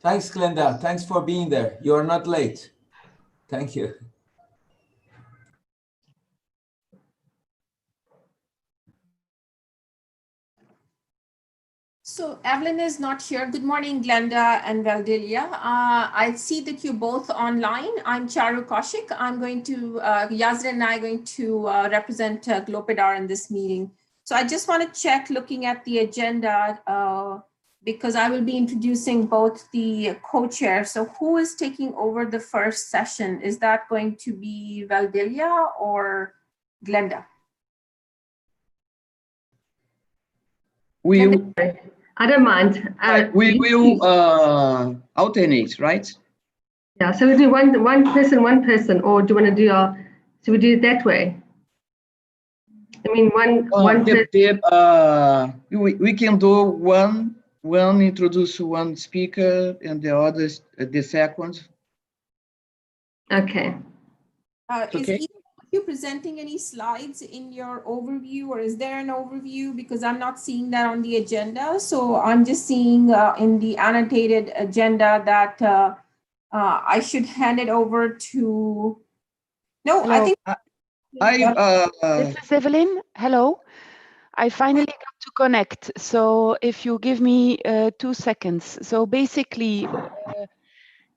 Thanks, Glenda. Thanks for being there. You are not late. Thank you. So Evelyn is not here. Good morning, Glenda and Valdelia. I see that you're both online. I'm Charu Kaushik. I'm going to, Yazrin and I are going to represent Glopidar in this meeting. So I just want to check looking at the agenda because I will be introducing both the co-chairs. So who is taking over the first session? Is that going to be Valdelia or Glenda? I don't mind. We will alternate, right? Yeah, so we do one person, or do you want to do so we do it that way? I mean, we can do one introduce one speaker and the others the second. Okay. Okay. Is you presenting any slides in your overview, or is there an overview? Because I'm not seeing that on the agenda. So I'm just seeing in the annotated agenda that I should hand it over to. No, hello. I think. This is Evelyn. Hello. I finally got to connect. So if you give me 2 seconds. So basically,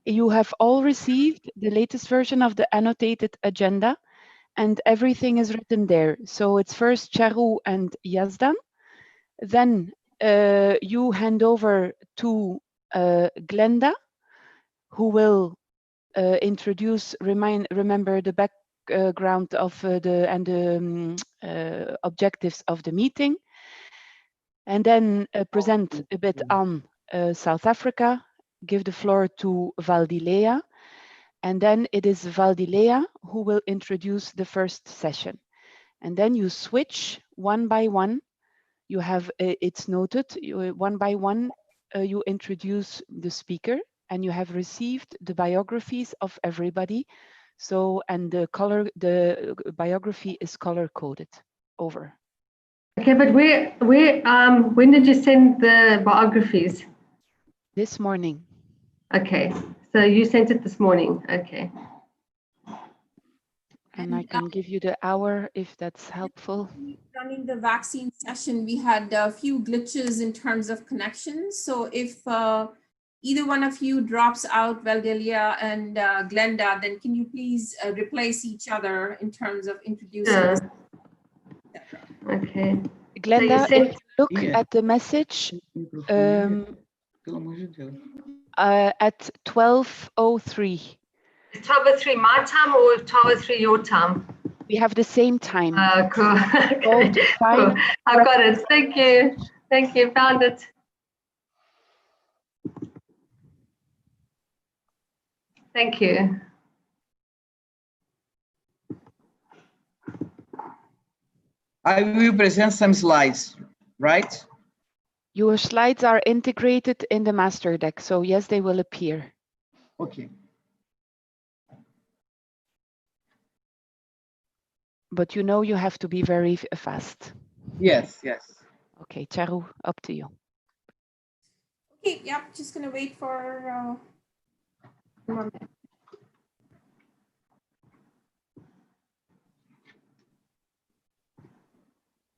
you have all received the latest version of the annotated agenda. And everything is written there. So it's first Charu and Yazdan. Then you hand over to Glenda, who will introduce, remember the background of the objectives of the meeting. And then present a bit on South Africa, give the floor to Valdilea. And then it is Valdilea who will introduce the first session. And then you switch one by one. You have, it's noted, one by one, you introduce the speaker and you have received the biographies of everybody. So, and the biography is color coded. Over. Okay, but when did you send the biographies? This morning. Okay. So you sent it this morning, okay. And I can give you the hour if that's helpful. Running the vaccine session, we had a few glitches in terms of connections. So if either one of you drops out, Valdelia and Glenda, then can you please replace each other in terms of introducing? Sure. Okay. Glenda, So if you look at the message, at 12:03. Is 12:03 my time or 12:03 your time? We have the same time. Oh, cool. Okay. Cool. I've got it. Thank you. Thank you. Found it. Thank you. I will present some slides, right? Your slides are integrated in the master deck, so yes, they will appear. Okay. But you know you have to be very fast. Yes, yes. Okay, Charu, up to you. Okay, yeah, just gonna wait for a moment.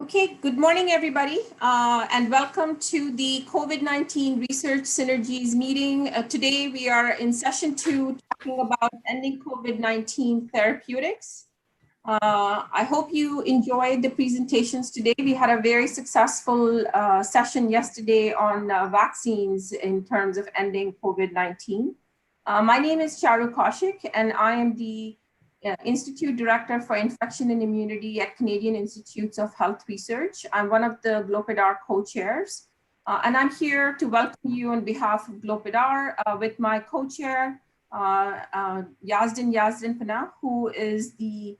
Okay, good morning, everybody, and welcome to the COVID-19 Research Synergies meeting. Today, we are in session 2 talking about ending COVID-19 therapeutics. I hope you enjoyed the presentations today. We had a very successful session yesterday on vaccines in terms of ending COVID-19. My name is Charu Kaushik, and I am the Institute Director for Infection and Immunity at Canadian Institutes of Health Research. I'm one of the Glopidar co-chairs, and I'm here to welcome you on behalf of Glopidar with my co-chair, Yazdan Pana, who is the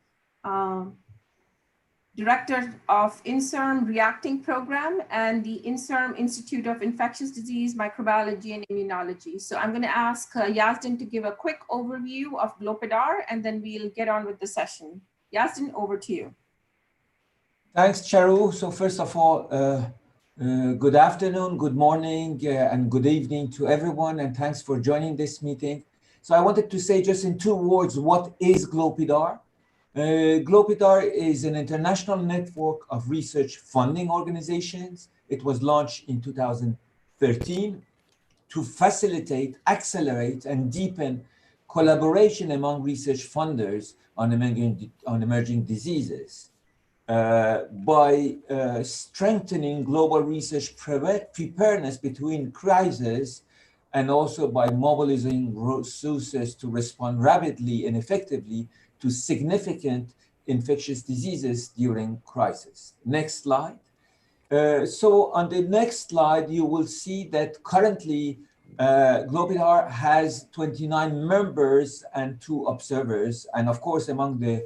Director of INSERM Reacting Program and the INSERM Institute of Infectious Disease, Microbiology, and Immunology. So I'm going to ask Yazdan to give a quick overview of Glopidar, and then we'll get on with the session. Yazdan, over to you. Thanks, Charu. So first of all, Good afternoon, good morning, and good evening to everyone, and thanks for joining this meeting. So I wanted to say just in 2 words, what is GLOPIDAR? GLOPIDAR is an international network of research funding organizations. It was launched in 2013 to facilitate, accelerate, and deepen collaboration among research funders on emerging diseases. By strengthening global research preparedness between crises, and also by mobilizing resources to respond rapidly and effectively to significant infectious diseases during crisis. Next slide. So on the next slide, you will see that currently GLOPIDAR has 29 members and 2 observers, and of course among the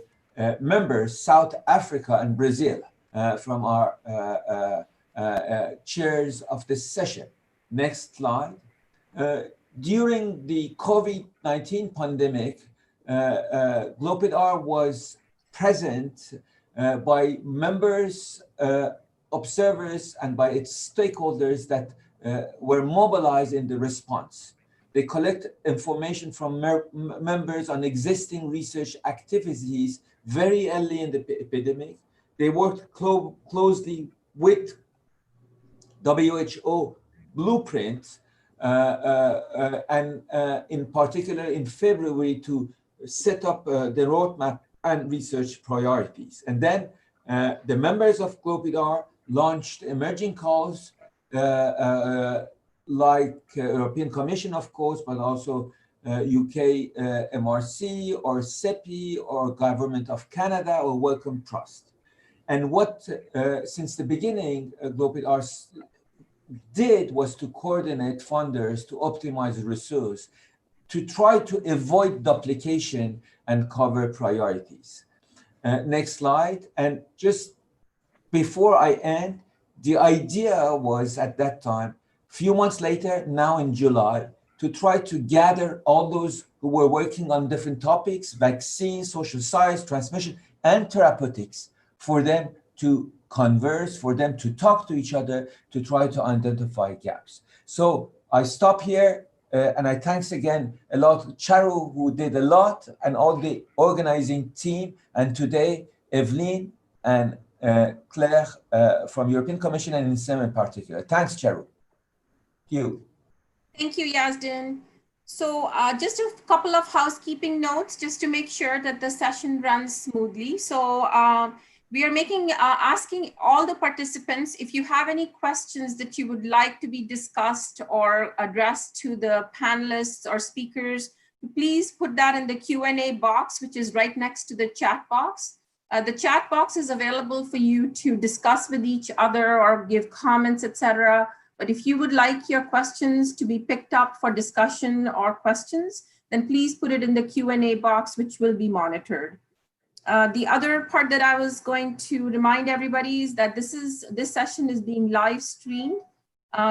members, South Africa and Brazil from our chairs of this session. Next slide. During the COVID-19 pandemic, GLOPIDAR was present by members, observers, and by its stakeholders that were mobilized in the response. They collect information from members on existing research activities very early in the epidemic. They worked closely with WHO blueprints, and in particular in February to set up the roadmap and research priorities. And then the members of GLOPIDAR launched emerging calls like European Commission, of course, but also UK MRC or CEPI or Government of Canada or Wellcome Trust. And what, since the beginning, GLOPIDAR did was to coordinate funders to optimize resource, to try to avoid duplication and cover priorities. Next slide. And just before I end, the idea was at that time, few months later, now in July, to try to gather all those who were working on different topics, vaccines, social science, transmission, and therapeutics, for them to converse, for them to talk to each other, to try to identify gaps. So I stop here, and I thanks again a lot Charu, who did a lot, and all the organizing team, and today Evelyn and Claire from European Commission and INSEM in particular. Thanks, Charu. Thank you, Yazdin. So just a couple of housekeeping notes just to make sure that the session runs smoothly. So we are asking all the participants, if you have any questions that you would like to be discussed or addressed to the panelists or speakers, please put that in the Q&A box, which is right next to the chat box. The chat box is available for you to discuss with each other or give comments, etc. But if you would like your questions to be picked up for discussion or questions, then please put it in the Q&A box, which will be monitored. The other part that I was going to remind everybody is that this session is being live streamed.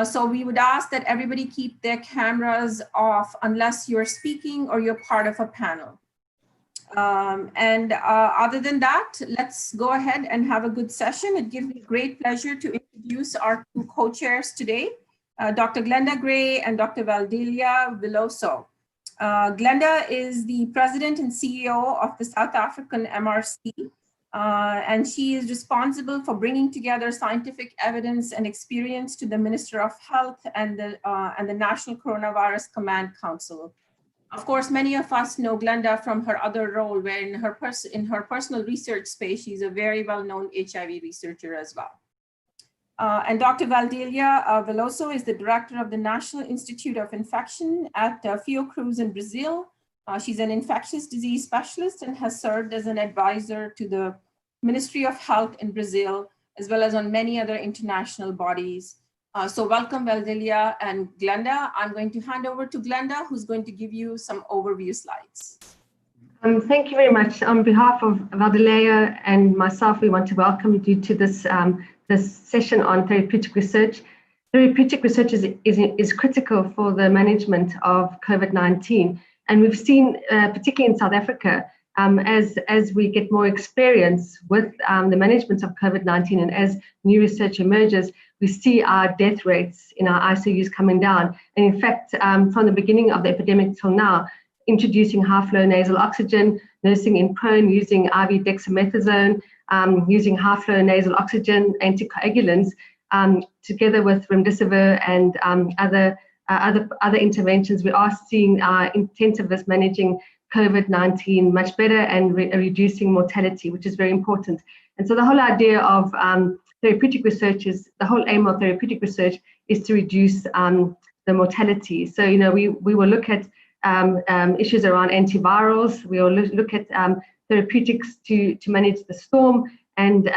So we would ask that everybody keep their cameras off unless you're speaking or you're part of a panel. Other than that, let's go ahead and have a good session. It gives me great pleasure to introduce our 2 co-chairs today, Dr. Glenda Gray and Dr. Valdelia Veloso. Glenda is the president and CEO of the South African MRC, and she is responsible for bringing together scientific evidence and experience to the Minister of Health and the National Coronavirus Command Council. Of course, many of us know Glenda from her other role, where in her personal research space, she's a very well-known HIV researcher as well. And Dr. Valdelia Veloso is the director of the National Institute of Infection at Fiocruz in Brazil. She's an infectious disease specialist and has served as an advisor to the Ministry of Health in Brazil, as well as on many other international bodies. So welcome, Valdelia and Glenda. I'm going to hand over to Glenda, who's going to give you some overview slides. Thank you very much. On behalf of Valdelia and myself, we want to welcome you to this session on therapeutic research. Therapeutic research is critical for the management of COVID-19. And we've seen, particularly in South Africa, as we get more experience with the management of COVID-19 and as new research emerges, we see our death rates in our ICUs coming down. And in fact, from the beginning of the epidemic till now, introducing high-flow nasal oxygen, nursing in prone, using IV dexamethasone, using high-flow nasal oxygen, anticoagulants, together with remdesivir and other interventions, we are seeing intensivists managing COVID-19 much better and reducing mortality, which is very important. And so the whole idea of therapeutic research is, the whole aim of therapeutic research is to reduce the mortality. So, you know, we will look at issues around antivirals, we will look at therapeutics to manage the storm, and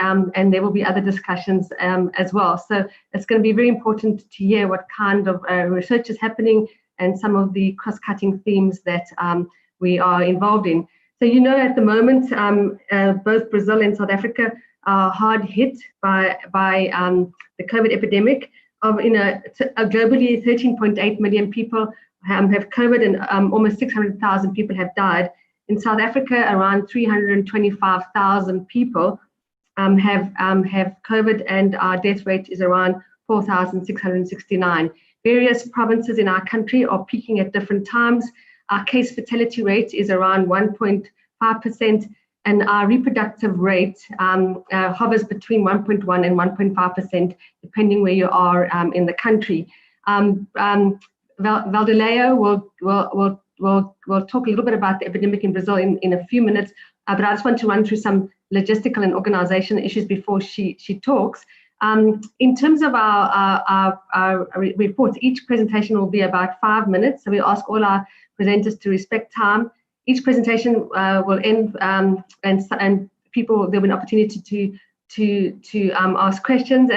there will be other discussions as well. So it's going to be very important to hear what kind of research is happening and some of the cross-cutting themes that we are involved in. So, you know, at the moment, both Brazil and South Africa are hard hit by the COVID epidemic. Globally, 13.8 million people have COVID, and almost 600,000 people have died. In South Africa, around 325,000 people have COVID, and our death rate is around 4,669. Various provinces in our country are peaking at different times. Our case fatality rate is around 1.5%, and our reproductive rate hovers between 1.1 and 1.5%, depending where you are in the country. Valdileo will talk a little bit about the epidemic in Brazil in a few minutes, but I just want to run through some logistical and organizational issues before she talks. In terms of our reports, each presentation will be about 5 minutes, so we ask all our presenters to respect time. Each presentation will end, and people, there'll be an opportunity to ask questions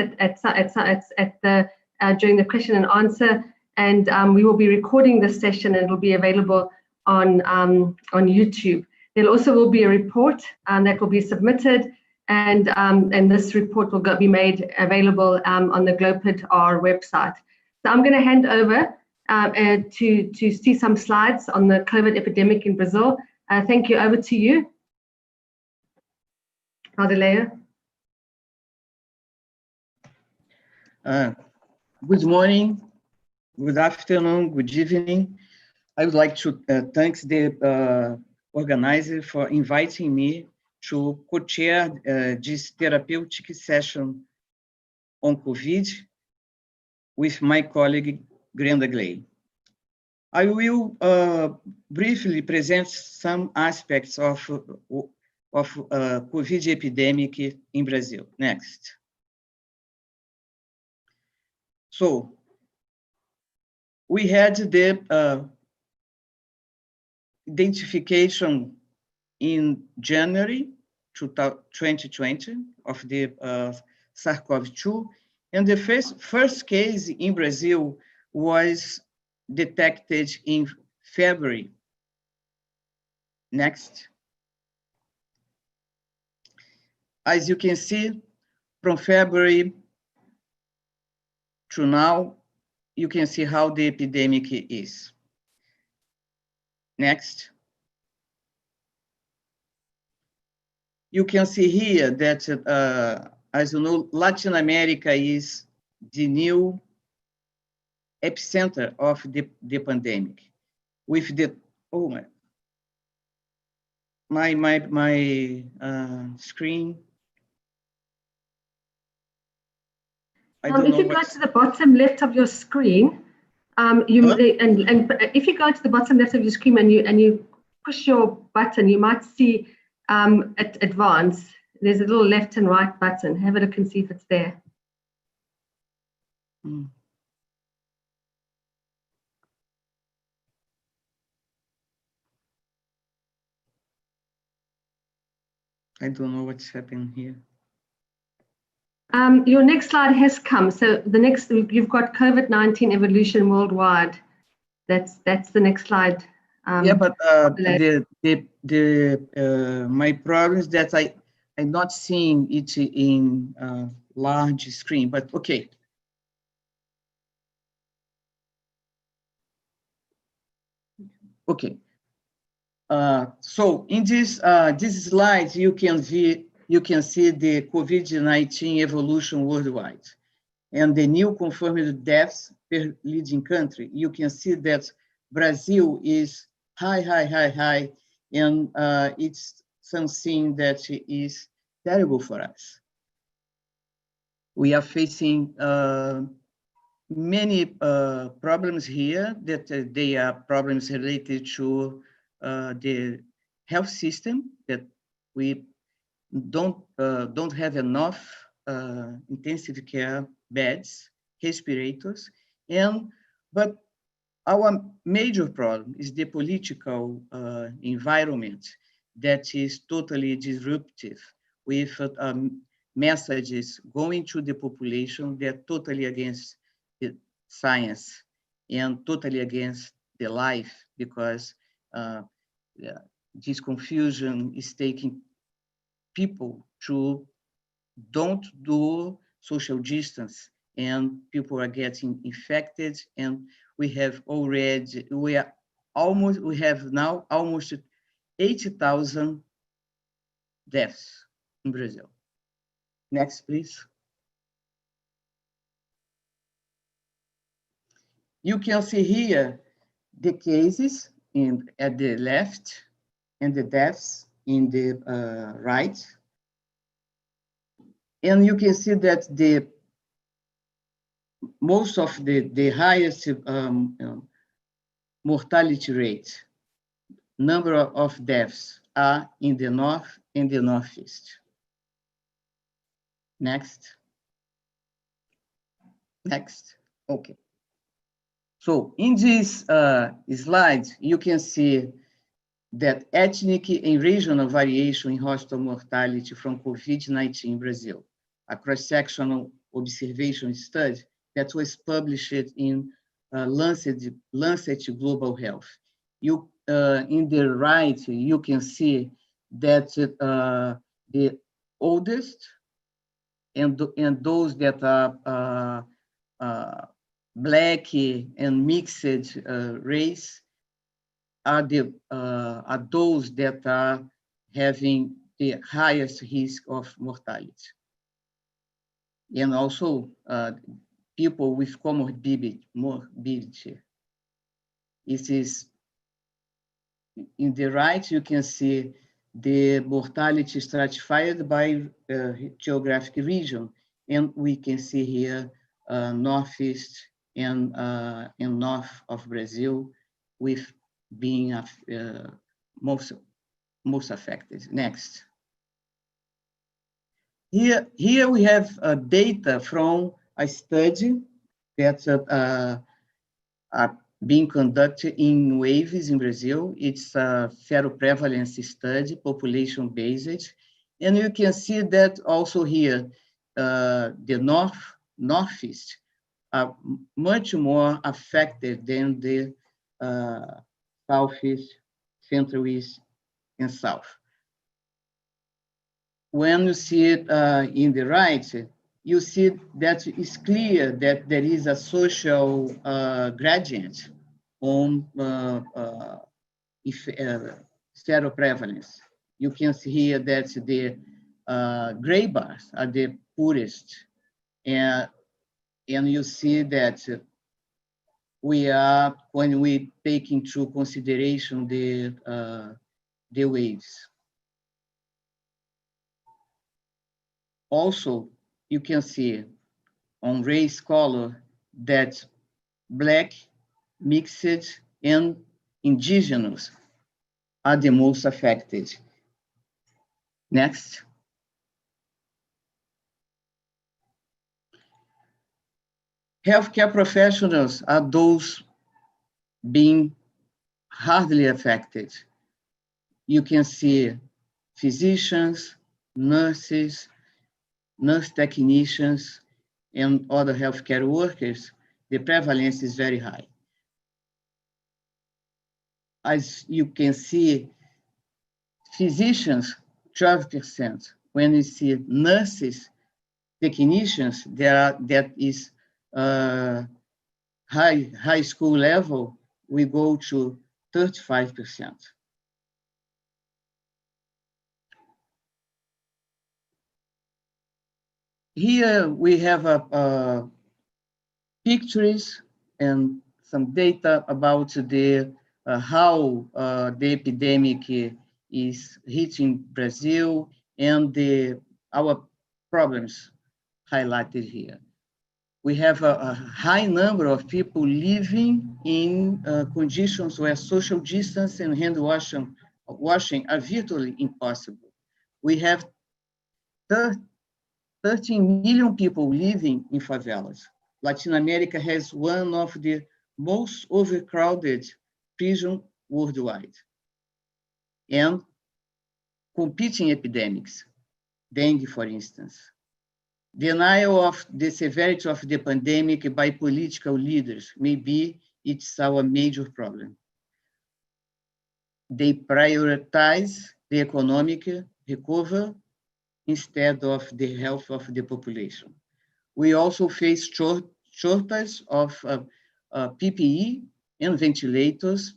during the question and answer. And we will be recording this session, and it will be available on YouTube. There also will be a report that will be submitted, and this report will be made available on the GloPID-R website. So I'm going to hand over to see some slides on the COVID epidemic in Brazil. Thank you. Over to you, Valdileo. Good morning, good afternoon, good evening. I would like to thank the organizer for inviting me to co-chair this therapeutic session on COVID with my colleague, Grenda Gley. I will briefly present some aspects of COVID epidemic in Brazil. Next. So, we had the identification in January 2020 of the SARS-CoV-2, and the first case in Brazil was detected in February. Next. As you can see, from February to now, you can see how the epidemic is. Next. You can see here that, as you know, Latin America is the new epicenter of the pandemic. With the, oh my screen. If you go to the bottom left of your screen, and if you go to the bottom left of your screen and you push your button, you might see at advanced, there's a little left and right button. Have a look and see if it's there. I don't know what's happening here. Your next slide has come. So the next, you've got COVID-19 evolution worldwide. That's the next slide. Yeah, but my problem is that I'm not seeing it in large screen. But okay. Okay. So in this slide, you can see the COVID-19 evolution worldwide. and the new confirmed deaths per leading country, you can see that Brazil is high, and it's something that is terrible for us. We are facing many problems here that they are problems related to the health system, that we don't have enough intensive care beds, respirators, but our major problem is the political environment that is totally disruptive, with messages going to the population that are totally against the science and totally against the life, because this confusion is taking people to don't do social distance, and people are getting infected, and we have now almost 80,000 deaths in Brazil. Next, please. You can see here the cases at the left and the deaths in the right. And you can see that most of the highest mortality rate, number of deaths, are in the north and the northeast. Next. Next. Okay. So in this slide, you can see that ethnic and regional variation in hospital mortality from COVID-19 in Brazil, a cross-sectional observation study that was published in Lancet Global Health. In the right, you can see that the oldest and those that are Black and mixed race are those that are having the highest risk of mortality. And also people with morbidity. It is in the right, you can see the mortality stratified by geographic region, and we can see here northeast and north of Brazil with being most affected. Next. Here we have data from a study that are being conducted in waves in Brazil. It's a seroprevalence study, population-based. And you can see that also here, the northeast are much more affected than the southeast, central east, and south. When you see it in the right, you see that it's clear that there is a social gradient on seroprevalence. You can see here that the gray bars are the poorest, and you see that when we take into consideration the waves. Also, you can see on race color that Black, mixed, and indigenous are the most affected. Next. Healthcare professionals are those being hardly affected. You can see physicians, nurses, nurse technicians, and other healthcare workers. The prevalence is very high. As you can see, physicians, 12%. When you see nurses, technicians, that is high school level, we go to 35%. Here we have a pictures and some data about the how the epidemic is hitting Brazil and our problems highlighted here. We have a high number of people living in conditions where social distance and hand washing are virtually impossible. We have 13 million people living in favelas. Latin America has one of the most overcrowded prisons worldwide. And competing epidemics, dengue, for instance. Denial of the severity of the pandemic by political leaders, maybe it's our major problem. They prioritize the economic recovery instead of the health of the population. We also face shortage of PPE and ventilators,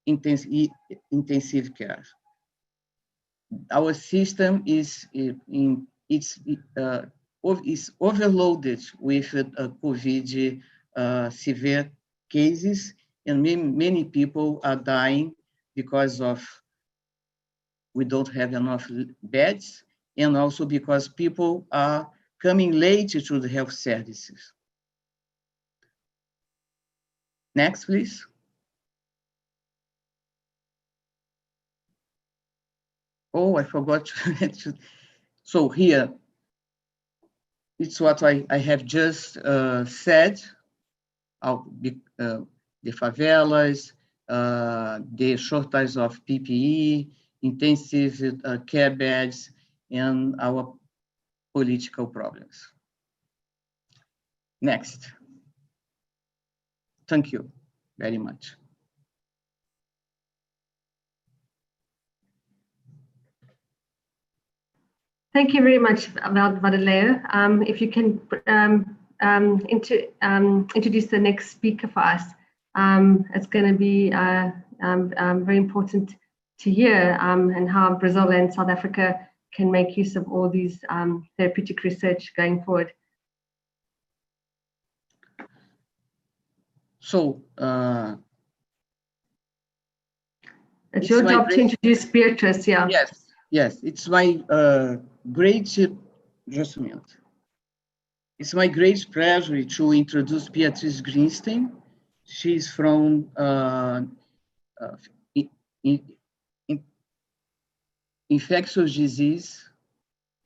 intensive care. Our system is overloaded with COVID severe cases, and many people are dying because of we don't have enough beds, and also because people are coming late to the health services. Next, please. Oh, I forgot to. So here, it's what I have just said. The favelas, the shortage of PPE, intensive care beds, and our political problems. Next. Thank you very much. Thank you very much, Vadileo. If you can introduce the next speaker for us, it's going to be very important to hear and how Brazil and South Africa can make use of all these therapeutic research going forward. So, it's your job to introduce Beatrice, yeah. Yes, it's my great, just a minute. It's my great pleasure to introduce Beatrice Greenstein. She's from infectious disease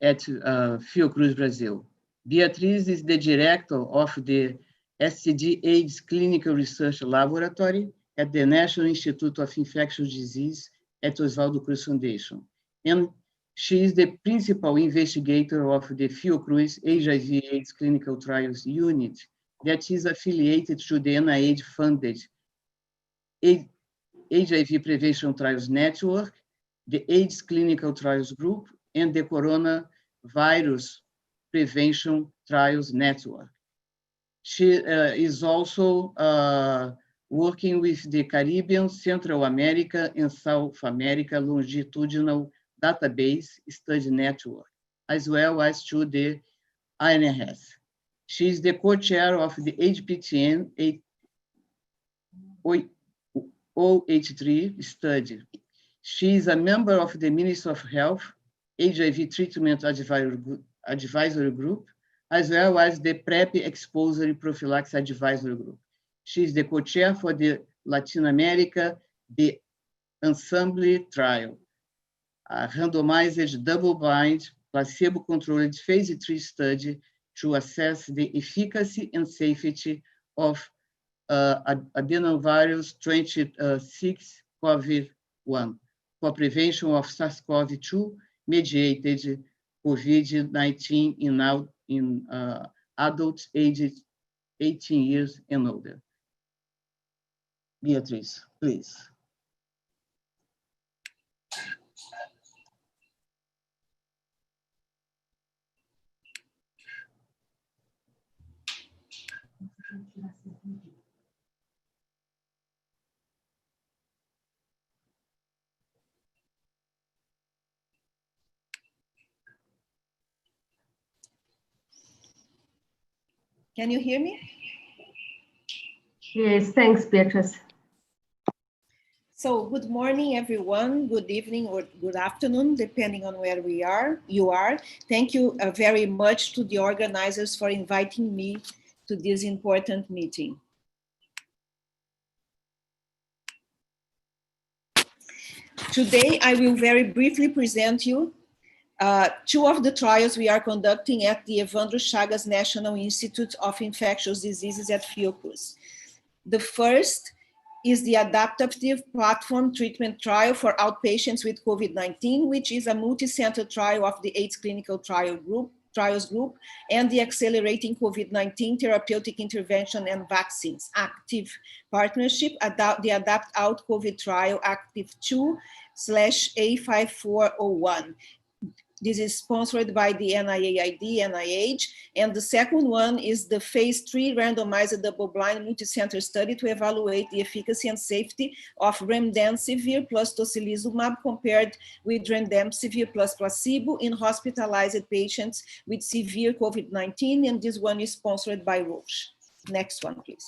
at Fiocruz, Brazil. Beatrice is the director of the STD/AIDS Clinical Research Laboratory at the National Institute of Infectious Disease at Oswaldo Cruz Foundation. And she is the principal investigator of the Fiocruz HIV/AIDS Clinical Trials Unit that is affiliated to the NIH-funded HIV Prevention Trials Network, the AIDS Clinical Trials Group, and the Coronavirus Prevention Trials Network. She is also working with the Caribbean, Central America, and South America Longitudinal Database Study Network, as well as to the INRS. She is the co-chair of the HPTN 083 study. She is a member of the Ministry of Health HIV Treatment Advisory Group, as well as the PrEP Exposure Prophylaxis Advisory Group. She is the co-chair for the Latin America, the Ensemble Trial, a randomized, double-blind, placebo-controlled phase 3 study to assess the efficacy and safety of Adenovirus 26 COVID-1 for prevention of SARS-CoV-2 mediated COVID-19 in adults aged 18 years and older. Beatrice, please. Can you hear me? Yes, thanks, Beatrice. So good morning, everyone. Good evening or good afternoon, depending on where you are. Thank you very much to the organizers for inviting me to this important meeting. Today, I will very briefly present you two of the trials we are conducting at the Evandro Chagas National Institute of Infectious Diseases at Fiocruz. The first is the Adaptive Platform Treatment Trial for Outpatients with COVID-19, which is a multi-center trial of the AIDS Clinical Trials Group and the Accelerating COVID-19 Therapeutic Intervention and Vaccines Active Partnership, the Adapt Out COVID Trial Active 2/A5401. This is sponsored by the NIAID, NIH, and the second one is the phase 3 randomized double-blind multicenter study to evaluate the efficacy and safety of remdesivir plus tocilizumab compared with remdesivir plus placebo in hospitalized patients with severe COVID-19, and this one is sponsored by Roche. Next one, please.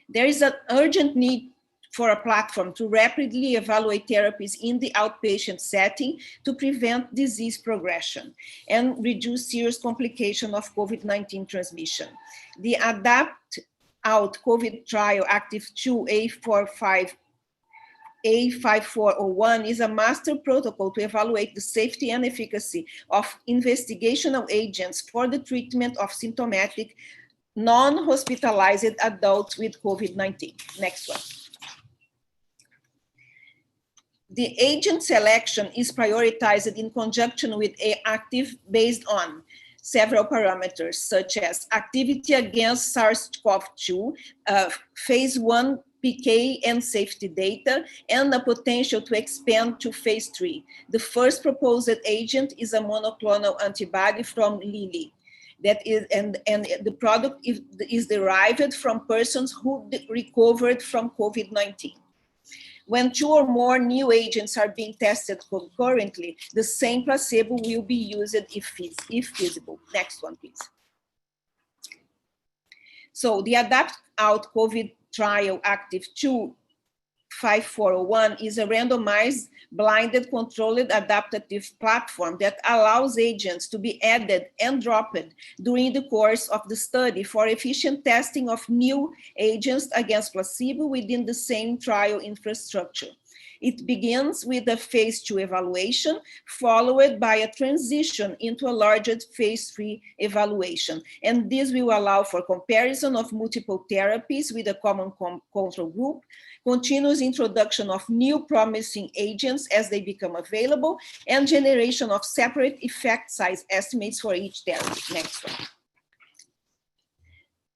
There is an urgent need for a platform to rapidly evaluate therapies in the outpatient setting to prevent disease progression and reduce serious complication of COVID-19 transmission. The Adapt Out COVID Trial Active 2/A5401 is a master protocol to evaluate the safety and efficacy of investigational agents for the treatment of symptomatic non-hospitalized adults with COVID-19. Next one. The agent selection is prioritized in conjunction with active based on several parameters, such as activity against SARS-CoV-2, phase 1 PK and safety data, and the potential to expand to phase 3. The first proposed agent is a monoclonal antibody from Lilly. That is, and the product is derived from persons who recovered from COVID-19. When two or more new agents are being tested concurrently, the same placebo will be used if feasible. Next one, please. So the Adapt Out COVID Trial Active 2/5401 is a randomized, blinded, controlled adaptive platform that allows agents to be added and dropped during the course of the study for efficient testing of new agents against placebo within the same trial infrastructure. It begins with a phase 2 evaluation, followed by a transition into a larger phase 3 evaluation. And this will allow for comparison of multiple therapies with a common control group, continuous introduction of new promising agents as they become available, and generation of separate effect size estimates for each therapy. Next one.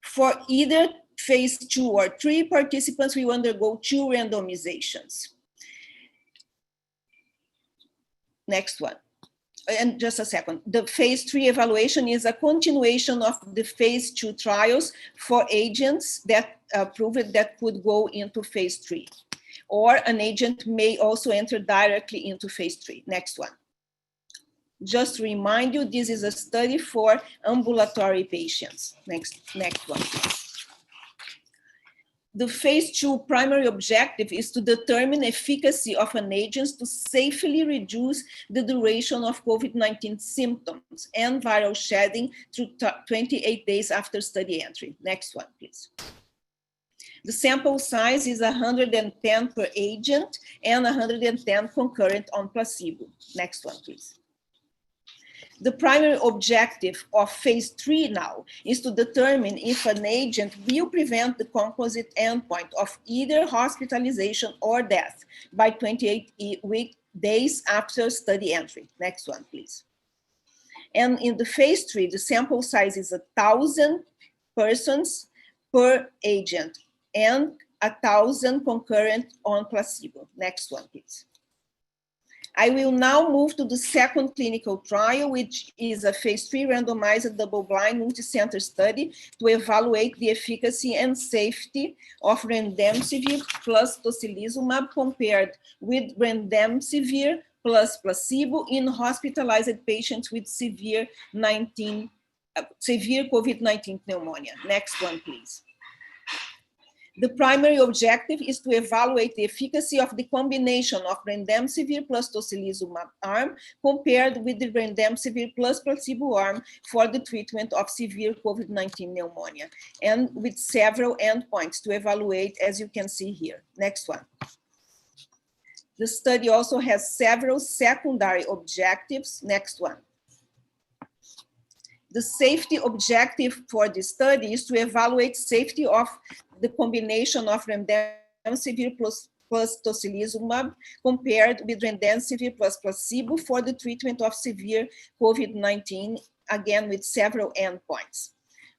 For either phase 2 or 3, participants will undergo 2 randomizations. Next one. And just a second. The phase 3 evaluation is a continuation of the phase 2 trials for agents that proved that could go into phase 3. Or an agent may also enter directly into phase 3. Next one. Just to remind you, this is a study for ambulatory patients. Next one. The phase 2 primary objective is to determine efficacy of an agent to safely reduce the duration of COVID-19 symptoms and viral shedding through 28 days after study entry. Next one, please. The sample size is 110 per agent and 110 concurrent on placebo. Next one, please. The primary objective of phase 3 now is to determine if an agent will prevent the composite endpoint of either hospitalization or death by 28 days after study entry. Next one, please. And in the phase 3, the sample size is 1,000 persons per agent and 1,000 concurrent on placebo. Next one, please. I will now move to the second clinical trial, which is a phase 3 randomized double-blind multicenter study to evaluate the efficacy and safety of remdesivir plus tocilizumab compared with remdesivir plus placebo in hospitalized patients with severe COVID-19 pneumonia. Next one, please. The primary objective is to evaluate the efficacy of the combination of remdesivir plus tocilizumab arm compared with the remdesivir plus placebo arm for the treatment of severe COVID-19 pneumonia, and with several endpoints to evaluate, as you can see here. Next one. The study also has several secondary objectives. Next one. The safety objective for the study is to evaluate safety of the combination of remdesivir plus tocilizumab compared with remdesivir plus placebo for the treatment of severe COVID-19, again with several endpoints.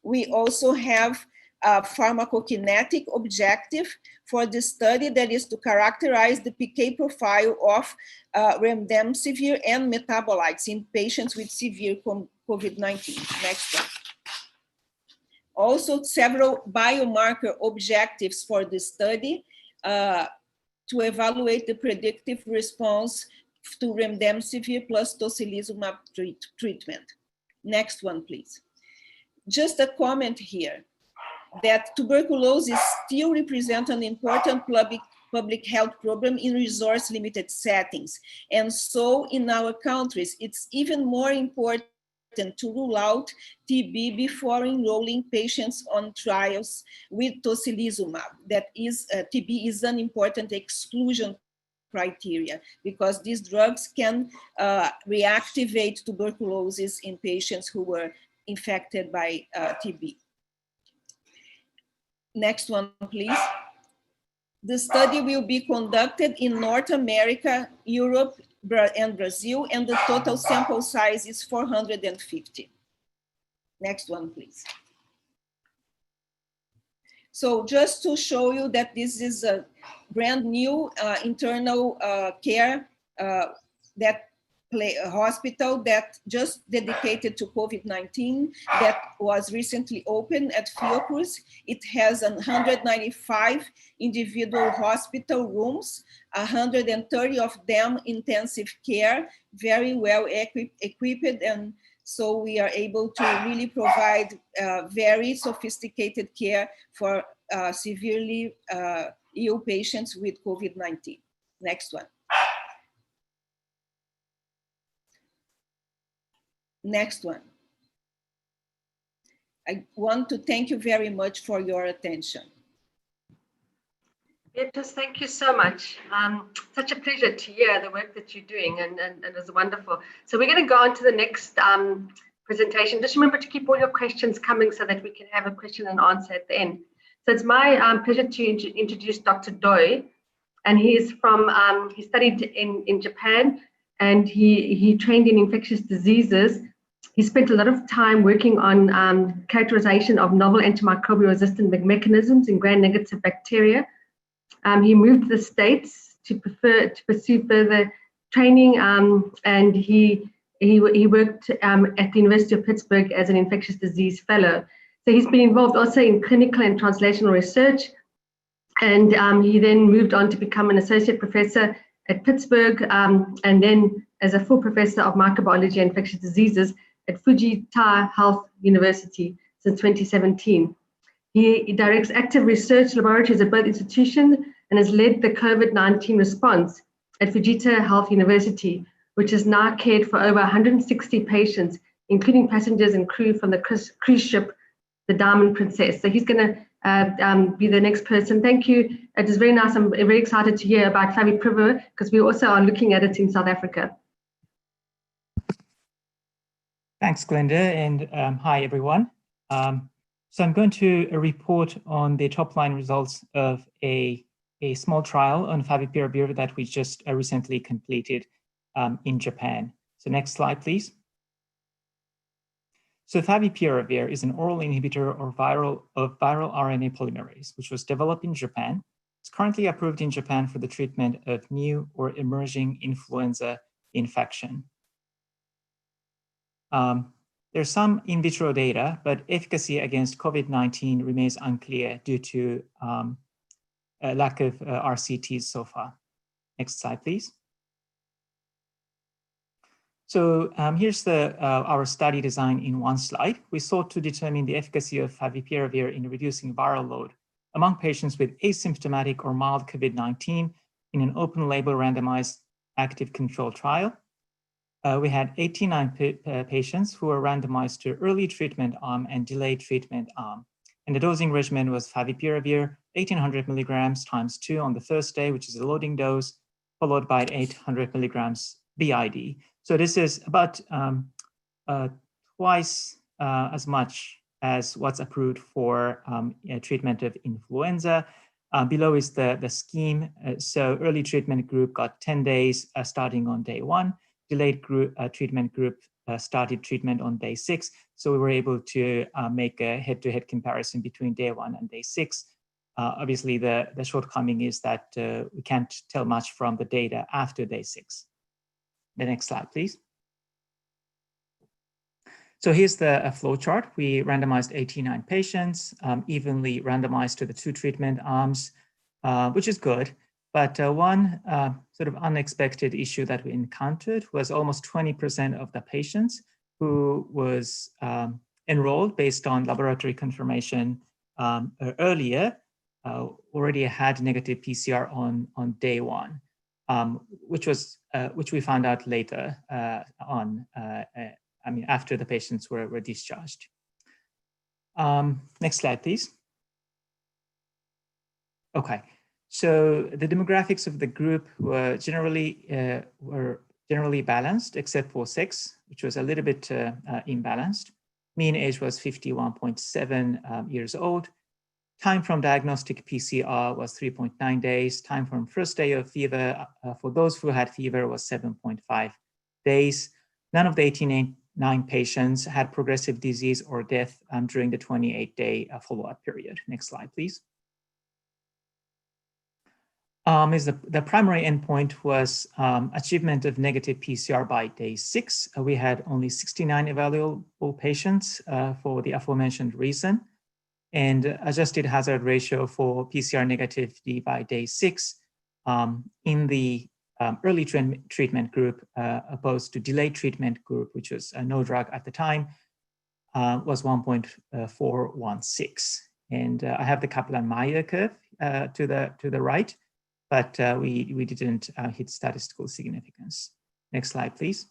We also have a pharmacokinetic objective for the study, that is to characterize the PK profile of remdesivir and metabolites in patients with severe COVID-19. Next one. Also, several biomarker objectives for the study to evaluate the predictive response to remdesivir plus tocilizumab treatment. Next one, please. Just a comment here that tuberculosis still represents an important public health problem in resource-limited settings. And so in our countries, it's even more important to rule out TB before enrolling patients on trials with tocilizumab. That is, TB is an important exclusion criteria because these drugs can reactivate tuberculosis in patients who were infected by TB. Next one, please. The study will be conducted in North America, Europe, and Brazil, and the total sample size is 450. Next one, please. So just to show you that this is a brand new internal care hospital that just dedicated to COVID-19 that was recently opened at Fiocruz. It has 195 individual hospital rooms, 130 of them intensive care, very well equipped, and so we are able to really provide very sophisticated care for severely ill patients with COVID-19. Next one. Next one. I want to thank you very much for your attention. Beatrice, thank you so much. Such a pleasure to hear the work that you're doing, and it was wonderful. So we're going to go on to the next presentation. Just remember to keep all your questions coming so that we can have a question and answer at the end. So it's my pleasure to introduce Dr. Doi, and he is from, he studied in Japan, and he trained in infectious diseases. He spent a lot of time working on characterization of novel antimicrobial resistant mechanisms in gram-negative bacteria. He moved to the States to pursue further training, and he worked at the University of Pittsburgh as an infectious disease fellow. So he's been involved also in clinical and translational research, and he then moved on to become an associate professor at Pittsburgh, and then as a full professor of microbiology and infectious diseases at Fujita Health University since 2017. He directs active research laboratories at both institutions and has led the COVID-19 response at Fujita Health University, which has now cared for over 160 patients, including passengers and crew from the cruise ship, the Diamond Princess. So he's going to be the next person. Thank you. It is very nice. I'm very excited to hear about Favipiravir because we also are looking at it in South Africa. Thanks, Glenda, and hi, everyone. So I'm going to report on the top-line results of a small trial on Favipiravir that we just recently completed in Japan. So next slide, please. So Favipiravir is an oral inhibitor of viral RNA polymerase, which was developed in Japan. It's currently approved in Japan for the treatment of new or emerging influenza infection. There's some in vitro data, but efficacy against COVID-19 remains unclear due to a lack of RCTs so far. Next slide, please. So here's our study design in one slide. We sought to determine the efficacy of Favipiravir in reducing viral load among patients with asymptomatic or mild COVID-19 in an open label randomized active control trial. We had 89 patients who were randomized to early treatment arm and delayed treatment arm. And the dosing regimen was favipiravir, 1800 milligrams times 2 on the first day, which is a loading dose, followed by 800 milligrams BID. So this is about twice as much as what's approved for treatment of influenza. Below is the scheme. So early treatment group got 10 days starting on day 1. Delayed treatment group started treatment on day 6. So we were able to make a head-to-head comparison between day 1 and day 6. Obviously, the shortcoming is that we can't tell much from the data after day 6. The next slide, please. So here's the flow chart. We randomized 89 patients, evenly randomized to the 2 treatment arms, which is good. But one sort of unexpected issue that we encountered was almost 20% of the patients who was enrolled based on laboratory confirmation earlier already had negative PCR on day 1, which we found out later after the patients were discharged. Next slide, please. Okay. So the demographics of the group were generally balanced, except for sex, which was a little bit imbalanced. Mean age was 51.7 years old. Time from diagnostic PCR was 3.9 days. Time from first day of fever for those who had fever was 7.5 days. None of the 89 patients had progressive disease or death during the 28-day follow-up period. Next slide, please. The primary endpoint was achievement of negative PCR by day 6. We had only 69 evaluable patients for the aforementioned reason. And adjusted hazard ratio for PCR negativity by day 6 in the early treatment group opposed to delayed treatment group, which was no drug at the time, was 1.416. And I have the Kaplan-Meier curve to the right, but we didn't hit statistical significance. Next slide, please.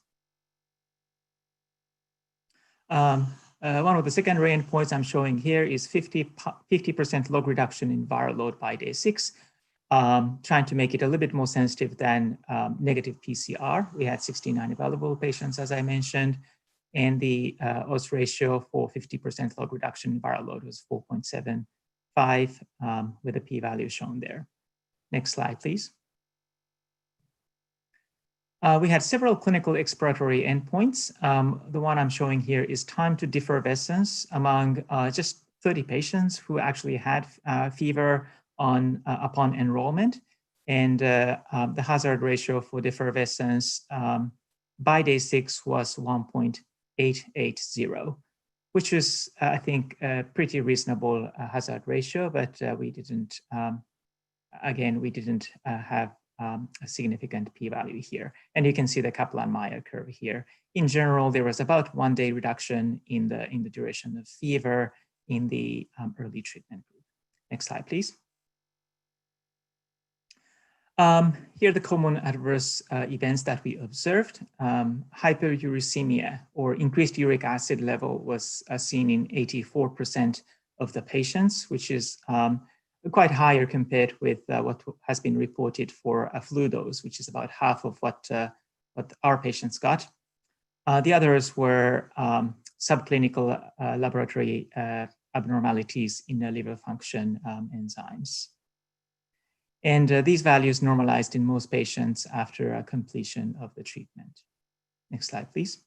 One of the secondary endpoints I'm showing here is 50% log reduction in viral load by day 6, trying to make it a little bit more sensitive than negative PCR. We had 69 available patients, as I mentioned, and the odds ratio for 50% log reduction in viral load was 4.75 with a p-value shown there. Next slide, please. We had several clinical expiratory endpoints. The one I'm showing here is time to defervescence among just 30 patients who actually had fever upon enrollment. And the hazard ratio for defervescence by day 6 was 1.880, which is, I think, a pretty reasonable hazard ratio, but we didn't, again, we didn't have a significant p-value here. And you can see the Kaplan-Meier curve here. In general, there was about 1 day reduction in the duration of fever in the early treatment group. Next slide, please. Here are the common adverse events that we observed. Hyperuricemia, or increased uric acid level, was seen in 84% of the patients, which is quite higher compared with what has been reported for a flu dose, which is about half of what our patients got. The others were subclinical laboratory abnormalities in the liver function enzymes. And these values normalized in most patients after completion of the treatment. Next slide, please.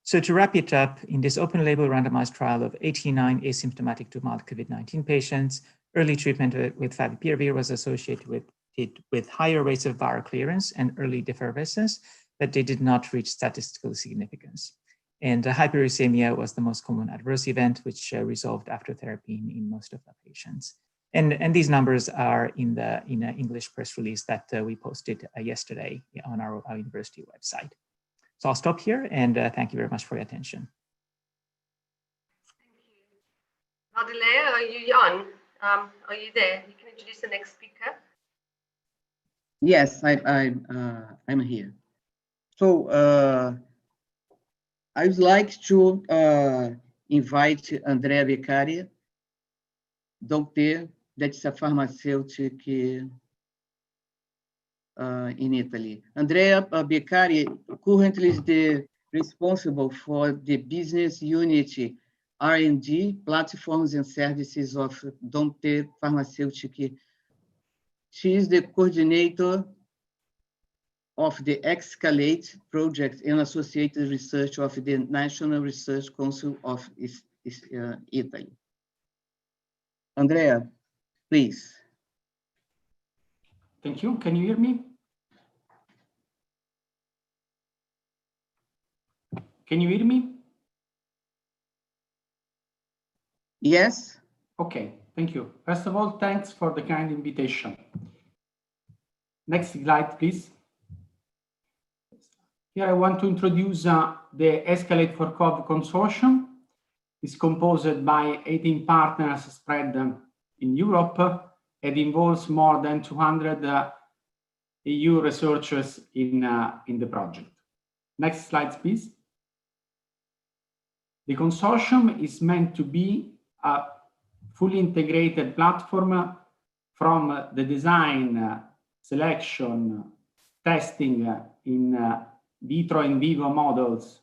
So to wrap it up, in this open label randomized trial of 89 asymptomatic to mild COVID-19 patients, early treatment with favipiravir was associated with higher rates of viral clearance and early defervescence, but they did not reach statistical significance. And hyperuricemia was the most common adverse event, which resolved after therapy in most of the patients. And these numbers are in the English press release that we posted yesterday on our university website. So I'll stop here and thank you very much for your attention. Valdelea, are you on? Are you there? You can introduce the next speaker. Yes, I'm here. So I would like to invite Andrea Beccaria, doctor, that's a pharmaceutic in Italy. Andrea Beccaria currently is the responsible for the business unit R&D, platforms and services of Dompte Pharmaceutic. She is the coordinator of the Escalate project and associated research of the National Research Council of Italy. Andrea, please. Thank you. Can you hear me? Can you hear me? Yes. Okay, thank you. First of all, thanks for the kind invitation. Next slide, please. Here I want to introduce the Escalate for COVID consortium. It's composed by 18 partners spread in Europe. It involves more than 200 EU researchers in the project. Next slide, please. The consortium is meant to be a fully integrated platform from the design, selection, testing in vitro and vivo models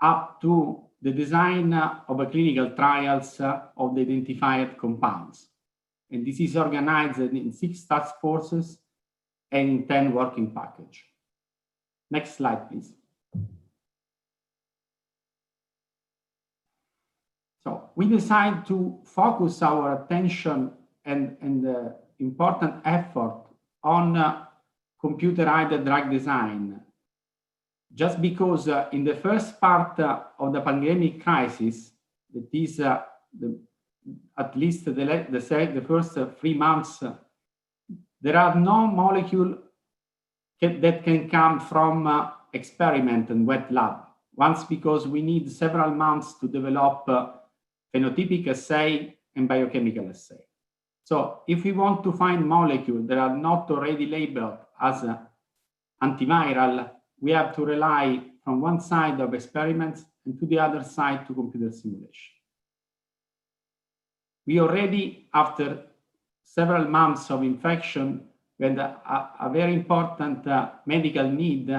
up to the design of a clinical trials of the identified compounds. And this is organized in 6 task forces and in 10 working packages. Next slide, please. So we decide to focus our attention and important effort on computer-aided drug design, just because in the first part of the pandemic crisis, that is at least the first 3 months, there are no molecule that can come from experiment and wet lab. Once, because we need several months to develop phenotypic assay and biochemical assay. So if we want to find molecules that are not already labeled as antiviral, we have to rely from one side of experiments and to the other side to computer simulation. We already, after several months of infection, we had a very important medical need,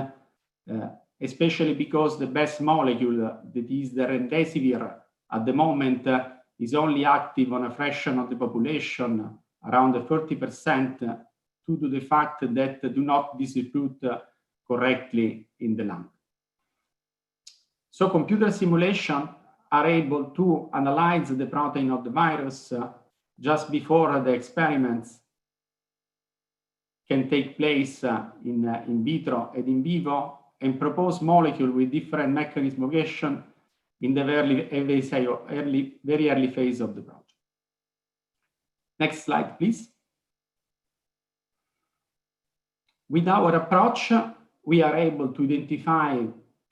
especially because the best molecule, that is the remdesivir, at the moment is only active on a fraction of the population, around 30%, due to the fact that do not distribute correctly in the lung. So computer simulation are able to analyze the protein of the virus just before the experiments can take place in vitro and in vivo, and propose molecule with different mechanism of action in the very early phase of the project. Next slide, please. With our approach, we are able to identify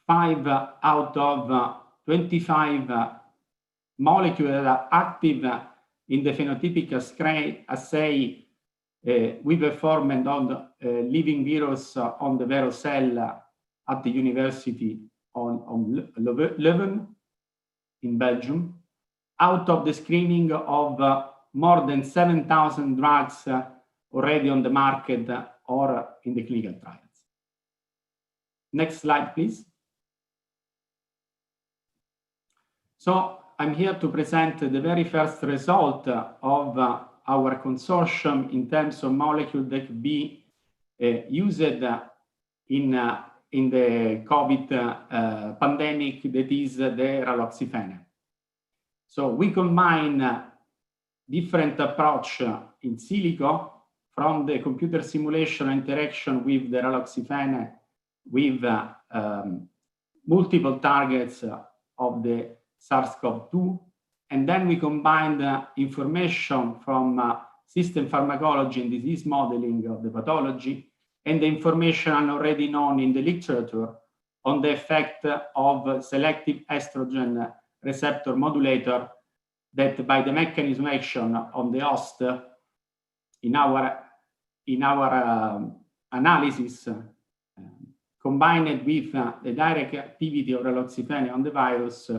5 out of 25 molecules that are active in the phenotypic assay we performed on living virus on the viral cell at the University on Leuven in Belgium, out of the screening of more than 7,000 drugs already on the market or in the clinical trials. Next slide, please. So I'm here to present the very first result of our consortium in terms of molecules that could be used in the COVID pandemic, that is the raloxifene. So we combine different approach in silico from the computer simulation interaction with the raloxifene with multiple targets of the SARS-CoV-2, and then we combine the information from system pharmacology and disease modeling of the pathology and the information already known in the literature on the effect of selective estrogen receptor modulator that by the mechanism action on the host in our analysis, combined with the direct activity of raloxifene on the virus,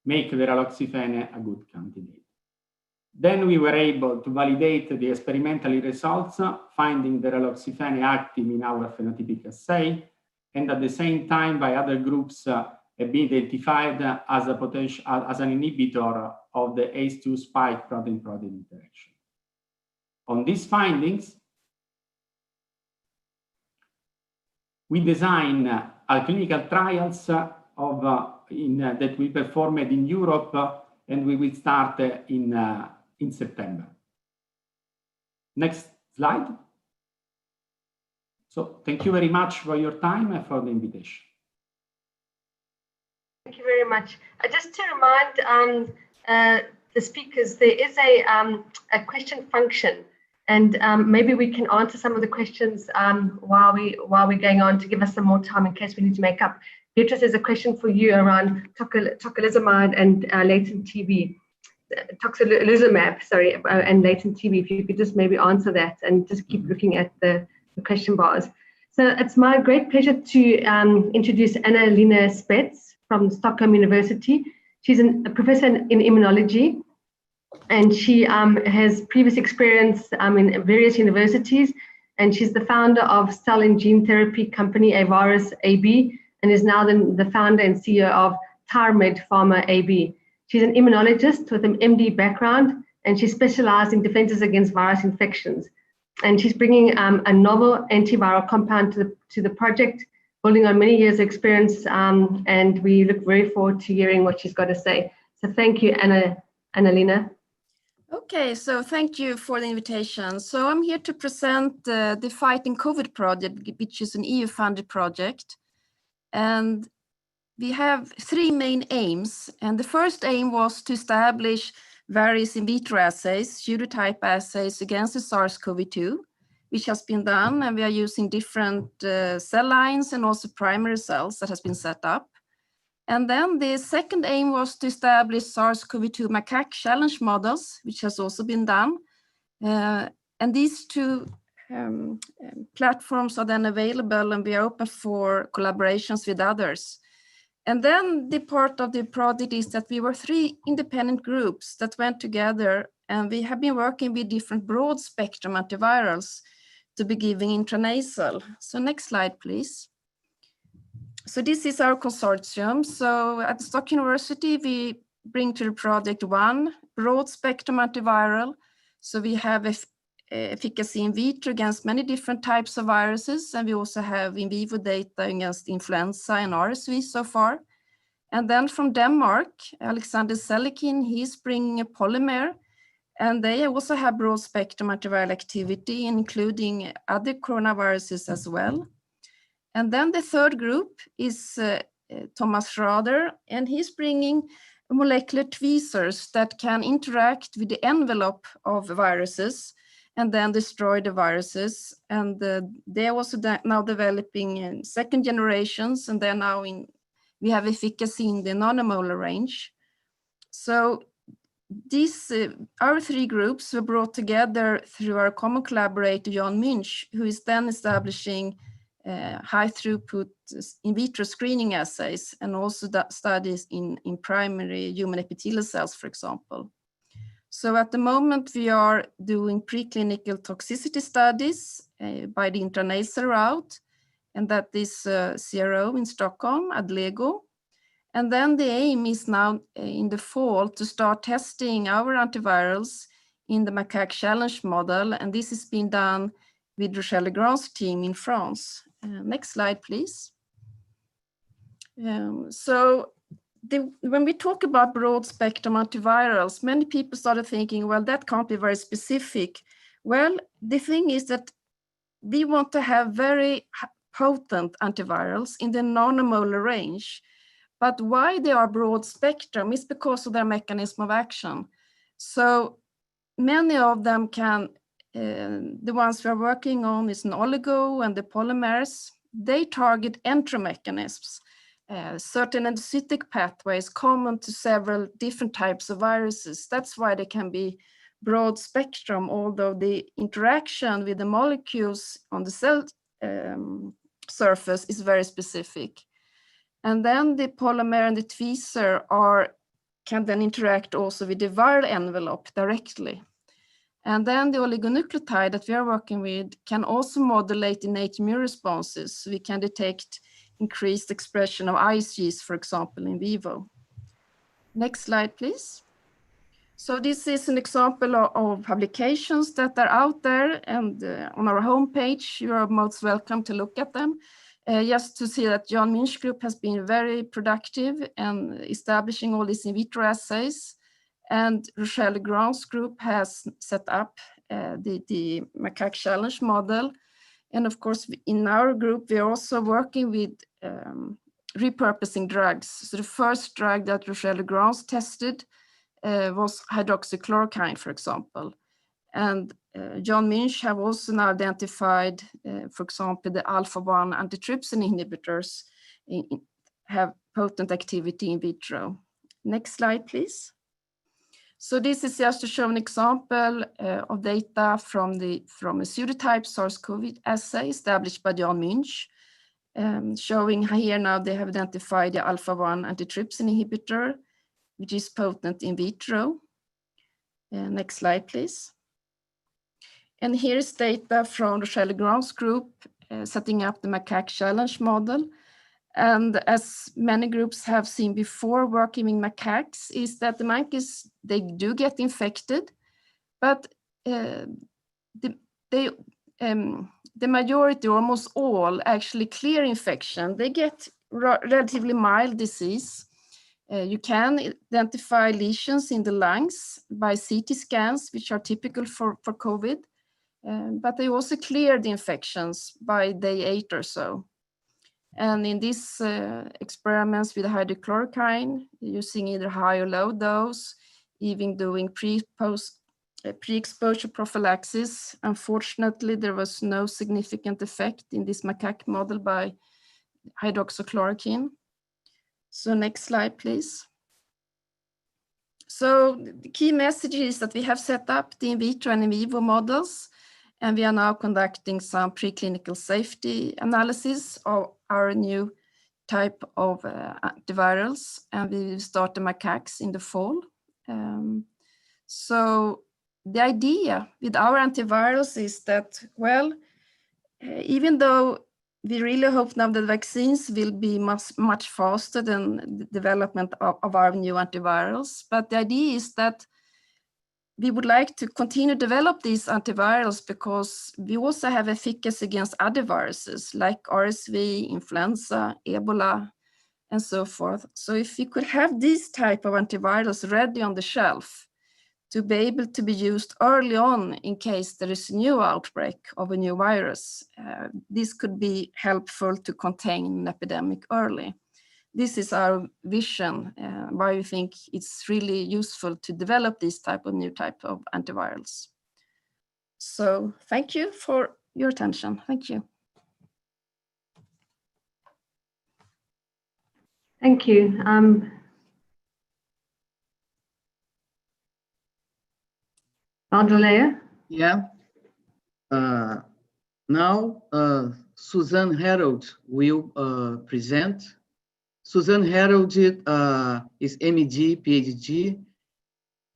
make the raloxifene a good candidate. Then we were able to validate the experimental results, finding the raloxifene active in our phenotypic assay, and at the same time by other groups have been identified as a potential as an inhibitor of the ACE2 spike protein-protein interaction. On these findings, we design clinical trials that we performed in Europe, and we will start in September. Next slide. So thank you very much for your time and for the invitation. Thank you very much. Just to remind the speakers, there is a question function, and maybe we can answer some of the questions while we're going on to give us some more time in case we need to make up. Beatrice, there's a question for you around tocilizumab and latent TB. Tocilizumab, sorry, and latent TB. If you could just maybe answer that and just keep looking at the question bars. So it's my great pleasure to introduce Anna-Lena Spets from Stockholm University. She's a professor in immunology, and she has previous experience in various universities, and she's the founder of cell and gene therapy company Antivirals AB, and is now the founder and CEO of TARMED Pharma AB. She's an immunologist with an MD background, and she specialized in defenses against virus infections. And she's bringing a novel antiviral compound to the project, building on many years' experience, and we look very forward to hearing what she's got to say. So thank you, Anna-Lena. Okay, so thank you for the invitation. So I'm here to present the Fighting COVID project, which is an EU-funded project. And we have three main aims. And the first aim was to establish various in vitro assays, pseudotype assays against the SARS-CoV-2, which has been done. And we are using different cell lines and also primary cells that has been set up. And then the second aim was to establish SARS-CoV-2 macaque challenge models, which has also been done. And these two platforms are then available, and we are open for collaborations with others. And then the part of the project is that we were three independent groups that went together, and we have been working with different broad spectrum antivirals to be given intranasal. So next slide, please. So this is our consortium. So at Stockholm University, we bring to the project one broad spectrum antiviral. So we have efficacy in vitro against many different types of viruses, and we also have in vivo data against influenza and RSV so far. And then from Denmark, Alexander Selikin, he's bringing a polymer, and they also have broad spectrum antiviral activity, including other coronaviruses as well. And then the third group is Thomas Schrader, and he's bringing molecular tweezers that can interact with the envelope of viruses and then destroy the viruses. And they're also now developing second generations, and they're now we have efficacy in the nanomolar range. So these, our three groups were brought together through our common collaborator, Jan Münch, who is then establishing high throughput in vitro screening assays and also studies in primary human epithelial cells, for example. So at the moment, we are doing preclinical toxicity studies by the intranasal route, and that is CRO in Stockholm, Adlego. And then the aim is now in the fall to start testing our antivirals in the macaque challenge model, and this is being done with Rochelle Legrand's team in France. Next slide, please. When we talk about broad spectrum antivirals, many people started thinking, well, that can't be very specific. Well, the thing is that we want to have very potent antivirals in the nanomolar range. But why they are broad spectrum is because of their mechanism of action. So many of them can, the ones we are working on is an oligo and the polymers. They target entry mechanisms certain endocytic pathways common to several different types of viruses. That's why they can be broad spectrum, although the interaction with the molecules on the cell surface is very specific. And then the polymer and the tweezer can then interact also with the viral envelope directly. And then the oligonucleotide that we are working with can also modulate innate immune responses. So we can detect increased expression of ISGs, for example, in vivo. Next slide, please. So this is an example of publications that are out there, and on our homepage, you are most welcome to look at them. Just to see that Jan Minch group has been very productive in establishing all these in vitro assays. And Rochelle Legrand's group has set up the macaque challenge model. And of course, in our group, we're also working with repurposing drugs. So the first drug that Rochelle Legrand tested was hydroxychloroquine, for example. And Jan Minch have also now identified, for example, the alpha-1 antitrypsin inhibitors have potent activity in vitro. Next slide, please. So this is just to show an example of data from a pseudotype SARS-CoV assay established by Jan Minch, showing here now they have identified the alpha-1 antitrypsin inhibitor, which is potent in vitro. Next slide, please. And here is data from Rochelle Legrand's group setting up the macaque challenge model. And as many groups have seen before working with macaques, is that the monkeys, they do get infected, but the majority, almost all, actually clear infection. They get relatively mild disease. You can identify lesions in the lungs by CT scans, which are typical for COVID, but they also clear the infections by day 8 or so. And in these experiments with hydrochloroquine, using either high or low dose, even doing pre-exposure prophylaxis, unfortunately, there was no significant effect in this macaque model by hydroxychloroquine. So next slide, please. So the key message is that we have set up the in vitro and in vivo models, and we are now conducting some preclinical safety analysis of our new type of antivirals, and we will start the macaques in the fall. So the idea with our antivirals is that, well, even though we really hope now that vaccines will be much faster than the development of our new antivirals, but the idea is that we would like to continue to develop these antivirals because we also have efficacy against other viruses like RSV, influenza, Ebola, and so forth. So if we could have these type of antivirals ready on the shelf to be able to be used early on in case there is a new outbreak of a new virus, this could be helpful to contain an epidemic early. This is our vision, why we think it's really useful to develop this new type of antivirals. So thank you for your attention. Thank you. Thank you. Andrea? Yeah. Now, Suzanne Herrod will present. Suzanne Herrod is MD, PhD,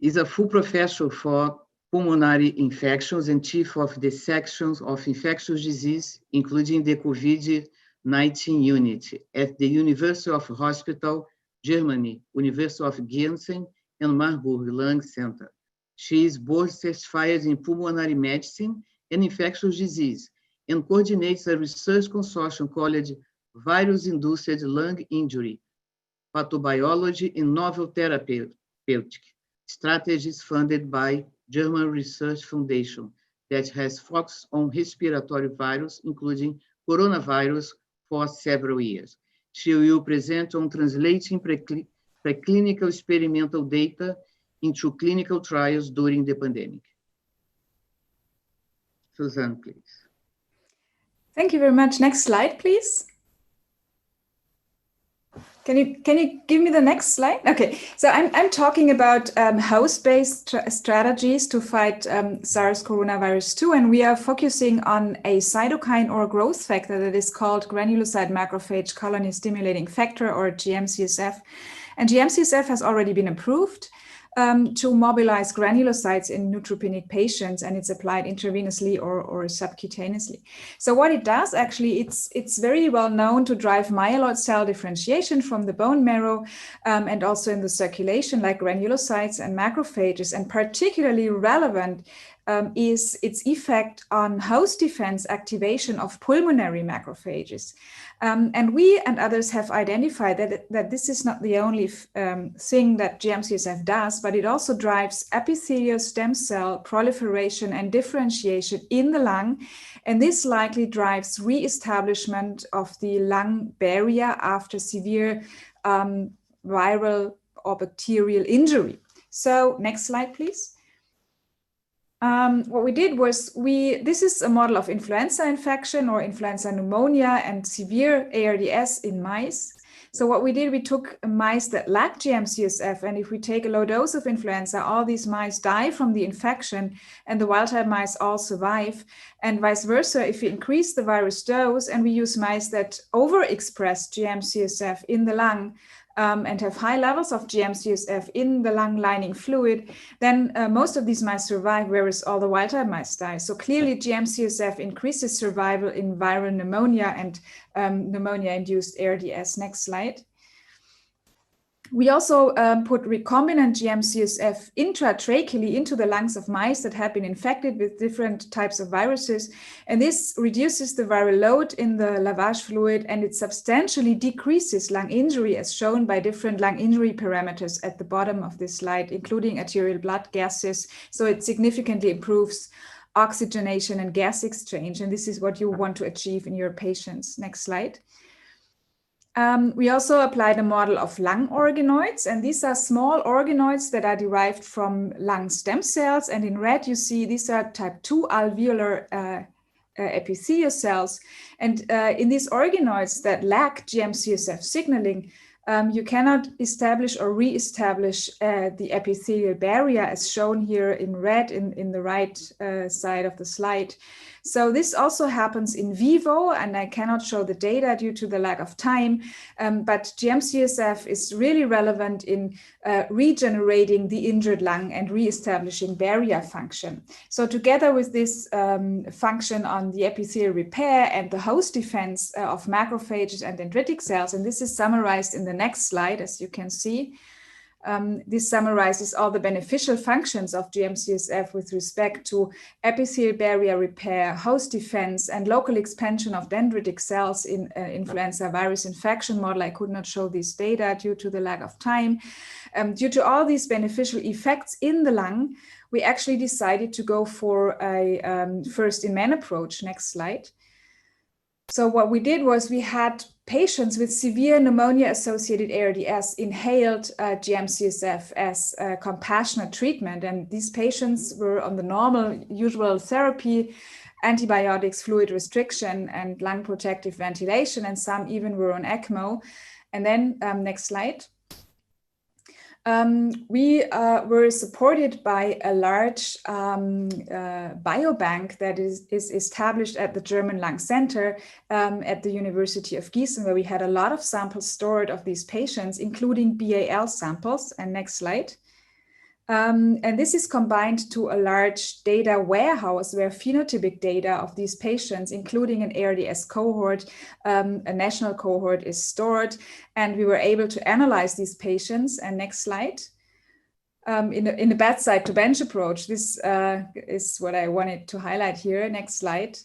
is a full professor for pulmonary infections and chief of the sections of infectious disease, including the COVID-19 unit at the University of Hospital, Germany, University of Gießen, and Marburg Lung Center. She is board certified in pulmonary medicine and infectious disease and coordinates a research consortium called Virus-Induced Lung Injury, Pathobiology and Novel Therapeutic Strategies funded by German Research Foundation that has focused on respiratory virus, including coronavirus, for several years. She will present on translating preclinical experimental data into clinical trials during the pandemic. Suzanne, please. Thank you very much. Next slide, please. Can you give me the next slide? Okay, so I'm talking about host-based strategies to fight SARS coronavirus 2, and we are focusing on a cytokine or growth factor that is called granulocyte macrophage colony stimulating factor, or GM-CSF. And GM-CSF has already been approved to mobilize granulocytes in neutropenic patients, and it's applied intravenously or subcutaneously. So what it does, actually, it's very well known to drive myeloid cell differentiation from the bone marrow and also in the circulation, like granulocytes and macrophages. And particularly relevant is its effect on host defense activation of pulmonary macrophages. And we and others have identified that this is not the only thing that GM-CSF does, but it also drives epithelial stem cell proliferation and differentiation in the lung. And this likely drives re-establishment of the lung barrier after severe viral or bacterial injury. So next slide, please. What we did was this is a model of influenza infection or influenza pneumonia and severe ARDS in mice. So what we did, we took mice that lacked GM-CSF, and if we take a low dose of influenza, all these mice die from the infection and the wild-type mice all survive, and vice versa. If we increase the virus dose and we use mice that overexpress GM-CSF in the lung, and have high levels of GM-CSF in the lung lining fluid, then most of these mice survive, whereas all the wild-type mice die. So clearly GM-CSF increases survival in viral pneumonia and pneumonia-induced ARDS. Next slide. We also put recombinant GM-CSF intratracheally into the lungs of mice that have been infected with different types of viruses. And this reduces the viral load in the lavage fluid, and it substantially decreases lung injury, as shown by different lung injury parameters at the bottom of this slide, including arterial blood gases. So it significantly improves oxygenation and gas exchange. And this is what you want to achieve in your patients. Next slide. We also applied a model of lung organoids, and these are small organoids that are derived from lung stem cells. And in red, you see these are type 2 alveolar epithelial cells. And in these organoids that lack GM-CSF signaling, you cannot establish or re-establish the epithelial barrier, as shown here in red in the right side of the slide. So this also happens in vivo, and I cannot show the data due to the lack of time, but GM-CSF is really relevant in regenerating the injured lung and re-establishing barrier function. So together with this function on the epithelial repair and the host defense of macrophages and dendritic cells, and this is summarized in the next slide, as you can see. This summarizes all the beneficial functions of GM-CSF with respect to epithelial barrier repair, host defense, and local expansion of dendritic cells in influenza virus infection model. I could not show this data due to the lack of time. Due to all these beneficial effects in the lung, we actually decided to go for a first-in-man approach. Next slide. So what we did was we had patients with severe pneumonia-associated ARDS inhaled GM-CSF as compassionate treatment. And these patients were on the normal, usual therapy, antibiotics, fluid restriction, and lung protective ventilation, and some even were on ECMO. And then next slide. We were supported by a large biobank that is established at the German Lung Center at the University of Gießen, where we had a lot of samples stored of these patients, including BAL samples. And next slide. And this is combined to a large data warehouse where phenotypic data of these patients, including an ARDS cohort, a national cohort, is stored. And we were able to analyze these patients. And next slide. In the bedside to bench approach, this is what I wanted to highlight here. Next slide.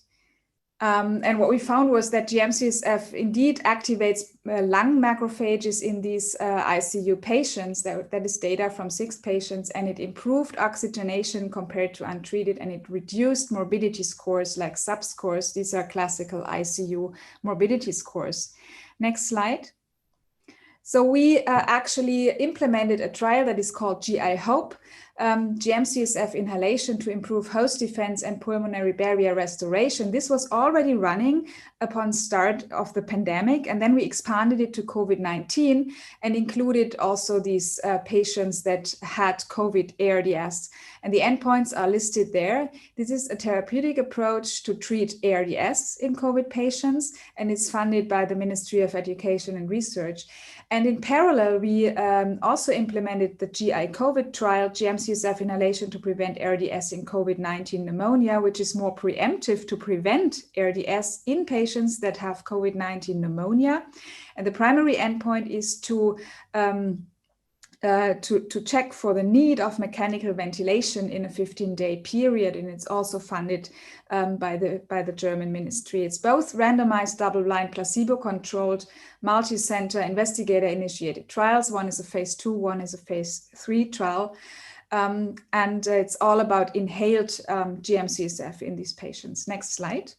And what we found was that GM-CSF indeed activates lung macrophages in these ICU patients. That is data from 6 patients, and it improved oxygenation compared to untreated, and it reduced morbidity scores like subscores. These are classical ICU morbidity scores. Next slide. So we actually implemented a trial that is called GI Hope. GM-CSF inhalation to improve host defense and pulmonary barrier restoration. This was already running upon start of the pandemic, and then we expanded it to COVID-19 and included also these patients that had COVID ARDS. And the endpoints are listed there. This is a therapeutic approach to treat ARDS in COVID patients, and it's funded by the Ministry of Education and Research. And in parallel, we also implemented the GI COVID trial, GM-CSF inhalation to prevent ARDS in COVID-19 pneumonia, which is more preemptive to prevent ARDS in patients that have COVID-19 pneumonia. And the primary endpoint is to check for the need of mechanical ventilation in a 15-day period, and it's also funded by the German ministry. It's both randomized, double-blind, placebo-controlled, multi-center, investigator-initiated trials. One is a phase 2, one is a phase 3 trial, and it's all about inhaled GM-CSF in these patients. Next slide.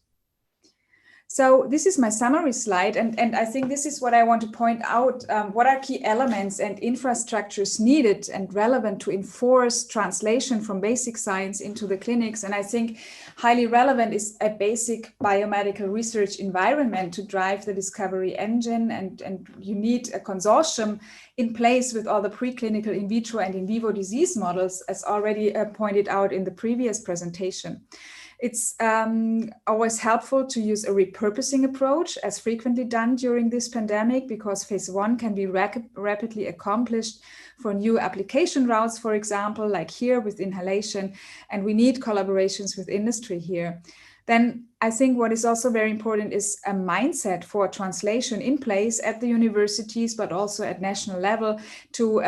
So this is my summary slide, and I think this is what I want to point out. What are key elements and infrastructures needed and relevant to enforce translation from basic science into the clinics? And I think highly relevant is a basic biomedical research environment to drive the discovery engine, and you need a consortium in place with all the preclinical in vitro and in vivo disease models, as already pointed out in the previous presentation. It's always helpful to use a repurposing approach, as frequently done during this pandemic, because phase 1 can be rapidly accomplished for new application routes, for example, like here with inhalation, and we need collaborations with industry here. Then I think what is also very important is a mindset for translation in place at the universities, but also at national level, to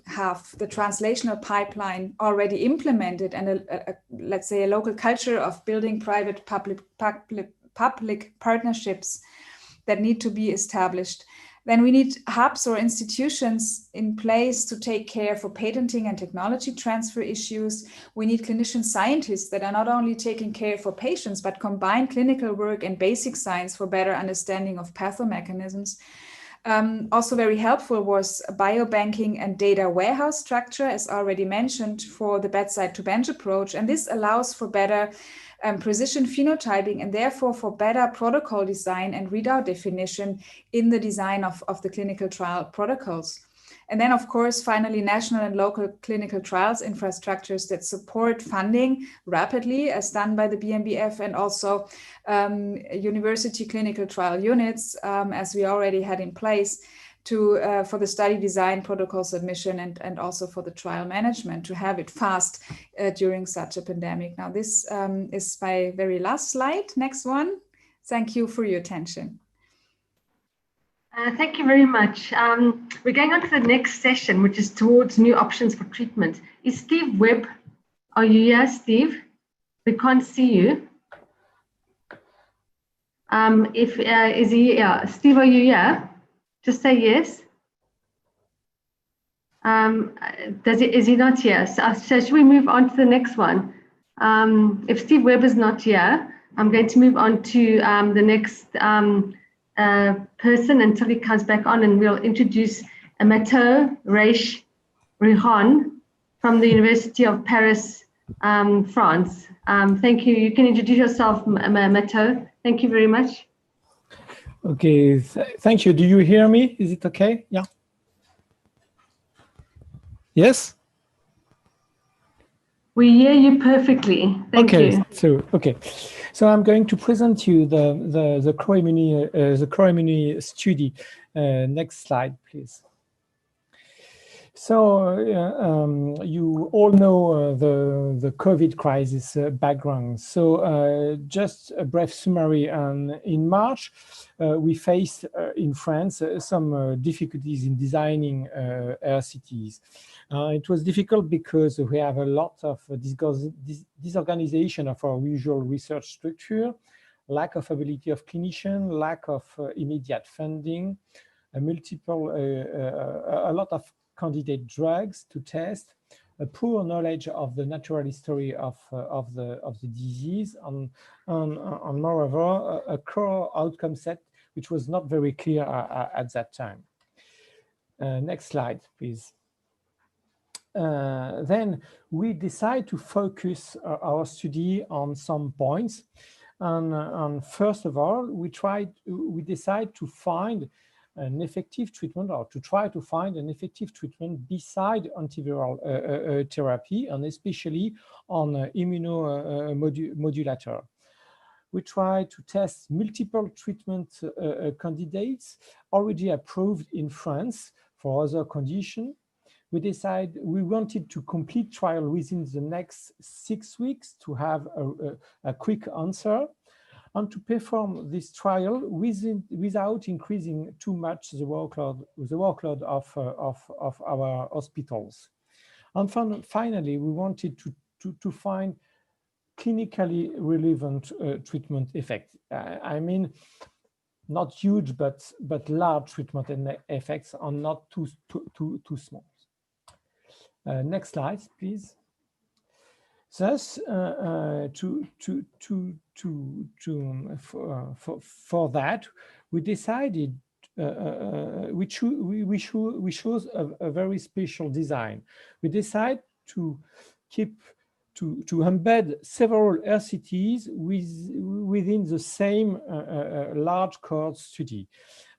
have the translational pipeline already implemented, and let's say a local culture of building private public partnerships that need to be established. Then we need hubs or institutions in place to take care for patenting and technology transfer issues. We need clinician scientists that are not only taking care for patients, but combine clinical work and basic science for better understanding of pathomechanisms. Also very helpful was biobanking and data warehouse structure, as already mentioned, for the bedside to bench approach. And this allows for better precision phenotyping, and therefore for better protocol design and readout definition in the design of the clinical trial protocols. And then, of course, finally, national and local clinical trials infrastructures that support funding rapidly, as done by the BMBF, and also university clinical trial units, as we already had in place, for the study design, protocol submission, and also for the trial management, to have it fast during such a pandemic. Now, this is my very last slide. Next one. Thank you for your attention. Thank you very much. We're going on to the next session, which is towards new options for treatment. Is Steve Webb? Are you here, Steve? We can't see you. Is he here? Steve, are you here? Just say yes. Is he not here? So should we move on to the next one? If Steve Webb is not here, I'm going to move on to the next person until he comes back on, and we'll introduce Mathieu Rijon from the University of Paris, France. Thank you. You can introduce yourself, Mathieu. Thank you very much. Okay, thank you. Do you hear me? Is it okay? Yeah. Yes? We hear you perfectly. Thank you. So I'm going to present you the Chroimuni study. Next slide, please. So you all know the COVID crisis background. So just a brief summary. In March, we faced in France some difficulties in designing RCTs. It was difficult because we have a lot of disorganization of our usual research structure, lack of ability of clinician, lack of immediate funding, a lot of candidate drugs to test, a poor knowledge of the natural history of the disease, and moreover, a core outcome set which was not very clear at that time. Next slide, please. then we decide to focus our study on some points. And first of all, we decide to find an effective treatment, or to try to find an effective treatment beside antiviral therapy, and especially on immunomodulator. We try to test multiple treatment candidates already approved in France for other conditions. We wanted to complete trial within the next 6 weeks to have a quick answer, and to perform this trial without increasing too much the workload of our hospitals. And finally, we wanted to find clinically relevant treatment effect. I mean, not huge, but large treatment effects, are not too small. Next slide, please. Thus, for that, we decided we chose a very special design. We decided to embed several RCTs within the same large cohort study.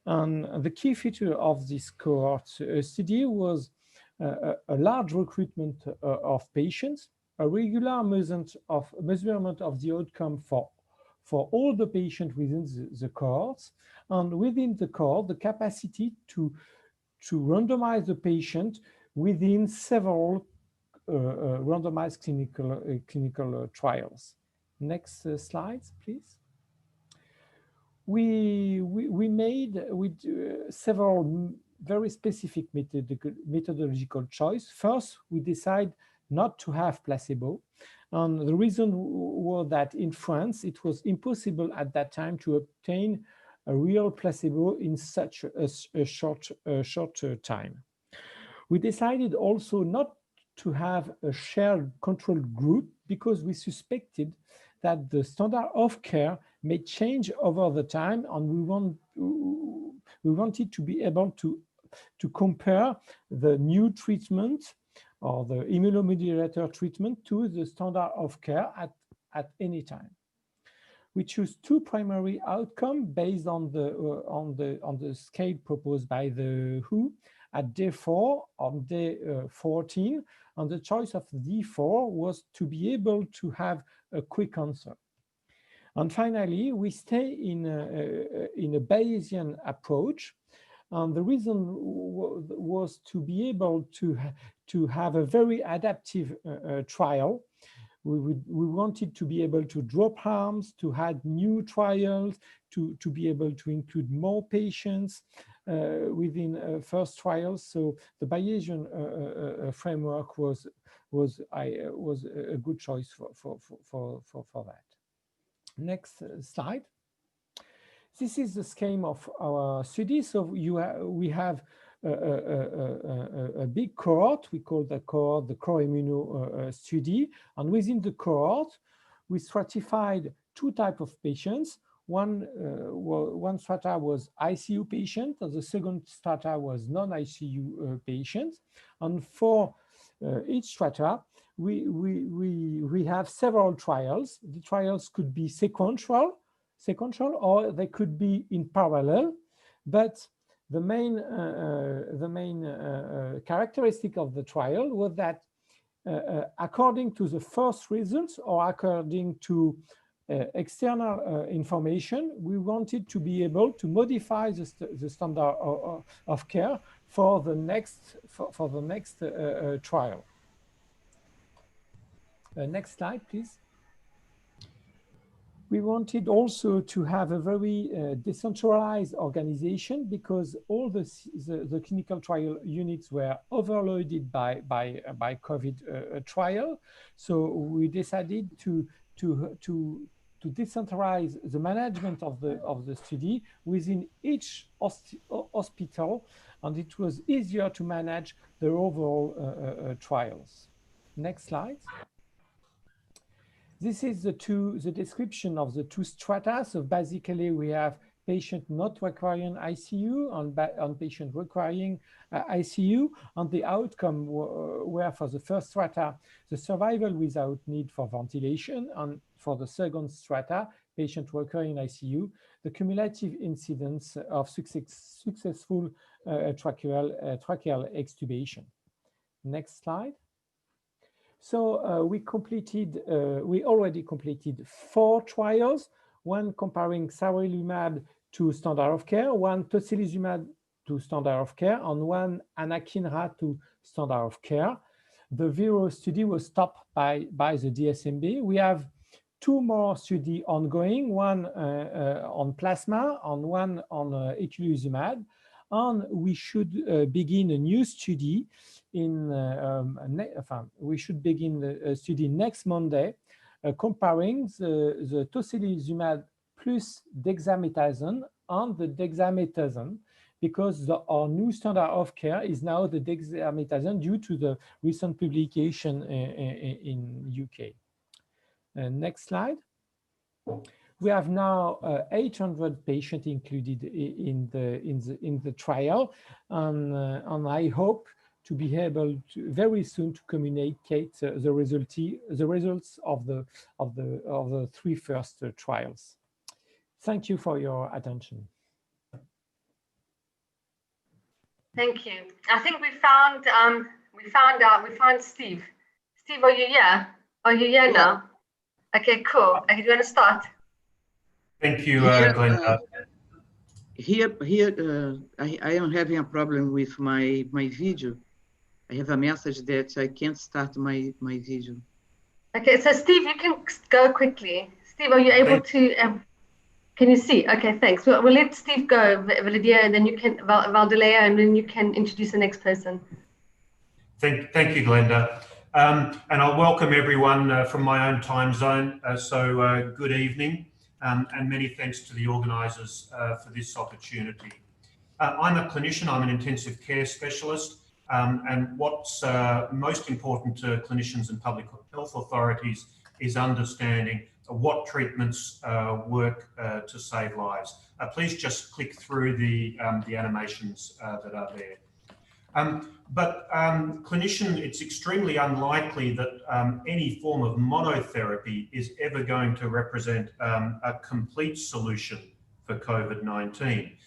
And the key feature of this cohort study was a large recruitment of patients, a regular measurement of the outcome for all the patients within the cohorts, and within the cohort, the capacity to randomize the patient within several randomized clinical trials. Next slides, please. We made several very specific methodological choice. First, we decide not to have placebo. And the reason was that in France, it was impossible at that time to obtain a real placebo in such a short time. We decided also not to have a shared control group because we suspected that the standard of care may change over the time, and we wanted to be able to compare the new treatment or the immunomodulator treatment to the standard of care at any time. We choose two primary outcomes based on the scale proposed by the WHO at day 4 on day 14, and the choice of D4 was to be able to have a quick answer. And finally, we stay in a Bayesian approach. And the reason was to be able to have a very adaptive trial. We wanted to be able to drop arms, to add new trials, to be able to include more patients within first trials. So the Bayesian framework was a good choice for that. Next slide. This is the scheme of our study. So we have a big cohort. We call the cohort the core immuno study. And within the cohort, we stratified two types of patients. One strata was ICU patient, and the second strata was non-ICU patients. And for each strata, we have several trials. The trials could be sequential, or they could be in parallel. But the main characteristic of the trial was that according to the first results or according to external information, we wanted to be able to modify the standard of care for the next trial. Next slide, please. We wanted also to have a very decentralized organization because all the clinical trial units were overloaded by COVID trial. So we decided to decentralize the management of the study within each hospital, and it was easier to manage the overall trials. Next slide. This is the description of the two strata. So basically, we have patient not requiring ICU, on patient requiring ICU, and the outcome were for the first strata, the survival without need for ventilation, and for the second strata, patient requiring ICU, the cumulative incidence of successful tracheal extubation. Next slide. So we already completed 4 trials, one comparing sarilumab to standard of care, one tocilizumab to standard of care, and one anakinra to standard of care. The Vero study was stopped by the DSMB. We have 2 more studies ongoing, one on plasma and one on eculizumab. And we should begin a new study we should begin the study next Monday, comparing the tocilizumab plus dexamethasone and the dexamethasone, because our new standard of care is now the dexamethasone due to the recent publication in UK. Next slide. We have now 800 patients included in the trial, and I hope to be able to very soon to communicate the results of the 3 first trials. Thank you for your attention. Thank you. I think we found Steve. Steve, are you here? Are you here now? Okay, cool. Okay, do you want to start? Thank you, Glenda. I am having a problem with my video. I have a message that I can't start my video. Okay, so Steve, you can go quickly. Steve, are you able to? Can you see? Okay, thanks. We'll let Steve go, Validia, and then you can Valdilea, and then you can introduce the next person. Thank you, Glenda. And I'll welcome everyone from my own time zone. Good evening, and many thanks to the organisers for this opportunity. I'm a clinician, I'm an intensive care specialist, and what's most important to clinicians and public health authorities is understanding what treatments work to save lives. Please just click through the animations that are there. Clinician, it's extremely unlikely that any form of monotherapy is ever going to represent a complete solution for COVID-19.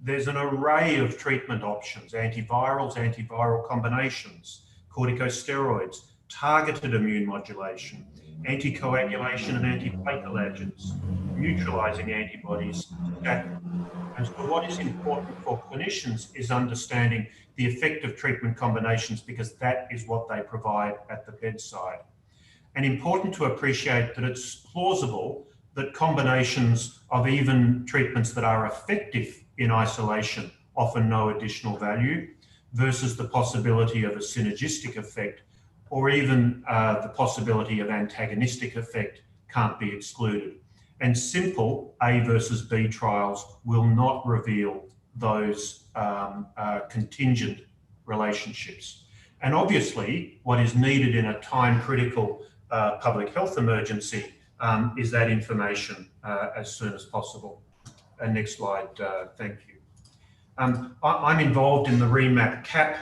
There's an array of treatment options: antivirals, antiviral combinations, corticosteroids, targeted immune modulation, anticoagulation and antiplatelet agents, neutralizing antibodies. And so what is important for clinicians is understanding the effective treatment combinations, because that is what they provide at the bedside. And important to appreciate that it's plausible that combinations of even treatments that are effective in isolation offer no additional value, versus the possibility of a synergistic effect, or even the possibility of antagonistic effect can't be excluded. And simple A versus B trials will not reveal those contingent relationships. And obviously, what is needed in a time-critical public health emergency is that information as soon as possible. Next slide, thank you. I'm involved in the REMAP-CAP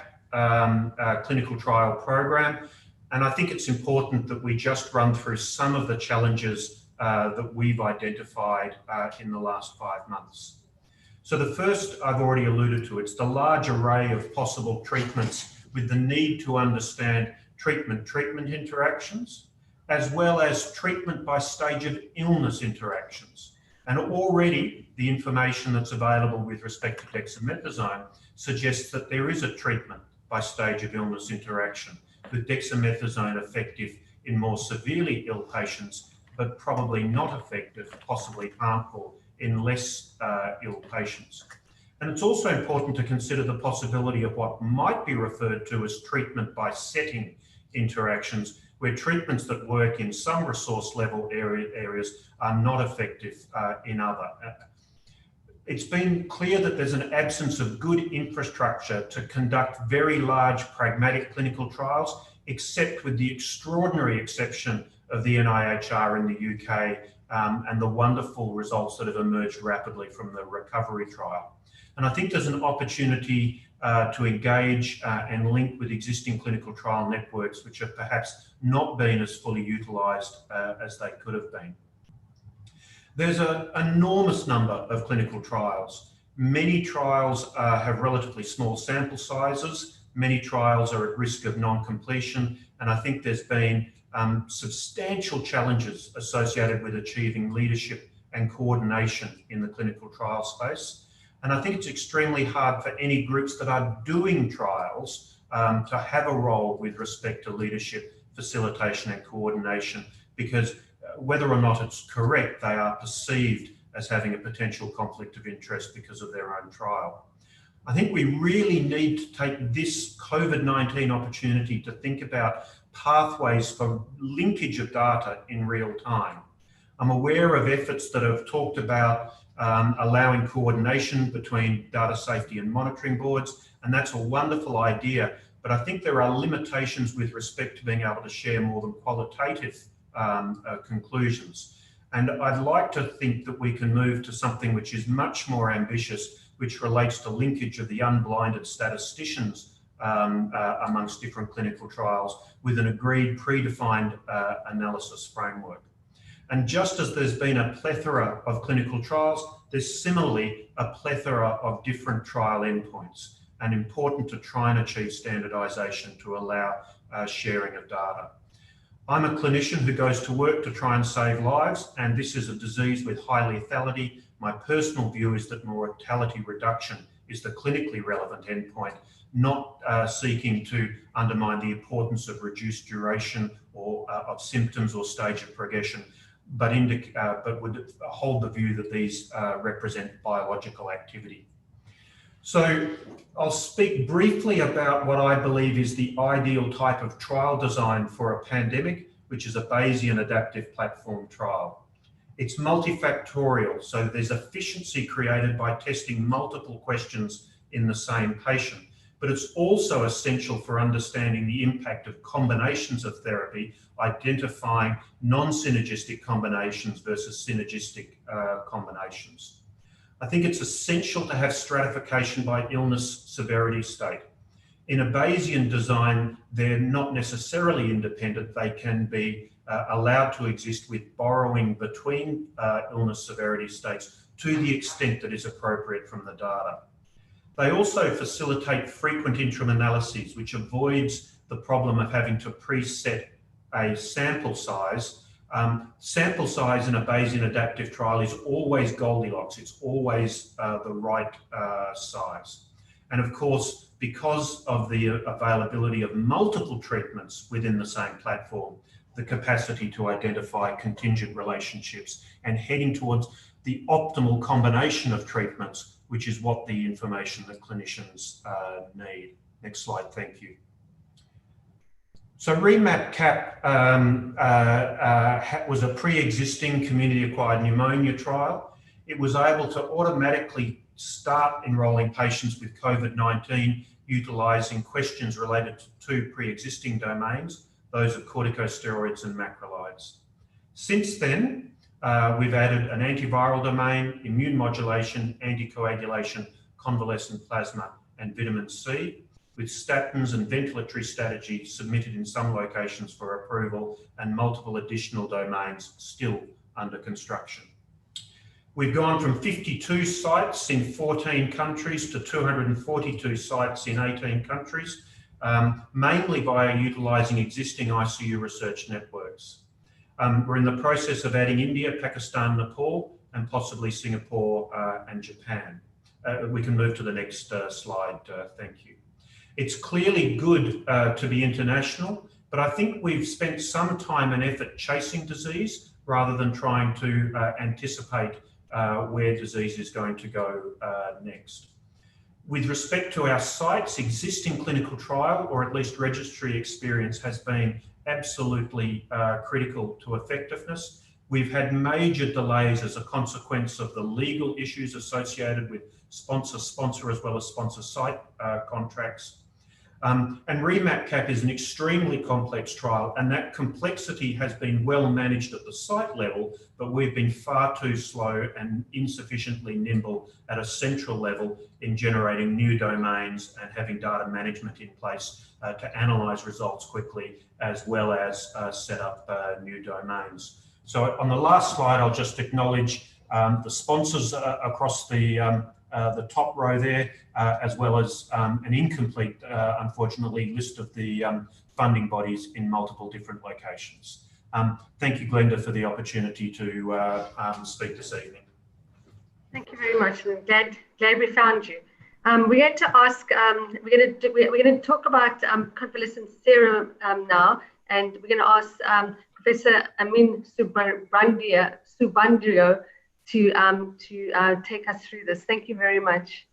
clinical trial program, and I think it's important that we just run through some of the challenges that we've identified in the last 5 months. So the first I've already alluded to, it's the large array of possible treatments with the need to understand treatment-treatment interactions, as well as treatment by stage of illness interactions. And already the information that's available with respect to dexamethasone suggests that there is a treatment by stage of illness interaction, with dexamethasone effective in more severely ill patients, but probably not effective, possibly harmful in less ill patients. And it's also important to consider the possibility of what might be referred to as treatment by setting interactions, where treatments that work in some resource level areas are not effective in other. It's been clear that there's an absence of good infrastructure to conduct very large pragmatic clinical trials, except with the extraordinary exception of the NIHR in the UK and the wonderful results that have emerged rapidly from the recovery trial. And I think there's an opportunity to engage and link with existing clinical trial networks which have perhaps not been as fully utilised as they could have been. There's an enormous number of clinical trials. Many trials have relatively small sample sizes. Many trials are at risk of non-completion, and I think there's been substantial challenges associated with achieving leadership and coordination in the clinical trial space. And I think it's extremely hard for any groups that are doing trials to have a role with respect to leadership, facilitation and coordination, because whether or not it's correct, they are perceived as having a potential conflict of interest because of their own trial. I think we really need to take this COVID-19 opportunity to think about pathways for linkage of data in real time. I'm aware of efforts that have talked about allowing coordination between data safety and monitoring boards, and that's a wonderful idea, but I think there are limitations with respect to being able to share more than qualitative conclusions. And I'd like to think that we can move to something which is much more ambitious, which relates to linkage of the unblinded statisticians amongst different clinical trials with an agreed predefined analysis framework. And just as there's been a plethora of clinical trials, there's similarly a plethora of different trial endpoints, and important to try and achieve standardization to allow sharing of data. I'm a clinician who goes to work to try and save lives, and this is a disease with high lethality. My personal view is that mortality reduction is the clinically relevant endpoint, not seeking to undermine the importance of reduced duration or of symptoms or stage of progression, but would hold the view that these represent biological activity. So I'll speak briefly about what I believe is the ideal type of trial design for a pandemic, which is a Bayesian adaptive platform trial. It's multifactorial, so there's efficiency created by testing multiple questions in the same patient, but it's also essential for understanding the impact of combinations of therapy, identifying non-synergistic combinations versus synergistic combinations. I think it's essential to have stratification by illness severity state. In a Bayesian design, they're not necessarily independent. They can be allowed to exist with borrowing between illness severity states to the extent that is appropriate from the data. They also facilitate frequent interim analyses, which avoids the problem of having to preset a sample size. Sample size in a Bayesian adaptive trial is always Goldilocks. It's always the right size. And of course, because of the availability of multiple treatments within the same platform, the capacity to identify contingent relationships and heading towards the optimal combination of treatments, which is what the information that clinicians need. Next slide, thank you. So REMAP-CAP was a pre-existing community-acquired pneumonia trial. It was able to automatically start enrolling patients with COVID-19 utilising questions related to two pre-existing domains, those of corticosteroids and macrolides. Since then, we've added an antiviral domain, immune modulation, anticoagulation, convalescent plasma, and vitamin C, with statins and ventilatory strategies submitted in some locations for approval and multiple additional domains still under construction. We've gone from 52 sites in 14 countries to 242 sites in 18 countries, mainly via utilising existing ICU research networks. We're in the process of adding India, Pakistan, Nepal, and possibly Singapore and Japan. We can move to the next slide, thank you. It's clearly good to be international, but I think we've spent some time and effort chasing disease rather than trying to anticipate where disease is going to go next. With respect to our sites, existing clinical trial, or at least registry experience, has been absolutely critical to effectiveness. We've had major delays as a consequence of the legal issues associated with sponsor as well as sponsor site contracts. And REMAP-CAP is an extremely complex trial, and that complexity has been well managed at the site level, but we've been far too slow and insufficiently nimble at a central level in generating new domains and having data management in place to analyse results quickly, as well as set up new domains. So on the last slide, I'll just acknowledge the sponsors across the top row there, as well as an incomplete, unfortunately, list of the funding bodies in multiple different locations. Thank you, Glenda, for the opportunity to speak this evening. Thank you very much. I'm glad we found you. We're going to ask, we're going to talk about convalescent serum now, and we're going to ask Professor Amin Subandrio to take us through this. Thank you very much.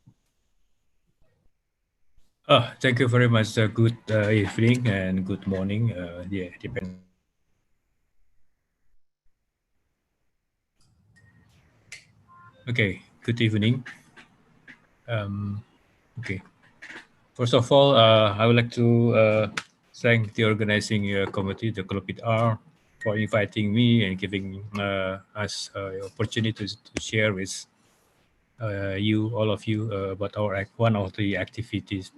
Thank you very much. Good evening and good morning. Okay, good evening. Okay. First of all, I would like to thank the organizing committee, the COVID-R, for inviting me and giving us the opportunity to share with all of you, about one of the activities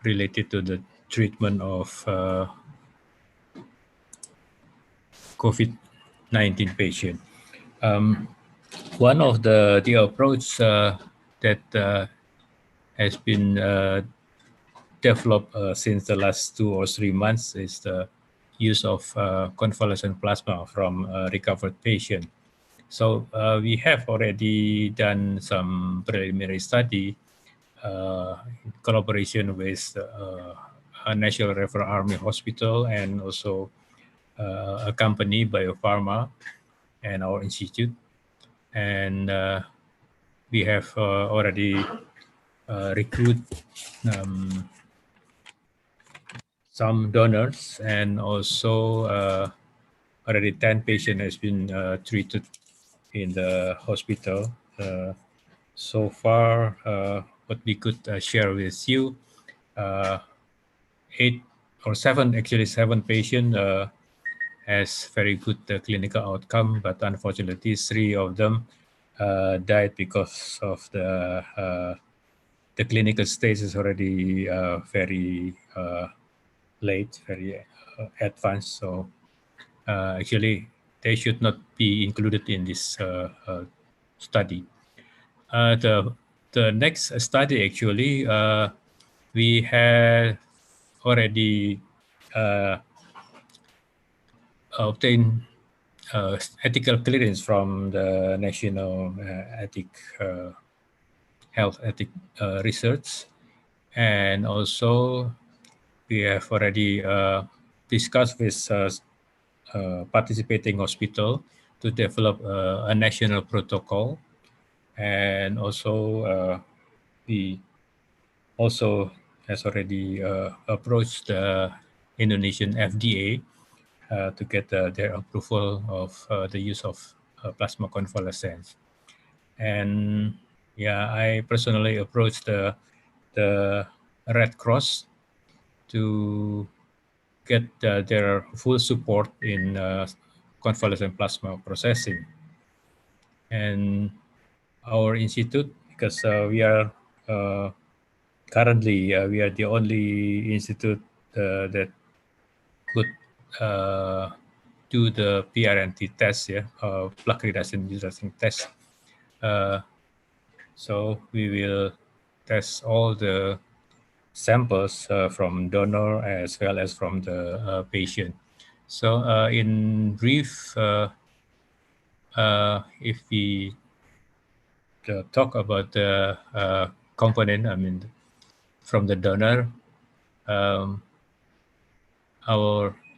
related to the treatment of COVID-19 patient. One of the approach that has been developed since the last 2 or 3 months is the use of convalescent plasma from recovered patient. So we have already done some preliminary study in collaboration with a National Referral Army Hospital and also a company, Biopharma, and our institute. And we have already recruited some donors, and also already 10 patients has been treated in the hospital. So far, what we could share with you, 7 patients has very good clinical outcome, but unfortunately 3 of them died because of the clinical stage is already very late, very advanced. So actually they should not be included in this study. The next study, actually, we have already obtained ethical clearance from the National Health Ethic Research, and also we have already discussed with participating hospital to develop a national protocol, and also we also has already approached the Indonesian FDA to get their approval of the use of plasma convalescence. And yeah, I personally approached the Red Cross to get their full support in convalescent plasma processing. And our institute, because we are currently we are the only institute that could do the PRNT test, plug reducing test. So we will test all the samples from donor as well as from the patient. So in brief, if we talk about the component, I mean, from the donor,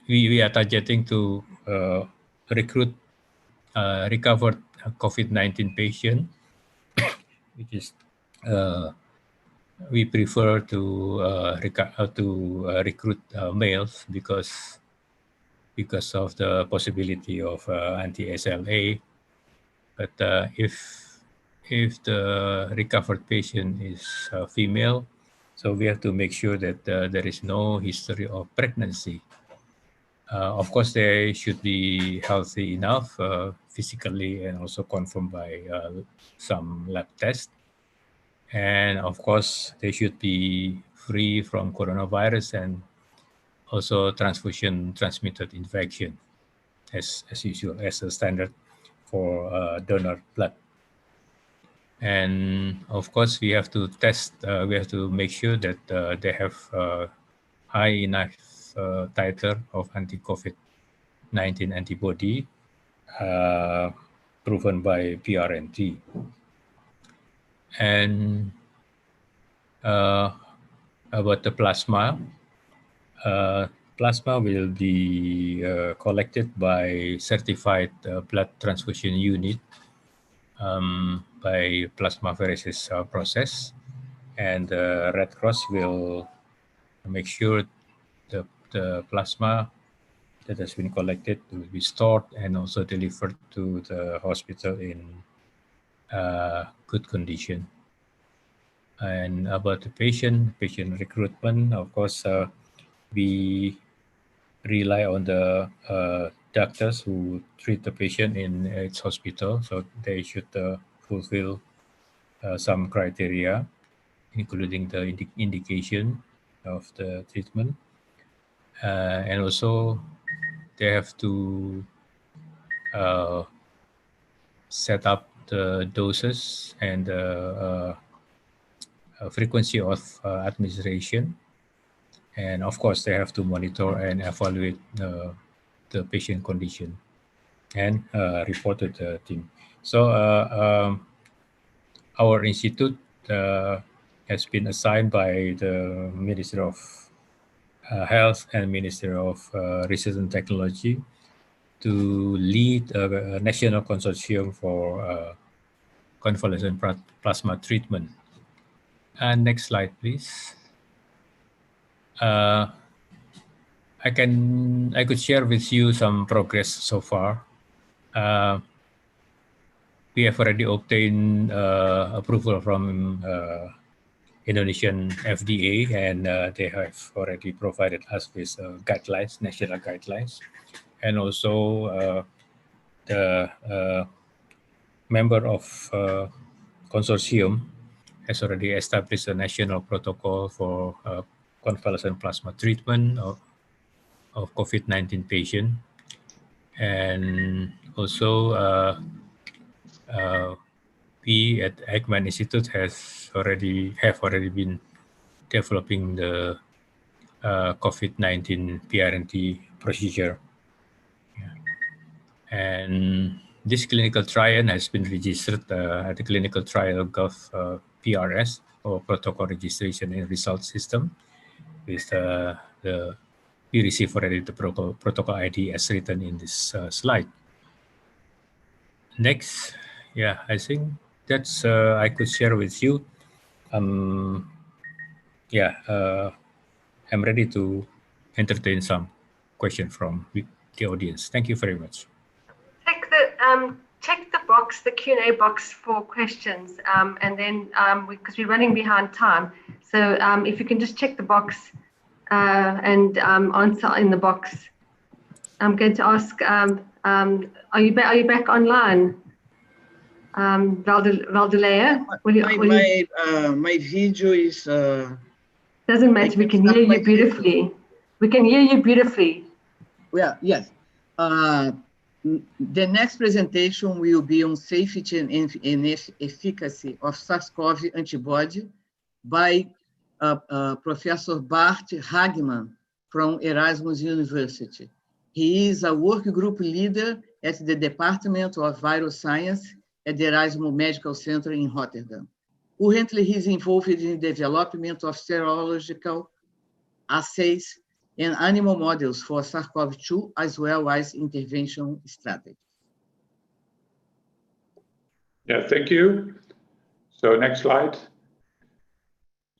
we are targeting to recruit recovered COVID-19 patient, which is we prefer to recruit males because of the possibility of anti-SLA. But if the recovered patient is female, So we have to make sure that there is no history of pregnancy. Of course, they should be healthy enough physically and also confirmed by some lab tests. And of course, they should be free from coronavirus and also transfusion transmitted infection as usual, as a standard for donor blood. And of course, we have to test, we have to make sure that they have high enough titer of anti-COVID-19 antibody proven by PRNT. And about the plasma, plasma will be collected by certified blood transfusion unit by plasmapheresis process, and the Red Cross will make sure the plasma that has been collected will be stored and also delivered to the hospital in good condition. And about the patient recruitment, of course, we rely on the doctors who treat the patient in its hospital, so they should fulfill some criteria, including the indication of the treatment, and also they have to set up the doses and the frequency of administration. And of course, they have to monitor and evaluate the patient condition and report to the team. So our institute has been assigned by the Ministry of Health and Ministry of Research and Technology to lead a national consortium for convalescent plasma treatment. And next slide, please. I could share with you some progress so far. We have already obtained approval from Indonesian FDA, and they have already provided us with guidelines, national guidelines, and also the member of consortium has already established a national protocol for convalescent plasma treatment of COVID-19 patient, and also we at Ekman Institute have already been developing the COVID-19 PRNT procedure. And this clinical trial has been registered at the clinical trial gov PRS, or protocol registration and result system, with we received already the protocol ID as written in this slide. Next, yeah, I think that's I could share with you. Yeah, I'm ready to entertain some question from the audience. Thank you very much. Check the box, the Q&A box for questions, and then because we're running behind time, so if you can just check the box and answer in the box. I'm going to ask, are you back online, Valdilea? My video is... Doesn't matter, we can hear you beautifully. We can hear you beautifully. Well, yes. The next presentation will be on safety and efficacy of SARS-CoV antibody by Professor Bart Hagman from Erasmus University. He is a work group leader at the Department of Viral Science at the Erasmus Medical Center in Rotterdam. Currently, he is involved in the development of serological assays and animal models for SARS-CoV-2, as well as intervention strategies. Yeah, thank you. So next slide.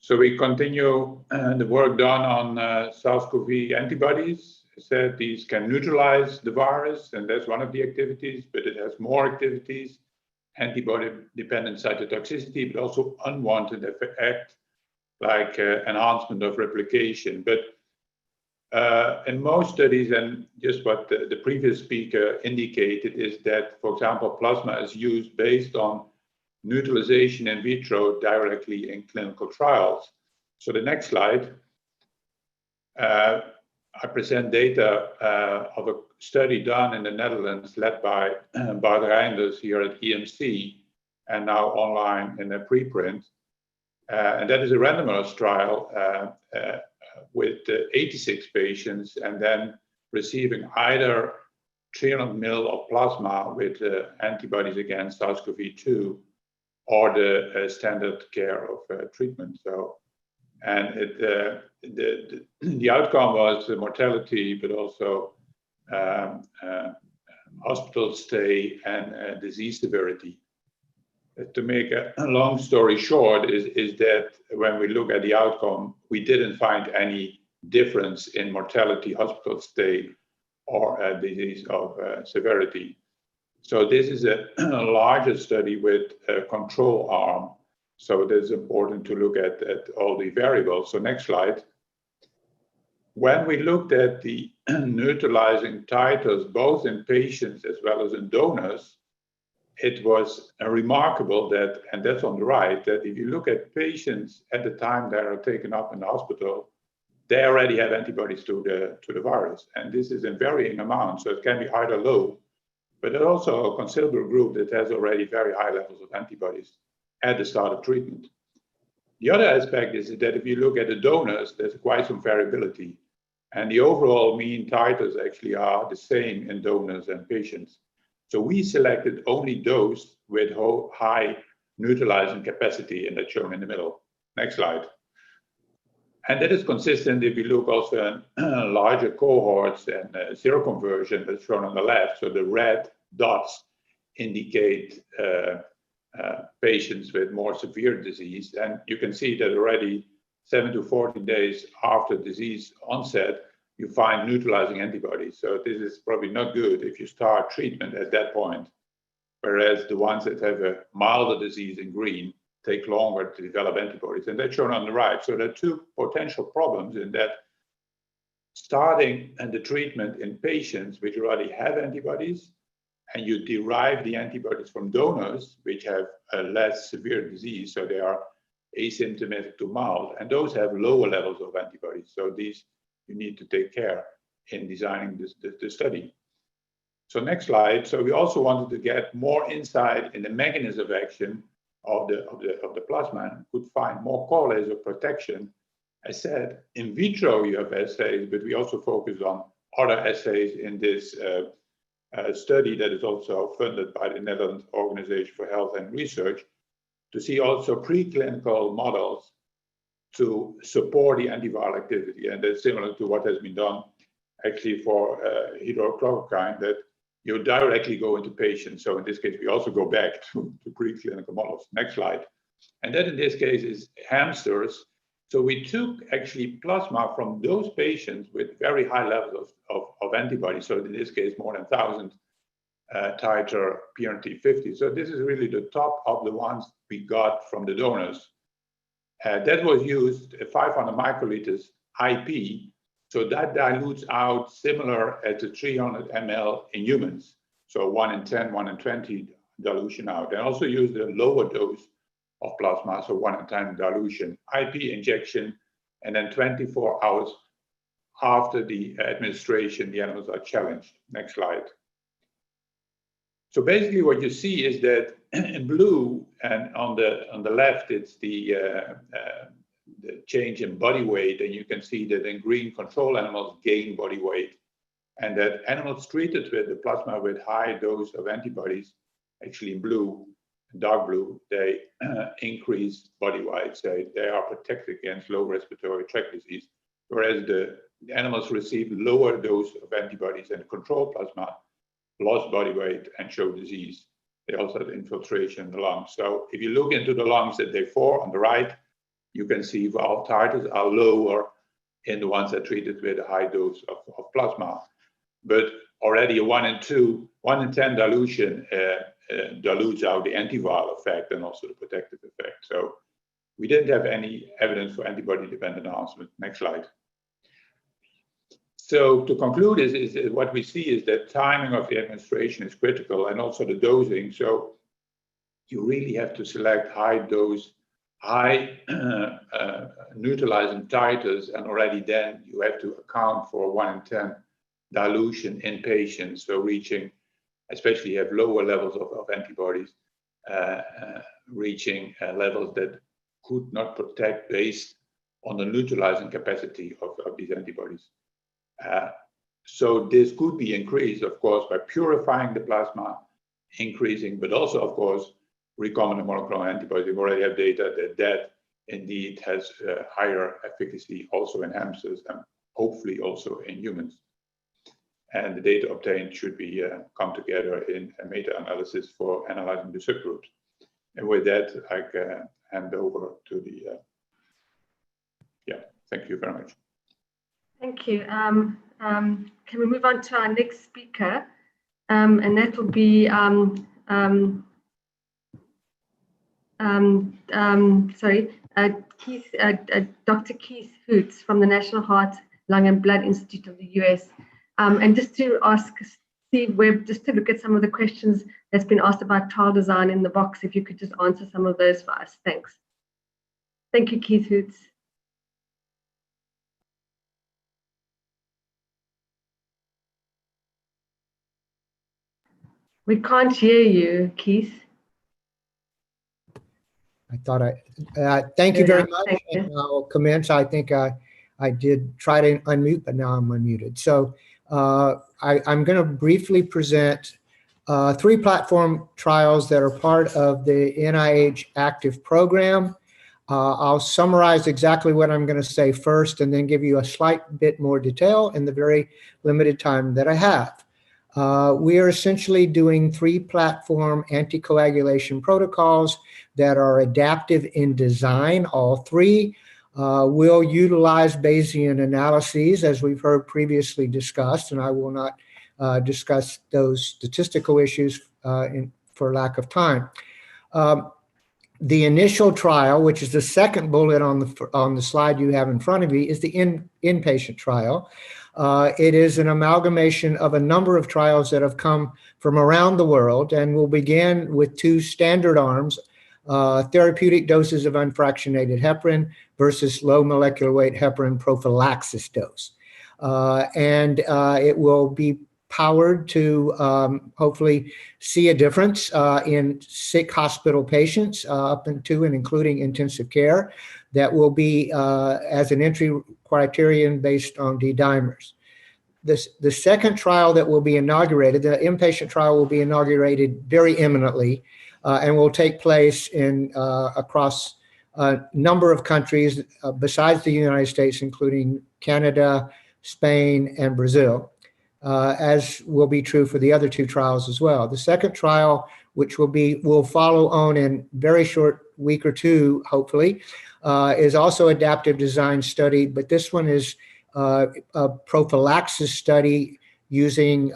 So we continue the work done on SARS-CoV antibodies. I said these can neutralize the virus, and that's one of the activities, but it has more activities: antibody-dependent cytotoxicity, but also unwanted effect like enhancement of replication. But in most studies, and just what the previous speaker indicated, is that, for example, plasma is used based on neutralization in vitro directly in clinical trials. So the next slide, I present data of a study done in the Netherlands led by Bart Reinders here at EMC, and now online in a preprint. And that is a randomized trial with 86 patients, and then receiving either 300 ml of plasma with antibodies against SARS-CoV-2 or the standard care of treatment. So, and the outcome was mortality, but also hospital stay and disease severity. To make a long story short, is that when we look at the outcome, we didn't find any difference in mortality, hospital stay, or disease of severity. So this is a larger study with a control arm. So it is important to look at all the variables. So next slide. When we looked at the neutralizing titers, both in patients as well as in donors, it was remarkable that, and that's on the right, that if you look at patients at the time they are taken up in the hospital, they already have antibodies to the virus. And this is in varying amounts, so it can be either low, but there's also a considerable group that has already very high levels of antibodies at the start of treatment. The other aspect is that if you look at the donors, there's quite some variability. And the overall mean titers actually are the same in donors and patients. So we selected only those with high neutralizing capacity, and that's shown in the middle. Next slide. And that is consistent if you look also in larger cohorts and seroconversion that's shown on the left. So the red dots indicate patients with more severe disease. And you can see that already 7 to 14 days after disease onset, you find neutralizing antibodies. So this is probably not good if you start treatment at that point, whereas the ones that have a milder disease in green take longer to develop antibodies, and that's shown on the right. So there are two potential problems in that starting the treatment in patients which already have antibodies, and you derive the antibodies from donors which have a less severe disease, so they are asymptomatic to mild, and those have lower levels of antibodies. So these you need to take care in designing the study. So next slide. So we also wanted to get more insight in the mechanism of action of the plasma, and could find more correlates of protection. I said in vitro you have assays, but we also focus on other assays in this study that is also funded by the Netherlands Organization for Health and Research, to see also preclinical models to support the antiviral activity. And that's similar to what has been done actually for hydrochloroquine, that you directly go into patients. So in this case, we also go back to preclinical models. Next slide. And that in this case is hamsters. So we took actually plasma from those patients with very high levels of antibodies. So in this case, more than 1,000 titer PRNT50. So this is really the top of the ones we got from the donors. That was used 500 microliters IP. So that dilutes out similar to 300 ml in humans. So 1 in 10, 1 in 20 dilution out. And also use the lower dose of plasma, so 1 in 10 dilution, IP injection, and then 24 hours after the administration, the animals are challenged. Next slide. So basically what you see is that in blue, and on the left, it's the change in body weight, and you can see that in green, control animals gain body weight, and that animals treated with the plasma with high dose of antibodies, actually in blue, dark blue, they increase body weight, so they are protected against low respiratory tract disease, whereas the animals receive lower dose of antibodies and control plasma, lost body weight and show disease. They also have infiltration in the lungs. So if you look into the lungs at day 4 on the right, you can see viral titers are lower in the ones that are treated with a high dose of plasma. But already a 1 in 10 dilution dilutes out the antiviral effect and also the protective effect. So we didn't have any evidence for antibody-dependent enhancement. Next slide. So to conclude is what we see is that timing of the administration is critical, and also the dosing. So you really have to select high dose, high neutralizing titers, and already then you have to account for 1 in 10 dilution in patients. So reaching, especially have lower levels of antibodies, reaching levels that could not protect based on the neutralizing capacity of these antibodies. So this could be increased, of course, by purifying the plasma, increasing, but also, of course, recombinant monoclonal antibodies. We already have data that indeed has higher efficacy also in hamsters and hopefully also in humans. And the data obtained should be come together in a meta-analysis for analyzing the subgroups. And with that, I can hand over to the, thank you very much. Thank you. Can we move on to our next speaker? And that will be Dr. Keith Hoots from the National Heart, Lung and Blood Institute of the US. And just to ask Steve Webb, just to look at some of the questions that's been asked about trial design in the box, if you could just answer some of those for us. Thanks. Thank you, Keith Hoots. We can't hear you, Keith. I thought thank you very much. And I'll commence. I think I did try to unmute, but now I'm unmuted. So I'm going to briefly present 3 platform trials that are part of the NIH active program. I'll summarize exactly what I'm going to say first and then give you a slight bit more detail in the very limited time that I have. We are essentially doing 3 platform anticoagulation protocols that are adaptive in design. All 3 will utilize Bayesian analyses, as we've heard previously discussed, and I will not discuss those statistical issues for lack of time. The initial trial, which is the second bullet on the slide you have in front of you, is the inpatient trial. It is an amalgamation of a number of trials that have come from around the world, and we'll begin with 2 standard arms, therapeutic doses of unfractionated heparin versus low molecular weight heparin prophylaxis dose. And it will be powered to hopefully see a difference in sick hospital patients up to and including intensive care. That will be as an entry criterion based on D-dimers. The second trial that will be inaugurated, the inpatient trial, will be inaugurated very imminently and will take place in across a number of countries besides the United States, including Canada, Spain, and Brazil, as will be true for the other 2 trials as well. The second trial, which will follow on in very short week or 2, hopefully, is also adaptive design study, but this one is a prophylaxis study using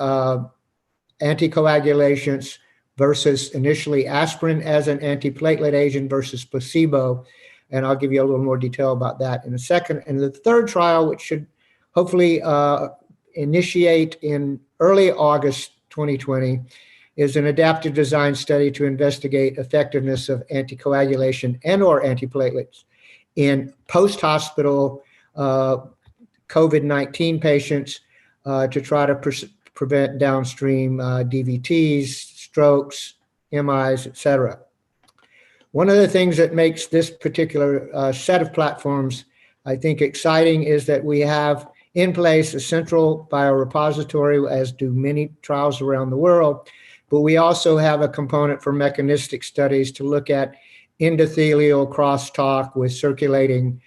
anticoagulations versus initially aspirin as an antiplatelet agent versus placebo. And I'll give you a little more detail about that in a second. And the third trial, which should hopefully initiate in early August 2020, is an adaptive design study to investigate effectiveness of anticoagulation and or antiplatelets in post-hospital COVID-19 patients to try to prevent downstream DVTs, strokes, MIs, etc. One of the things that makes this particular set of platforms, I think, exciting is that we have in place a central biorepository, as do many trials around the world, but we also have a component for mechanistic studies to look at endothelial crosstalk with circulating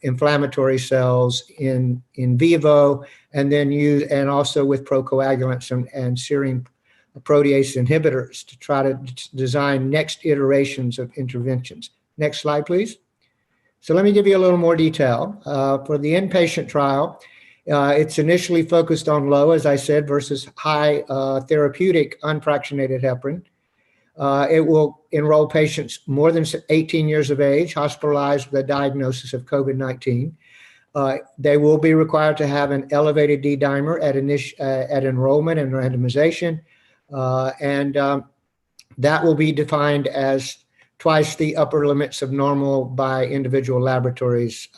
inflammatory cells in vivo, and then also with procoagulants and serine protease inhibitors to try to design next iterations of interventions. Next slide, please. So let me give you a little more detail. For the inpatient trial, it's initially focused on low, as I said, versus high therapeutic unfractionated heparin. It will enroll patients more than 18 years of age, hospitalized with a diagnosis of COVID-19. They will be required to have an elevated D-dimer at enrollment and randomization, that will be defined as twice the upper limits of normal by individual laboratories,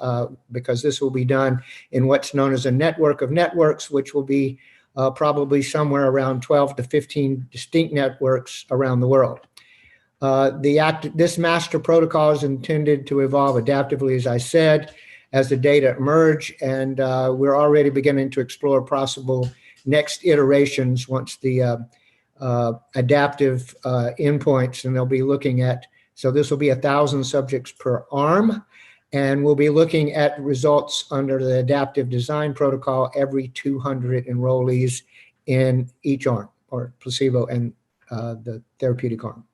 because this will be done in what's known as a network of networks, which will be probably somewhere around 12 to 15 distinct networks around the world. This master protocol is intended to evolve adaptively, as I said, as the data emerge, and we're already beginning to explore possible next iterations once the adaptive endpoints, and they'll be looking at, so this will be 1,000 subjects per arm, and we'll be looking at results under the adaptive design protocol every 200 enrollees in each arm, or placebo and the therapeutic arm.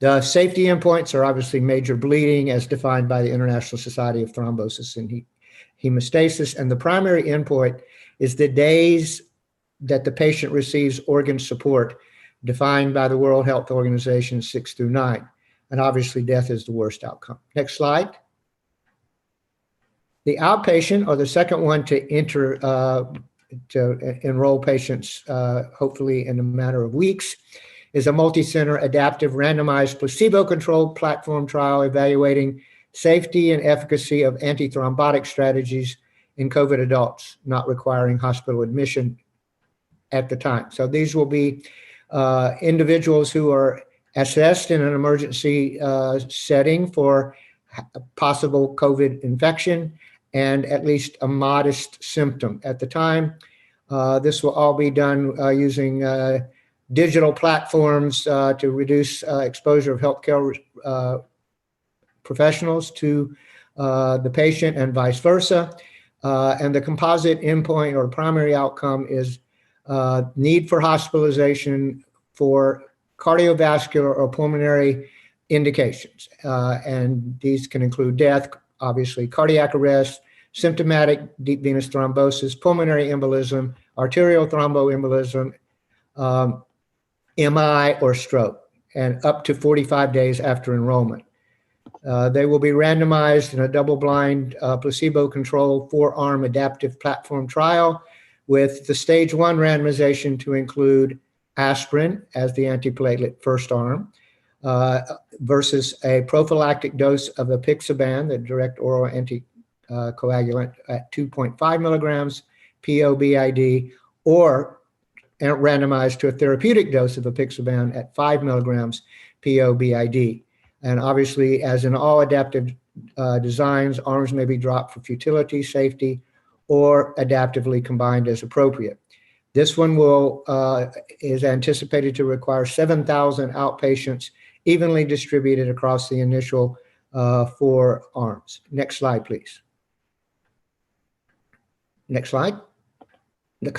The safety endpoints are obviously major bleeding as defined by the International Society of Thrombosis and Hemostasis, and the primary endpoint is the days that the patient receives organ support, defined by the World Health Organization 6 through 9. And obviously death is the worst outcome. Next slide. The outpatient, or the second one to enter, to enroll patients, hopefully in a matter of weeks, is a multi-center adaptive randomized placebo-controlled platform trial evaluating safety and efficacy of anti-thrombotic strategies in COVID adults not requiring hospital admission at the time. So these will be individuals who are assessed in an emergency setting for possible COVID infection and at least a modest symptom at the time. This will all be done using digital platforms to reduce exposure of healthcare professionals to the patient and vice versa. And the composite endpoint or primary outcome is need for hospitalization for cardiovascular or pulmonary indications. And these can include death, obviously cardiac arrest, symptomatic deep venous thrombosis, pulmonary embolism, arterial thromboembolism, MI, or stroke, and up to 45 days after enrollment. They will be randomized in a double-blind, placebo-controlled 4-arm adaptive platform trial with the stage 1 randomization to include aspirin as the antiplatelet first arm versus a prophylactic dose of apixaban, the direct oral anticoagulant, at 2.5 milligrams POBID, or randomized to a therapeutic dose of apixaban at 5 milligrams POBID. And obviously, as in all adaptive designs, arms may be dropped for futility, safety, or adaptively combined as appropriate. This one is anticipated to require 7,000 outpatients evenly distributed across the initial 4 arms. Next slide, please. Next slide. Back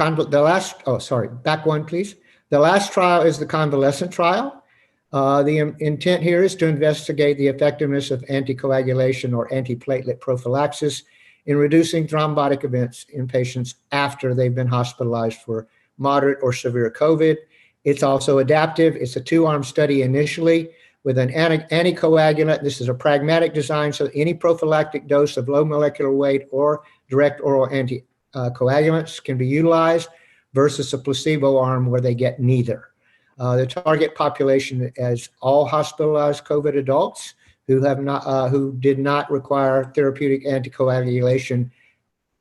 one, please. The last trial is the convalescent trial. The intent here is to investigate the effectiveness of anticoagulation or antiplatelet prophylaxis in reducing thrombotic events in patients after they've been hospitalized for moderate or severe COVID. It's also adaptive. It's a 2-arm study initially with an anticoagulant. This is a pragmatic design, so any prophylactic dose of low molecular weight or direct oral anticoagulants can be utilized versus a placebo arm where they get neither. The target population is all hospitalized COVID adults who did not require therapeutic anticoagulation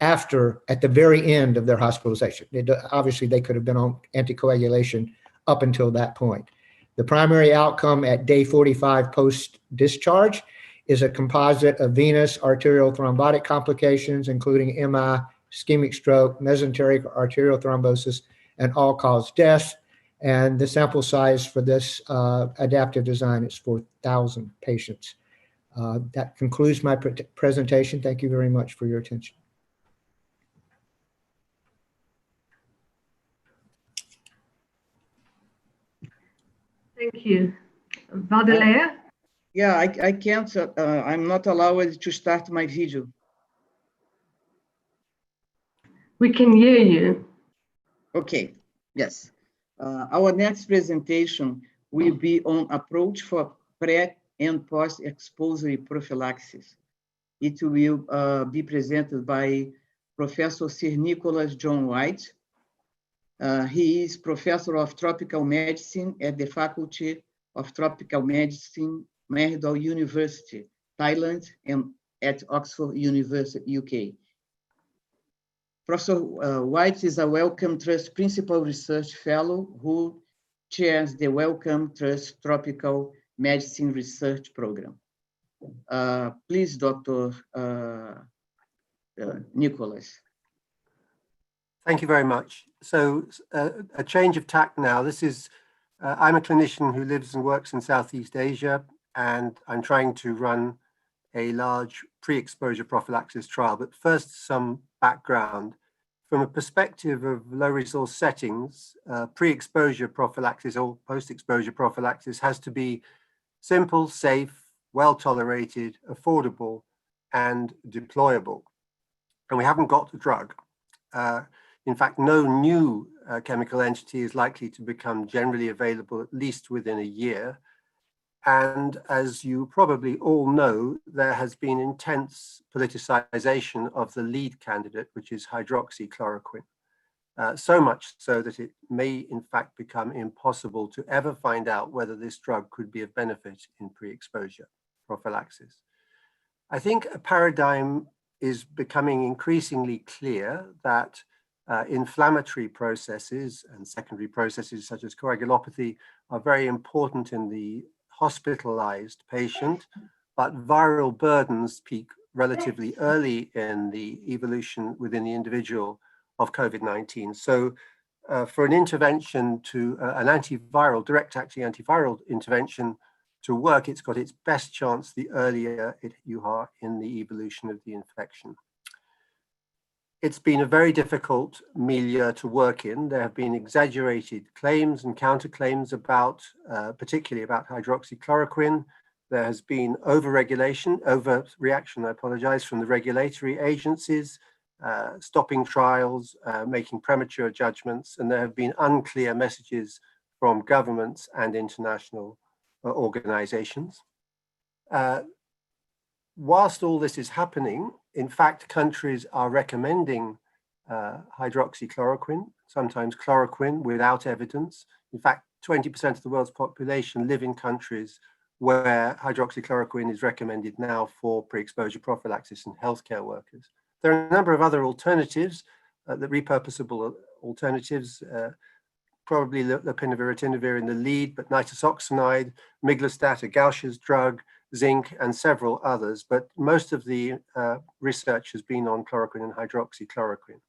at the very end of their hospitalization. Obviously, they could have been on anticoagulation up until that point. The primary outcome at day 45 post-discharge is a composite of venous arterial thrombotic complications, including MI, ischemic stroke, mesenteric arterial thrombosis, and all-cause deaths. And the sample size for this adaptive design is 4,000 patients. That concludes my presentation. Thank you very much for your attention. Thank you. Vadalea? Yeah, I can't, I'm not allowed to start my video. We can hear you. Okay, yes. Our next presentation will be on approach for pre- and post-exposure prophylaxis. It will be presented by Professor Sir Nicholas John White. He is Professor of Tropical Medicine at the Faculty of Tropical Medicine, Herrod University, Thailand, and at Oxford University, UK. Professor White is a Wellcome Trust Principal Research Fellow who chairs the Wellcome Trust Tropical Medicine Research Program. Please, Dr. Nicholas. Thank you very much. So a change of tack now. This is, I'm a clinician who lives and works in Southeast Asia, and I'm trying to run a large pre-exposure prophylaxis trial. But first, some background. From a perspective of low resource settings, pre-exposure prophylaxis or post-exposure prophylaxis has to be simple, safe, well tolerated, affordable, and deployable. And we haven't got the drug. In fact, no new chemical entity is likely to become generally available at least within a year. And as you probably all know, there has been intense politicization of the lead candidate, which is hydroxychloroquine. So much so that it may in fact become impossible to ever find out whether this drug could be of benefit in pre-exposure prophylaxis. I think a paradigm is becoming increasingly clear that inflammatory processes and secondary processes such as coagulopathy are very important in the hospitalized patient, but viral burdens peak relatively early in the evolution within the individual of COVID-19. So for an intervention to an antiviral, direct-acting antiviral intervention to work, it's got its best chance the earlier you are in the evolution of the infection. It's been a very difficult milieu to work in. There have been exaggerated claims and counterclaims about, particularly about hydroxychloroquine. There has been overregulation, overreaction, I apologize, from the regulatory agencies, stopping trials, making premature judgments, and there have been unclear messages from governments and international organizations. Whilst all this is happening, in fact, countries are recommending hydroxychloroquine, sometimes chloroquine, without evidence. In fact, 20% of the world's population live in countries where hydroxychloroquine is recommended now for pre-exposure prophylaxis in healthcare workers. There are a number of other alternatives, the repurposable alternatives, probably lopinavir in the lead, but nitazoxanide, miglustat, a Gaucher's drug, zinc, and several others, but most of the research has been on chloroquine and hydroxychloroquine.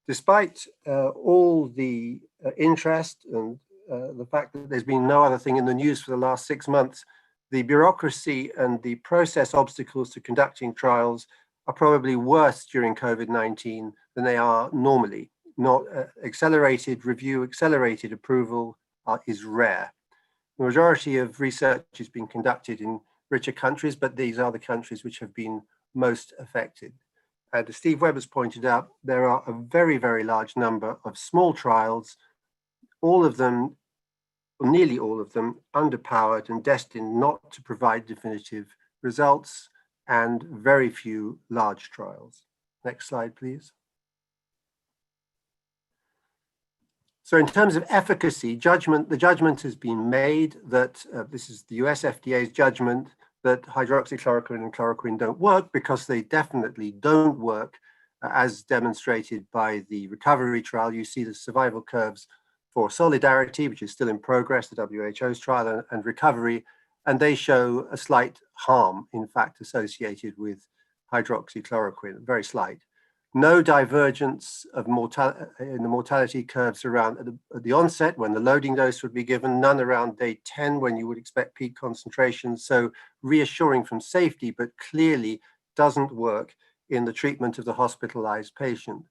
Despite all the interest and the fact that there's been no other thing in the news for the last 6 months, the bureaucracy and the process obstacles to conducting trials are probably worse during COVID-19 than they are normally. Not accelerated review, accelerated approval is rare. The majority of research is being conducted in richer countries, but these are the countries which have been most affected. As Steve Webb has pointed out, there are a very, very large number of small trials, all of them, or nearly all of them, underpowered and destined not to provide definitive results, and very few large trials. Next slide, please. So in terms of efficacy, the judgment has been made that this is the US FDA's judgment that hydroxychloroquine and chloroquine don't work because they definitely don't work as demonstrated by the recovery trial. You see the survival curves for Solidarity, which is still in progress, the WHO's trial, and recovery, and they show a slight harm, in fact, associated with hydroxychloroquine, very slight. No divergence of in the mortality curves around at the onset when the loading dose would be given, none around day 10 when you would expect peak concentrations. So reassuring from safety, but clearly doesn't work in the treatment of the hospitalized patient.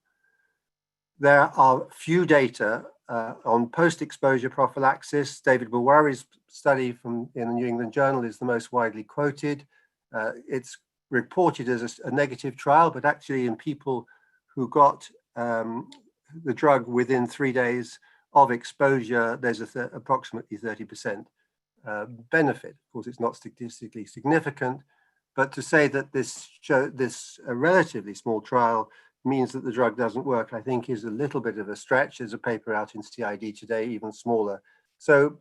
There are few data on post-exposure prophylaxis. David Bulwari's study in the New England Journal is the most widely quoted. It's reported as a negative trial, but actually in people who got the drug within 3 days of exposure, there's approximately 30% benefit. Of course, it's not statistically significant, but to say that this relatively small trial means that the drug doesn't work, I think is a little bit of a stretch. There's a paper out in CID today, even smaller. So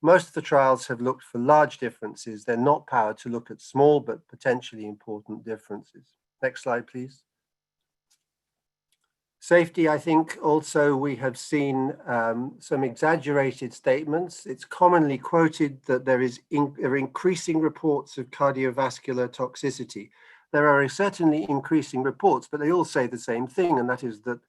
most of the trials have looked for large differences. They're not powered to look at small but potentially important differences. Next slide, please. Safety, I think also we have seen some exaggerated statements. It's commonly quoted that there are increasing reports of cardiovascular toxicity. There are certainly increasing reports, but they all say the same thing, and that is that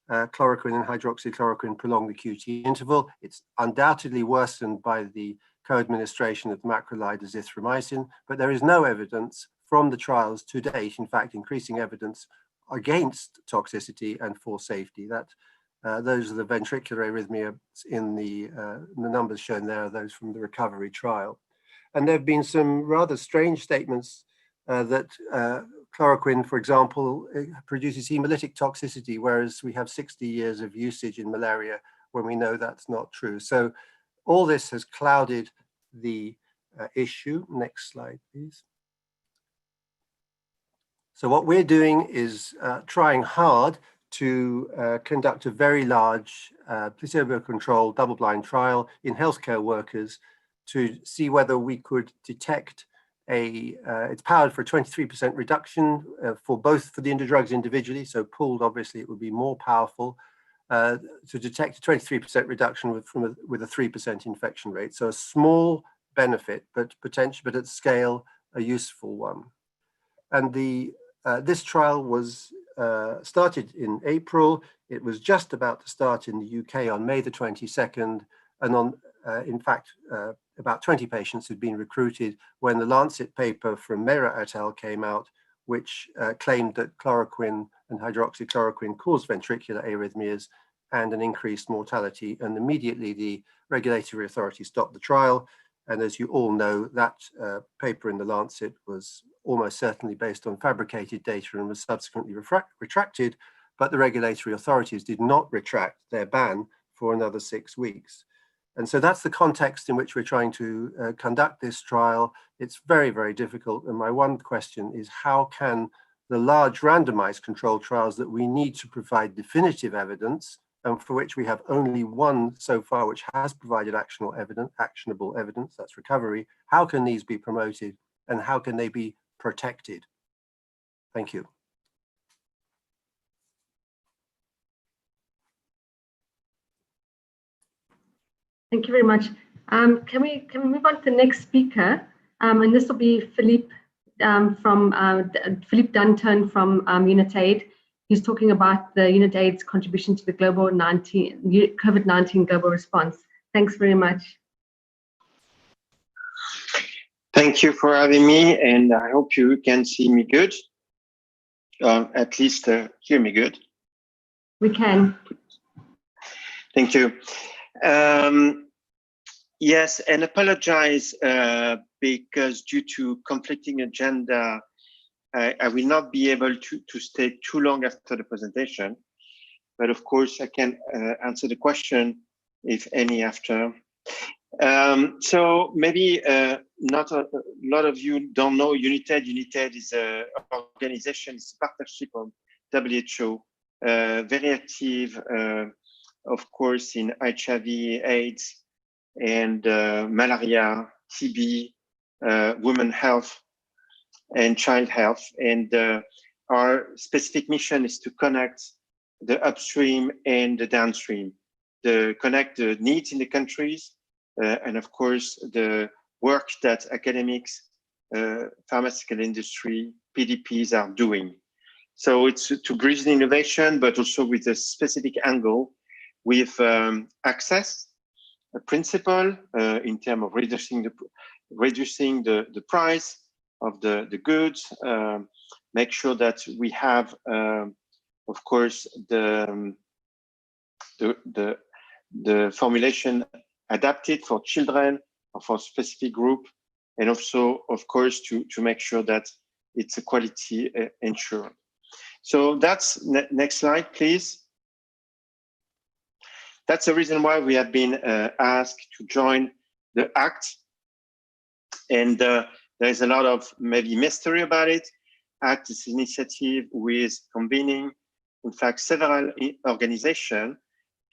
chloroquine and hydroxychloroquine prolong the QT interval. It's undoubtedly worsened by the co-administration of macrolide azithromycin, but there is no evidence from the trials to date, in fact, increasing evidence against toxicity and for safety. Those are the ventricular arrhythmia in the numbers shown there are those from the recovery trial. And there have been some rather strange statements that chloroquine, for example, produces hemolytic toxicity, whereas we have 60 years of usage in malaria when we know that's not true. So all this has clouded the issue. Next slide, please. So what we're doing is trying hard to conduct a very large placebo-controlled double-blind trial in healthcare workers to see whether we could detect it's powered for a 23% reduction for the drugs individually, so pooled obviously it would be more powerful to detect a 23% reduction with a 3% infection rate. So a small benefit, but at scale a useful one. And this trial was started in April. It was just about to start in the UK on May the 22nd, and in fact, about 20 patients had been recruited when the Lancet paper from Mehra et al. Came out, which claimed that chloroquine and hydroxychloroquine caused ventricular arrhythmias and an increased mortality. And immediately the regulatory authority stopped the trial. And as you all know, that paper in the Lancet was almost certainly based on fabricated data and was subsequently retracted, but the regulatory authorities did not retract their ban for another 6 weeks. And so that's the context in which we're trying to conduct this trial. It's very, very difficult. And my one question is, how can the large randomized controlled trials that we need to provide definitive evidence, and for which we have only one so far, which has provided actionable evidence, that's recovery, how can these be promoted and how can they be protected? Thank you. Thank you very much. Can we move on to the next speaker? And this will be Philippe Philippe Dunton from Unitaid. He's talking about the Unitaid's contribution to the COVID-19 global response. Thanks very much. Thank you for having me, and I hope you can see me good. At least hear me good. We can. Thank you. Yes, and apologize because due to conflicting agenda, I will not be able to stay too long after the presentation, but of course I can answer the question, if any, after. So maybe not a lot of you don't know Unitaid. Unitaid is an organization, it's a partnership of WHO, very active, of course, in HIV, AIDS, and malaria, TB, women health, and child health. And our specific mission is to connect the upstream and the downstream, to connect the needs in the countries, and of course, the work that academics, pharmaceutical industry, PDPs are doing. So it's to bridge the innovation, but also with a specific angle with access, a principle in terms of reducing the price of the goods, make sure that we have, of course, the formulation adapted for children or for specific group, and also, of course, to make sure that it's a quality ensured. So that's next slide, please. That's the reason why we have been asked to join the ACT. And there is a lot of maybe mystery about it. ACT is an initiative with convening, in fact, several organizations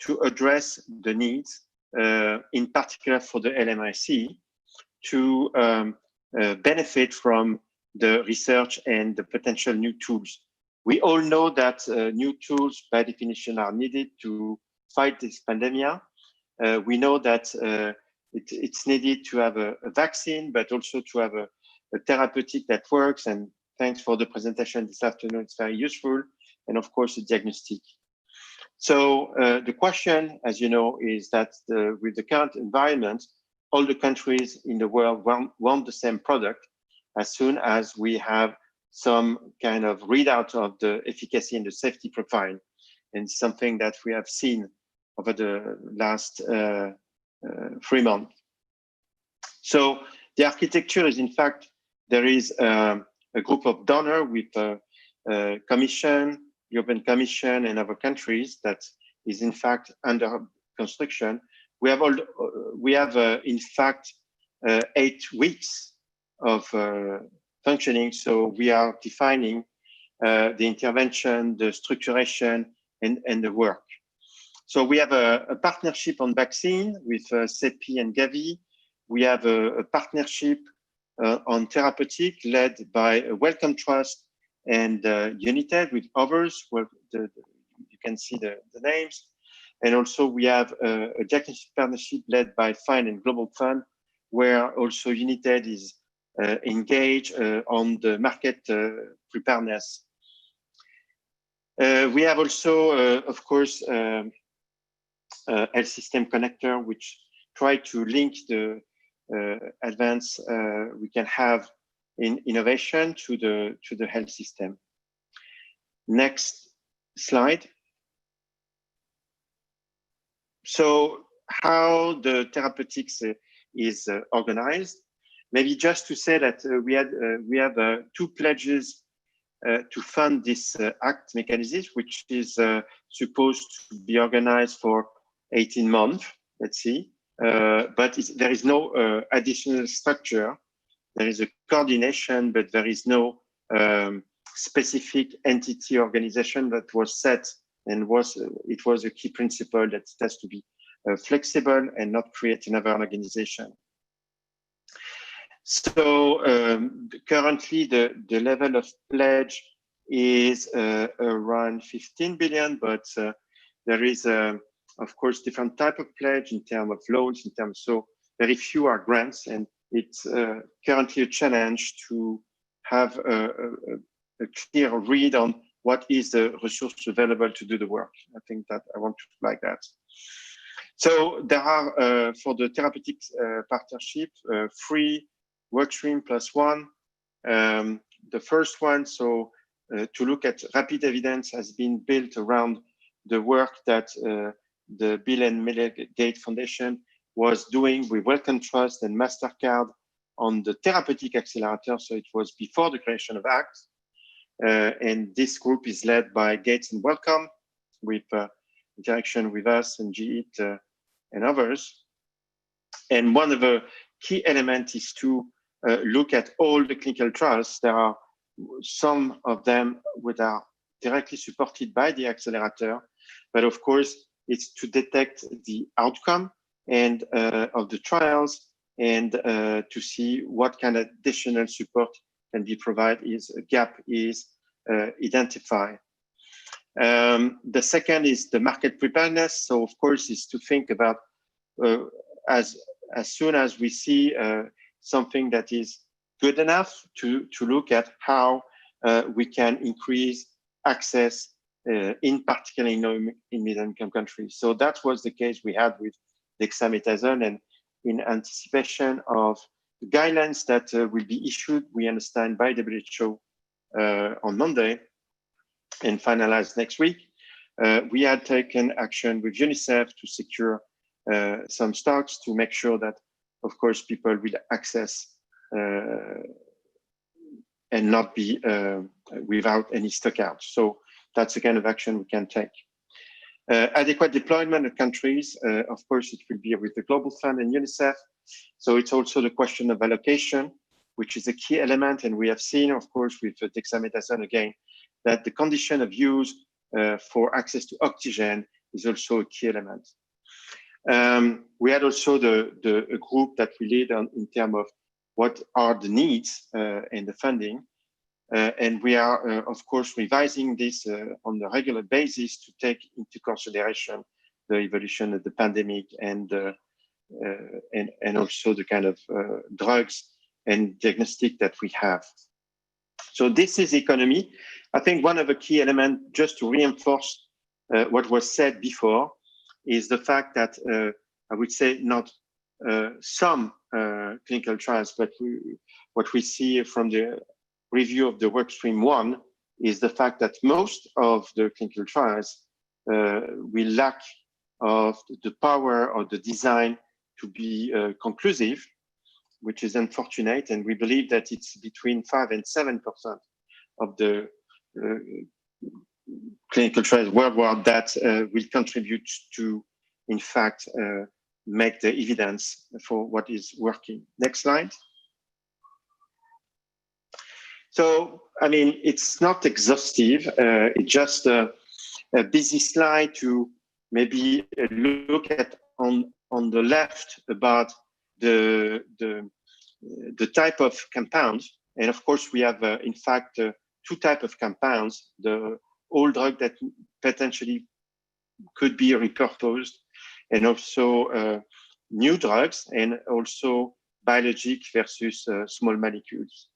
to address the needs, in particular for the LMIC, to benefit from the research and the potential new tools. We all know that new tools, by definition, are needed to fight this pandemic. We know that it's needed to have a vaccine, but also to have a therapeutic that works. And thanks for the presentation this afternoon. It's very useful. And of course, a diagnostic. So the question, as you know, is that with the current environment, all the countries in the world want the same product as soon as we have some kind of readout of the efficacy and the safety profile. And something that we have seen over the last 3 months. So the architecture is, in fact, there is a group of donors with a commission, European Commission, and other countries that is, in fact, under construction. We have in fact, 8 weeks of functioning. So we are defining the intervention, the structuration, and the work. So we have a partnership on vaccine with CEPI and Gavi. We have a partnership on therapeutic led by Wellcome Trust and United with others. Well, you can see the names. And also we have a diagnostic partnership led by FIND and Global Fund, where also United is engaged on the market preparedness. We have also, of course, health system connector, which try to link the advance we can have in innovation to the health system. Next slide. So how the therapeutics is organized. Maybe just to say that we have 2 pledges to fund this ACT mechanism, which is supposed to be organized for 18 months, let's see. But there is no additional structure. There is a coordination, but there is no specific entity organization that was set, and it was a key principle that it has to be flexible and not create another organization. So currently the level of pledge is around 15 billion, but there is of course different type of pledge in terms of loans, so very few are grants, and it's currently a challenge to have a clear read on what is the resource available to do the work. I think that I want to flag that. So there are, for the therapeutics partnership, 3 workstream plus 1. The first one, so to look at rapid evidence, has been built around the work that the Bill and Melinda Gates Foundation was doing with Wellcome Trust and MasterCard on the therapeutic accelerator. So it was before the creation of ACT. And this group is led by Gates and Wellcome, with interaction with us and GEAT and others. And one of the key elements is to look at all the clinical trials. There are some of them that are directly supported by the accelerator, but of course, it's to detect the outcome and of the trials, and to see what kind of additional support can be provided, is a gap is identified. The second is the market preparedness. So of course, is to think about as soon as we see something that is good enough to look at how we can increase access, in particular in middle-income countries. So that was the case we had with dexamethasone, and in anticipation of the guidelines that will be issued, we understand, by WHO on Monday and finalized next week. We had taken action with UNICEF to secure some stocks to make sure that, of course, people will access and not be without any stock out. So that's the kind of action we can take. Adequate deployment of countries, of course, it will be with the Global Fund and UNICEF. So it's also the question of allocation, which is a key element. And we have seen, of course, with dexamethasone again, that the condition of use for access to oxygen is also a key element. We had also a group that we lead on in terms of what are the needs and the funding. And we are, of course, revising this on a regular basis to take into consideration the evolution of the pandemic and also the kind of drugs and diagnostic that we have. So this is economy. I think one of the key elements, just to reinforce what was said before, is the fact that I would say not some clinical trials, but what we see from the review of the workstream 1 is the fact that most of the clinical trials will lack of the power or the design to be conclusive, which is unfortunate. And we believe that it's between 5 and 7% of the clinical trials worldwide that will contribute to, in fact, make the evidence for what is working. Next slide. So, I mean, it's not exhaustive. It's just a busy slide to maybe look at on the left about the type of compound. And of course, we have, in fact, two types of compounds, the old drug that potentially could be repurposed, and also new drugs, and also biologic versus small molecules.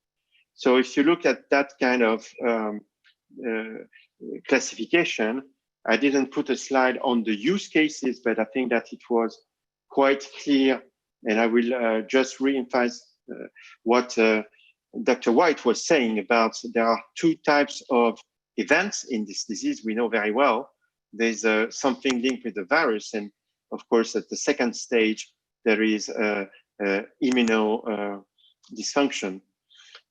So if you look at that kind of classification, I didn't put a slide on the use cases, but I think that it was quite clear. And I will just re-emphasize what Dr. White was saying about there are two types of events in this disease. We know very well there's something linked with the virus. And of course, at the second stage, there is immuno dysfunction.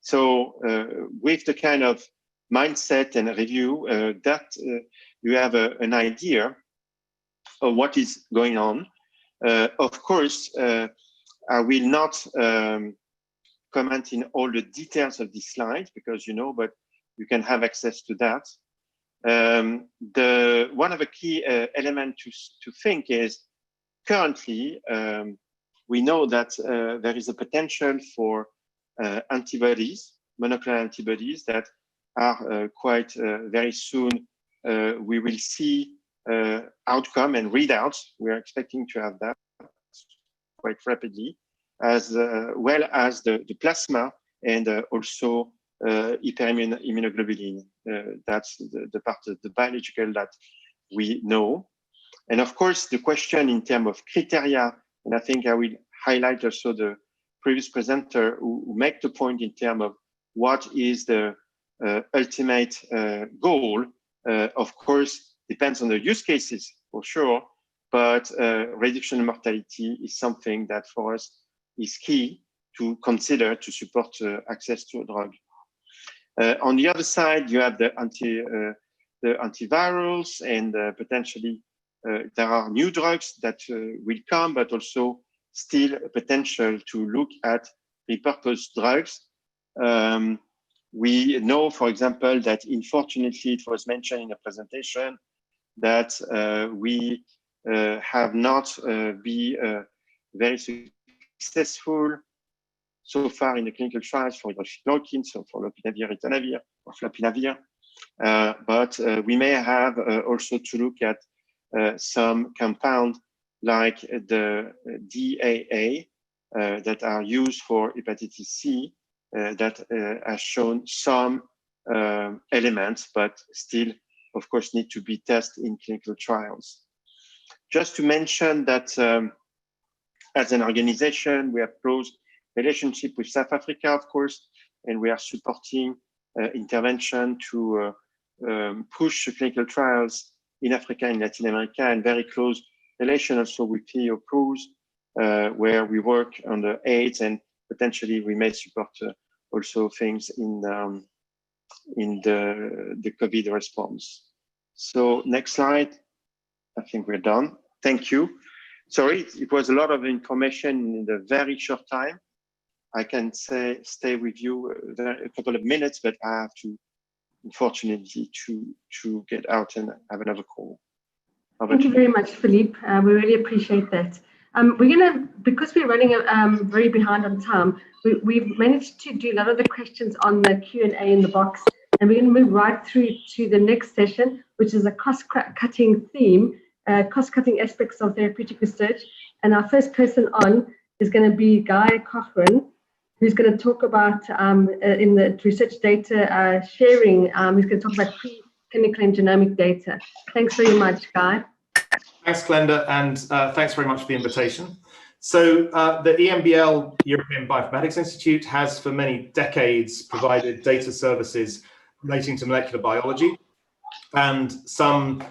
So with the kind of mindset and review that you have an idea of what is going on. Of course, I will not comment in all the details of this slide because you know, but you can have access to that. One of the key elements to think is currently we know that there is a potential for antibodies, monoclonal antibodies that are quite very soon we will see outcome and readouts. We are expecting to have that quite rapidly, as well as the plasma and also hyperimmunoglobulin. That's the part of the biological that we know. And of course, the question in terms of criteria, and I think I will highlight also the previous presenter who make the point in terms of what is the ultimate goal, of course, depends on the use cases for sure, but reduction in mortality is something that for us is key to consider to support access to a drug. On the other side, you have the antivirals, and potentially there are new drugs that will come, but also still potential to look at repurposed drugs. We know, for example, that unfortunately it was mentioned in the presentation that we have not been very successful so far in the clinical trials for hydroxychloroquine, so for lopinavir, ritonavir, or flopinavir. But we may have also to look at some compound like the DAA that are used for hepatitis C that has shown some elements, but still, of course, need to be tested in clinical trials. Just to mention that as an organization, we have close relationship with South Africa, of course, and we are supporting intervention to push clinical trials in Africa and Latin America, and very close relation also with Theo Cruz, where we work on the AIDS, and potentially we may support also things in the COVID response. So next slide. I think we're done. Thank you. Sorry, it was a lot of information in a very short time. I can stay with you a couple of minutes, but I have to, unfortunately, to get out and have another call. Thank you very much, Philippe. We really appreciate that. Because we're running very behind on time, we've managed to do a lot of the questions on the Q&A in the box, and we're going to move right through to the next session, which is a cost-cutting theme, cost-cutting aspects of therapeutic research. And our first person on is going to be Guy Cochran, who's going to talk about, in the research data sharing, he's going to talk about pre-clinical and genomic data. Thanks very much, Guy. Thanks, Glenda, and thanks very much for the invitation. So the EMBL, European Bioinformatics Institute, has for many decades provided data services relating to molecular biology. And some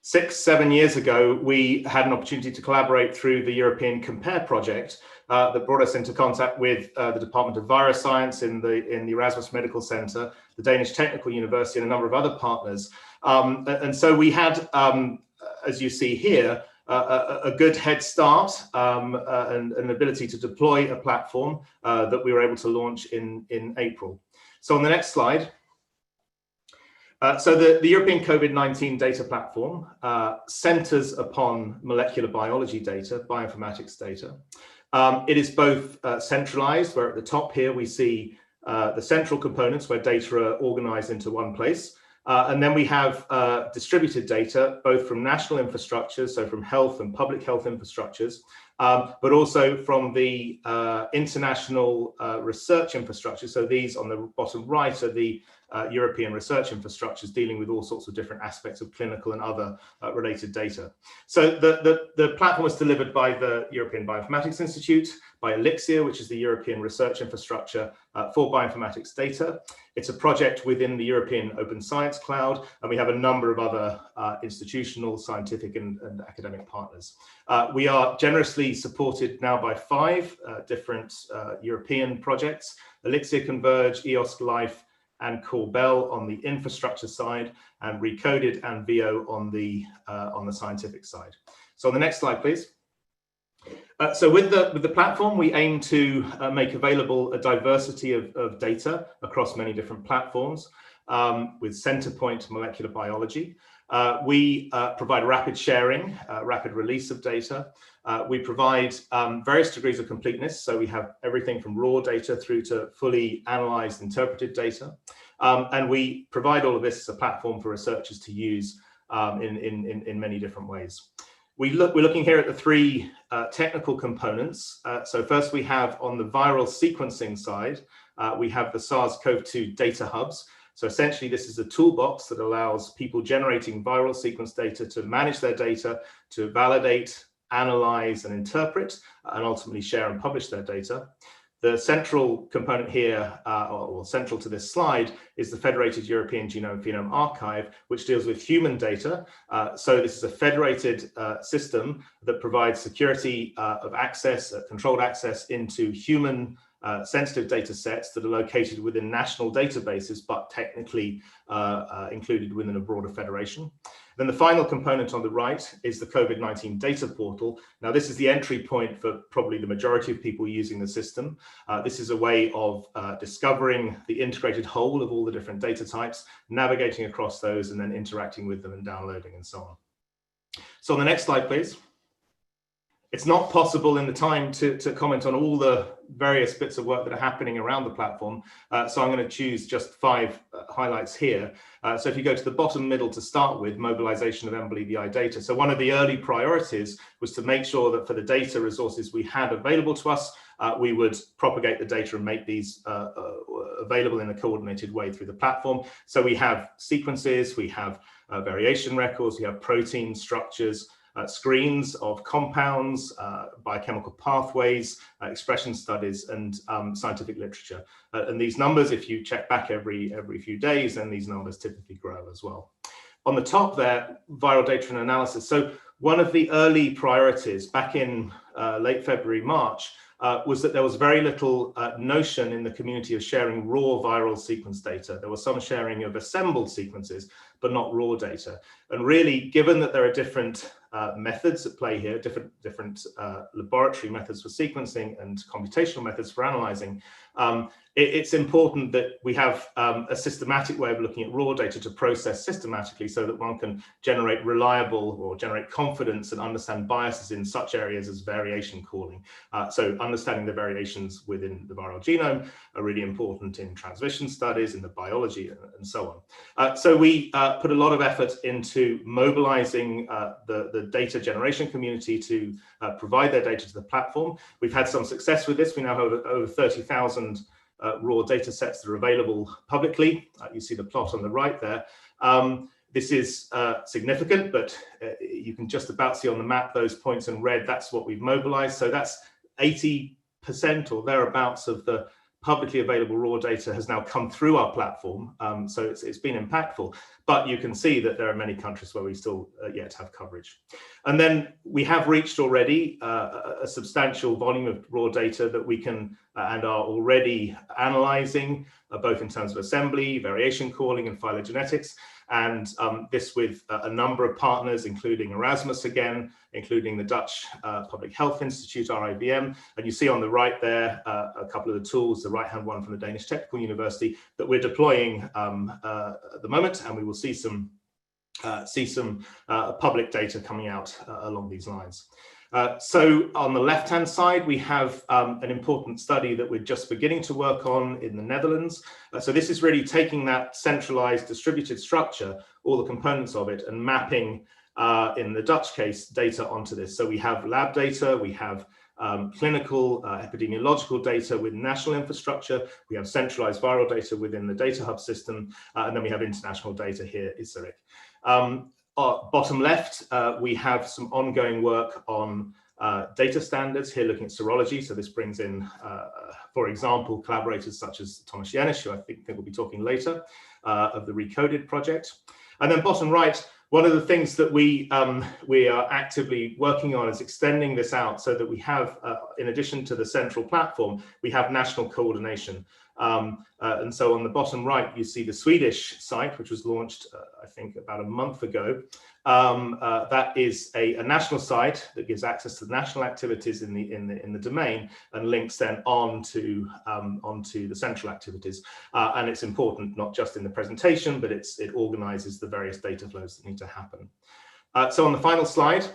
6-7 years ago, we had an opportunity to collaborate through the European Compare project that brought us into contact with the Department of Viruscience in the Erasmus Medical Center, the Danish Technical University, and a number of other partners. And so we had, as you see here, a good head start and an ability to deploy a platform that we were able to launch in April. So on the next slide, so the European COVID-19 data platform centers upon molecular biology data, bioinformatics data. It is both centralized, where at the top here we see the central components where data are organized into one place. And then we have distributed data, both from national infrastructures, so from health and public health infrastructures, but also from the international research infrastructure. So these on the bottom right are the European research infrastructures dealing with all sorts of different aspects of clinical and other related data. So the platform is delivered by the European Bioinformatics Institute, by Elixir, which is the European research infrastructure for bioinformatics data. It's a project within the European Open Science Cloud, and we have a number of other institutional, scientific, and academic partners. We are generously supported now by 5 different European projects: Elixir, Converge, EOSC Life, and Corbel on the infrastructure side, and Recoded and VO on the scientific side. So on the next slide, please. So with the platform, we aim to make available a diversity of data across many different platforms with center point molecular biology. We provide rapid sharing, rapid release of data. We provide various degrees of completeness. So we have everything from raw data through to fully analyzed, interpreted data. And we provide all of this as a platform for researchers to use in many different ways. We're looking here at the 3 technical components. So first we have on the viral sequencing side, we have the SARS-CoV-2 data hubs. So essentially this is a toolbox that allows people generating viral sequence data to manage their data, to validate, analyze, and interpret, and ultimately share and publish their data. The central component here, or central to this slide, is the Federated European Genome Phenome Archive, which deals with human data. So this is a federated system that provides security of access, controlled access into human sensitive data sets that are located within national databases, but technically included within a broader federation. Then the final component on the right is the COVID-19 data portal. Now, this is the entry point for probably the majority of people using the system. This is a way of discovering the integrated whole of all the different data types, navigating across those, and then interacting with them and downloading and so on. So on the next slide, please. It's not possible in the time to comment on all the various bits of work that are happening around the platform. So I'm going to choose just 5 highlights here. So if you go to the bottom middle to start with, mobilization of Mbi data. So one of the early priorities was to make sure that for the data resources we had available to us, we would propagate the data and make these available in a coordinated way through the platform. So we have sequences, we have variation records, we have protein structures, screens of compounds, biochemical pathways, expression studies, and scientific literature. And these numbers, if you check back every few days, then these numbers typically grow as well. On the top there, viral data and analysis. So one of the early priorities back in late February, March, was that there was very little notion in the community of sharing raw viral sequence data. There was some sharing of assembled sequences, but not raw data. And really, given that there are different methods at play here, different laboratory methods for sequencing and computational methods for analyzing. It's important that we have a systematic way of looking at raw data to process systematically so that one can generate reliable or generate confidence and understand biases in such areas as variation calling. So understanding the variations within the viral genome are really important in transmission studies, in the biology, and so on. So we put a lot of effort into mobilizing the data generation community to provide their data to the platform. We've had some success with this. We now have over 30,000 raw data sets that are available publicly. You see the plot on the right there. This is significant, but you can just about see on the map those points in red. That's what we've mobilized. So that's 80% or thereabouts of the publicly available raw data has now come through our platform. So it's been impactful, but you can see that there are many countries where we still yet have coverage. And then we have reached already a substantial volume of raw data that we can and are already analyzing, both in terms of assembly, variation calling, and phylogenetics. And this with a number of partners, including Erasmus again, including the Dutch Public Health Institute, RIVM. And you see on the right there a couple of the tools, the right-hand one from the Danish Technical University, that we're deploying at the moment, and we will see some public data coming out along these lines. So on the left-hand side, we have an important study that we're just beginning to work on in the Netherlands. So this is really taking that centralized distributed structure, all the components of it, and mapping, in the Dutch case, data onto this. So we have lab data, we have clinical epidemiological data with national infrastructure, we have centralized viral data within the data hub system, and then we have international data here, ISARIC. Bottom left, we have some ongoing work on data standards here, looking at serology. So this brings in, for example, collaborators such as Thomas Janisch, who I think we'll be talking later, of the Recoded project. And then bottom right, one of the things that we are actively working on is extending this out so that we have, in addition to the central platform, we have national coordination. And so on the bottom right, you see the Swedish site, which was launched, I think, about a month ago. That is a national site that gives access to national activities in the domain and links then onto the central activities. And it's important not just in the presentation, but it organizes the various data flows that need to happen. So on the final slide,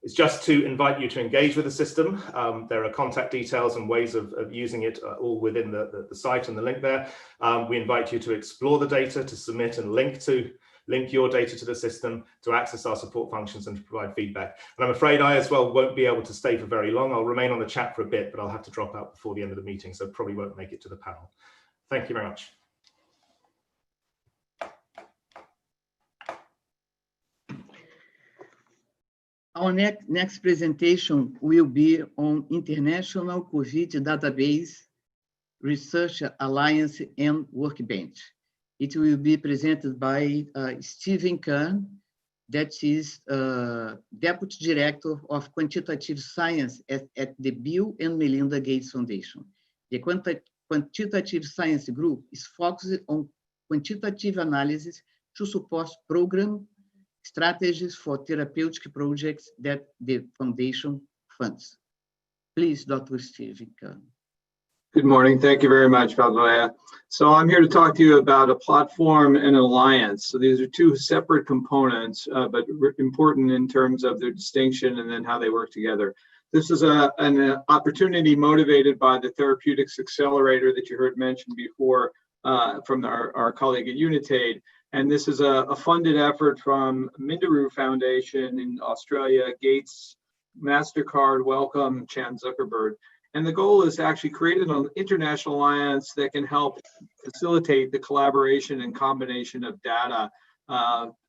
it's just to invite you to engage with the system. There are contact details and ways of using it all within the site and the link there. We invite you to explore the data, to submit and link your data to the system, to access our support functions and to provide feedback. And I'm afraid I as well won't be able to stay for very long. I'll remain on the chat for a bit, but I'll have to drop out before the end of the meeting, so probably won't make it to the panel. Thank you very much. Our next presentation will be on International COVID Database Research Alliance and Workbench. It will be presented by Stephen Kern, that is Deputy Director of Quantitative Science at the Bill and Melinda Gates Foundation. The Quantitative Science Group is focused on quantitative analysis to support program strategies for therapeutic projects that the foundation funds. Please, Dr. Stephen Kern. Good morning. Thank you very much, Valdea. So I'm here to talk to you about a platform and an alliance. So these are two separate components, but important in terms of their distinction and then how they work together. This is an opportunity motivated by the Therapeutics Accelerator that you heard mentioned before from our colleague at Unitaid. And this is a funded effort from Minderoo Foundation in Australia, Gates, MasterCard, Wellcome, Chan Zuckerberg. And the goal is to actually create an international alliance that can help facilitate the collaboration and combination of data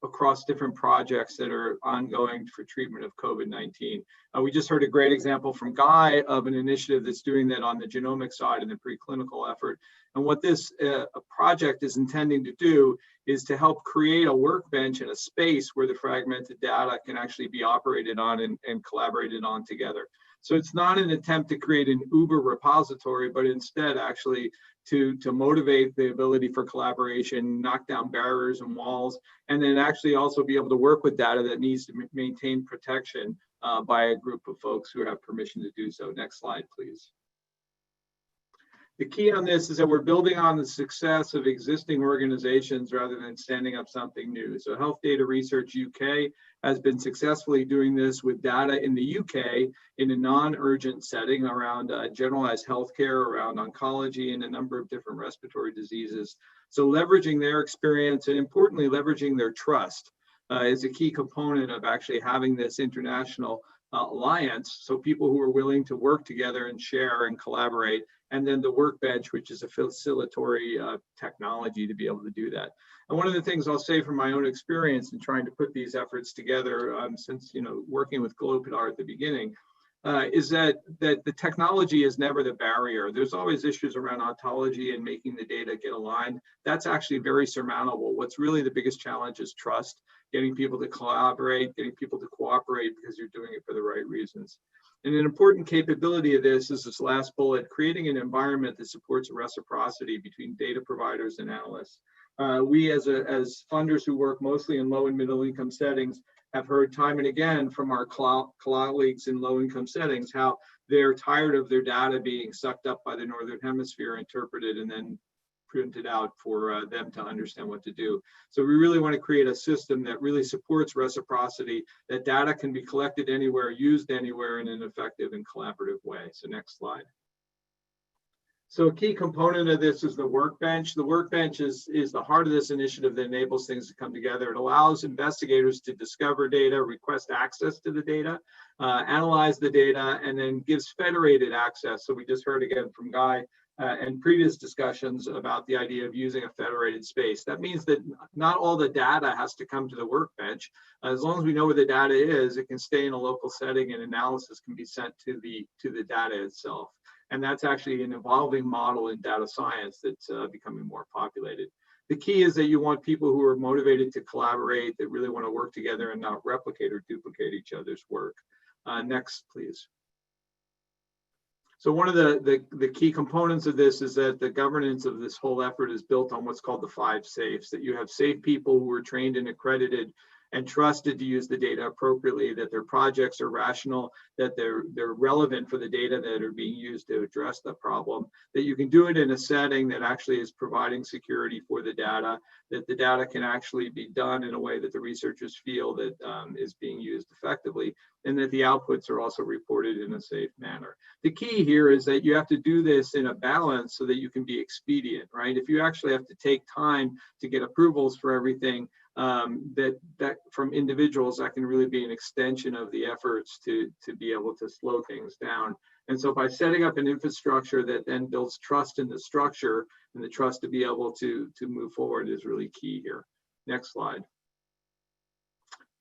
across different projects that are ongoing for treatment of COVID-19. We just heard a great example from Guy of an initiative that's doing that on the genomic side in the preclinical effort. And what this project is intending to do is to help create a workbench and a space where the fragmented data can actually be operated on and collaborated on together. So it's not an attempt to create an Uber repository, but instead actually to motivate the ability for collaboration, knock down barriers and walls, and then actually also be able to work with data that needs to maintain protection by a group of folks who have permission to do so. Next slide, please. The key on this is that we're building on the success of existing organizations rather than standing up something new. So Health Data Research UK has been successfully doing this with data in the UK in a non-urgent setting around generalized healthcare, around oncology, and a number of different respiratory diseases. So leveraging their experience and importantly, leveraging their trust is a key component of actually having this international alliance. So people who are willing to work together and share and collaborate, and then the Workbench, which is a facilitatory technology to be able to do that. And one of the things I'll say from my own experience in trying to put these efforts together, since working with Clover at the beginning, is that the technology is never the barrier. There's always issues around ontology and making the data get aligned. That's actually very surmountable. What's really the biggest challenge is trust, getting people to collaborate, getting people to cooperate because you're doing it for the right reasons. And an important capability of this is this last bullet, creating an environment that supports reciprocity between data providers and analysts. We as funders who work mostly in low and middle income settings have heard time and again from our colleagues in low income settings how they're tired of their data being sucked up by the Northern Hemisphere, interpreted, and then printed out for them to understand what to do. So we really want to create a system that really supports reciprocity, that data can be collected anywhere, used anywhere in an effective and collaborative way. So next slide. So a key component of this is the Workbench. The Workbench is the heart of this initiative that enables things to come together. It allows investigators to discover data, request access to the data, analyze the data, and then gives federated access. So we just heard again from Guy and previous discussions about the idea of using a federated space. That means that not all the data has to come to the Workbench. As long as we know where the data is, it can stay in a local setting and analysis can be sent to the data itself. And that's actually an evolving model in data science that's becoming more populated. The key is that you want people who are motivated to collaborate, that really want to work together and not replicate or duplicate each other's work. Next, please. So one of the key components of this is that the governance of this whole effort is built on what's called the 5 safes, that you have safe people who are trained and accredited and trusted to use the data appropriately, that their projects are rational, that they're relevant for the data that are being used to address the problem, that you can do it in a setting that actually is providing security for the data, that the data can actually be done in a way that the researchers feel that is being used effectively, and that the outputs are also reported in a safe manner. The key here is that you have to do this in a balance so that you can be expedient, right? If you actually have to take time to get approvals for everything, that from individuals, that can really be an extension of the efforts to be able to slow things down. And so by setting up an infrastructure that then builds trust in the structure, and the trust to be able to move forward is really key here. Next slide.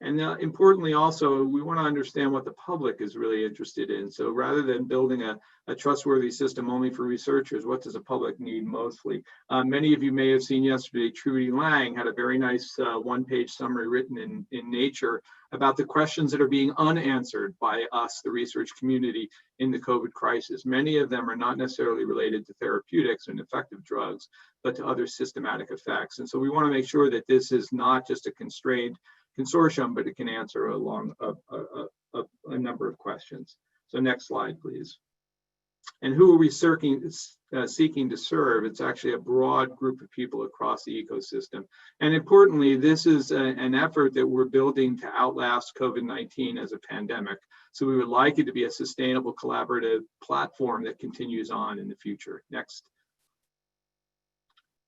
And importantly also, we want to understand what the public is really interested in. So rather than building a trustworthy system only for researchers, what does the public need mostly? Many of you may have seen yesterday, Trudy Lang had a very nice one-page summary written in Nature about the questions that are being unanswered by us, the research community, in the COVID crisis. Many of them are not necessarily related to therapeutics and effective drugs, but to other systematic effects. And so we want to make sure that this is not just a constrained consortium, but it can answer a number of questions. So next slide, please. And who are we seeking to serve? It's actually a broad group of people across the ecosystem. And importantly, this is an effort that we're building to outlast COVID-19 as a pandemic. So we would like it to be a sustainable collaborative platform that continues on in the future. Next.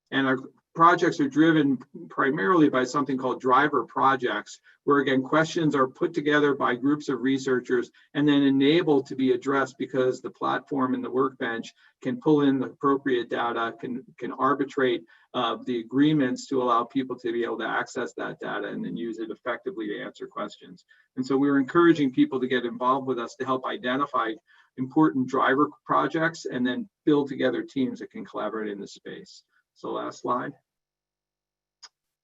And our projects are driven primarily by something called driver projects, where again, questions are put together by groups of researchers and then enabled to be addressed because the platform and the Workbench can pull in the appropriate data, can arbitrate the agreements to allow people to be able to access that data and then use it effectively to answer questions. And so we're encouraging people to get involved with us to help identify important driver projects and then build together teams that can collaborate in the space. So last slide.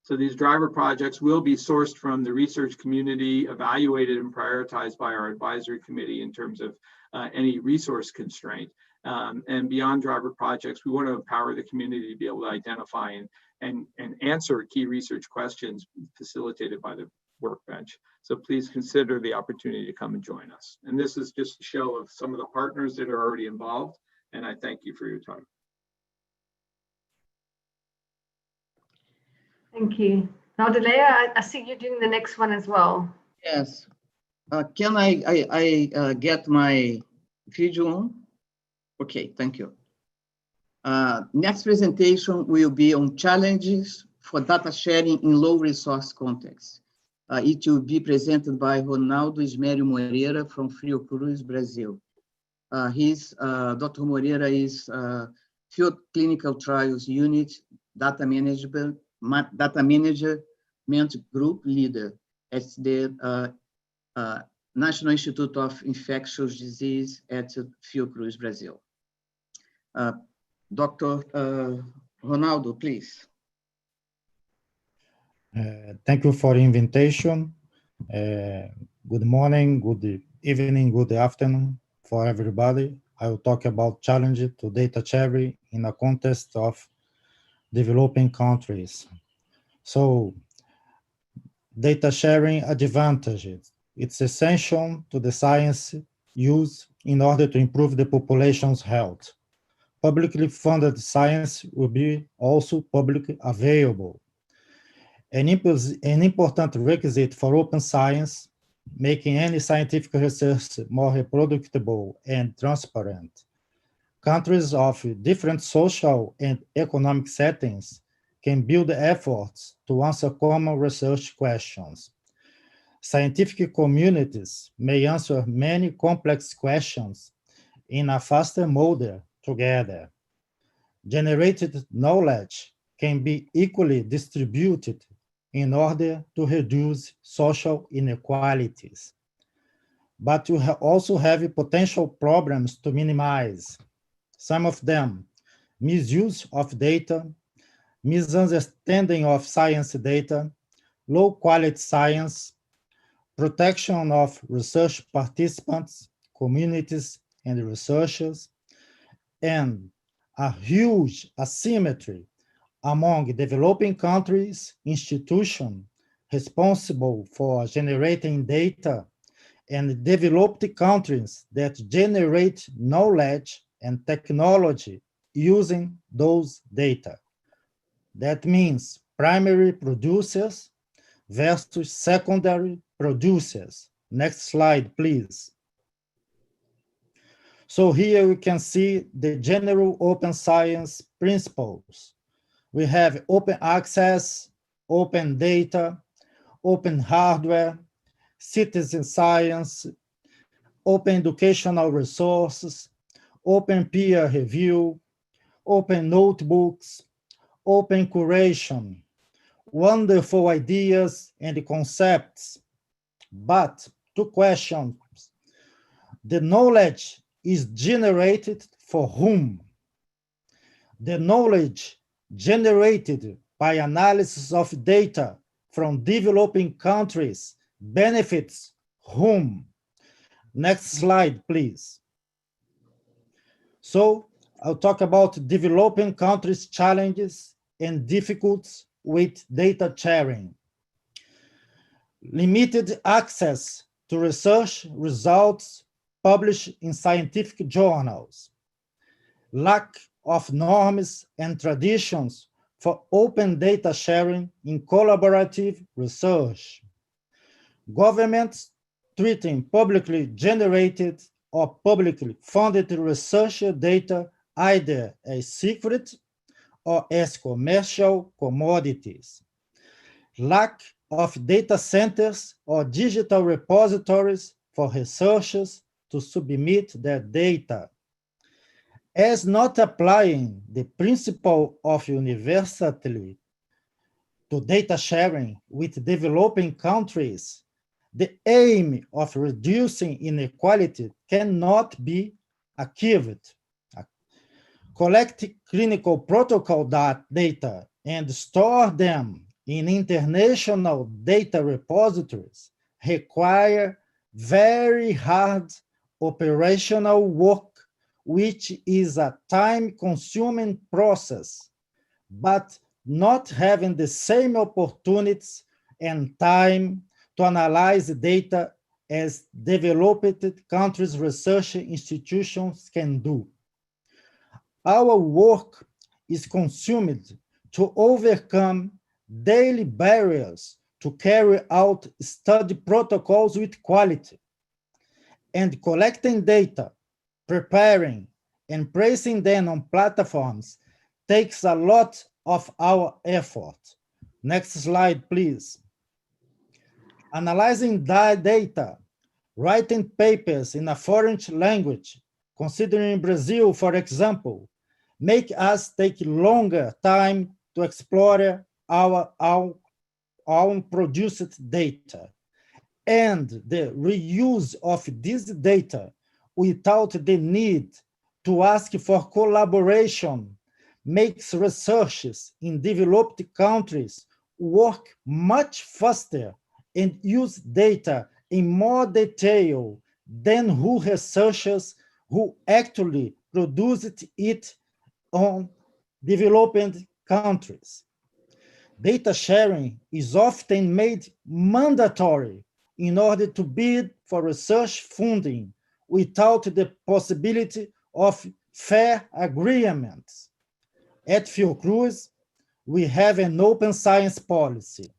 So these driver projects will be sourced from the research community, evaluated and prioritized by our advisory committee in terms of any resource constraint. And beyond driver projects, we want to empower the community to be able to identify and answer key research questions facilitated by the Workbench. So please consider the opportunity to come and join us. And this is just a show of some of the partners that are already involved. And I thank you for your time. Thank you. Now, Delea, I see you doing the next one as well. Yes. Can I get my video on? Okay, thank you. Next presentation will be on challenges for data sharing in low resource contexts. It will be presented by Ronaldo Ismério Moreira from Fiocruz, Brazil. Dr. Moreira is Field Clinical Trials Unit Data Management Group Leader at the National Institute of Infectious Disease at Fiocruz, Brazil. Dr. Ronaldo, please. Thank you for the invitation. Good morning, good evening, good afternoon for everybody. I will talk about challenges to data sharing in a context of developing countries. So, data sharing advantages. It's essential to the science used in order to improve the population's health. Publicly funded science will be also publicly available. An important requisite for open science, making any scientific research more reproducible and transparent. Countries of different social and economic settings can build efforts to answer common research questions. Scientific communities may answer many complex questions in a faster mode together. Generated knowledge can be equally distributed in order to reduce social inequalities. But you also have potential problems to minimize. Some of them: misuse of data, misunderstanding of science data, low quality science, protection of research participants, communities, and researchers, and a huge asymmetry among developing countries, institutions responsible for generating data, and developed countries that generate knowledge and technology using those data. That means primary producers versus secondary producers. Next slide, please. So here we can see the general open science principles. We have open access, open data, open hardware, citizen science, open educational resources, open peer review, open notebooks, open curation, wonderful ideas and concepts. But two questions. The knowledge is generated for whom? The knowledge generated by analysis of data from developing countries benefits whom? Next slide, please. So I'll talk about developing countries' challenges and difficulties with data sharing. Limited access to research results published in scientific journals. Lack of norms and traditions for open data sharing in collaborative research. Governments treating publicly generated or publicly funded research data either as secret or as commercial commodities. Lack of data centers or digital repositories for researchers to submit their data. As not applying the principle of universality to data sharing with developing countries, the aim of reducing inequality cannot be achieved. Collect clinical protocol data and store them in international data repositories require very hard operational work, which is a time-consuming process, but not having the same opportunities and time to analyze data as developed countries' research institutions can do. Our work is consumed to overcome daily barriers to carry out study protocols with quality, and collecting data, preparing, and placing them on platforms takes a lot of our effort. Next slide, please. Analyzing data, writing papers in a foreign language, considering Brazil, for example, make us take longer time to explore our own produced data. And the reuse of this data without the need to ask for collaboration makes researchers in developed countries work much faster and use data in more detail than who researchers who actually produced it on developing countries. Data sharing is often made mandatory in order to bid for research funding without the possibility of fair agreements. At Fiocruz, we have an open science policy,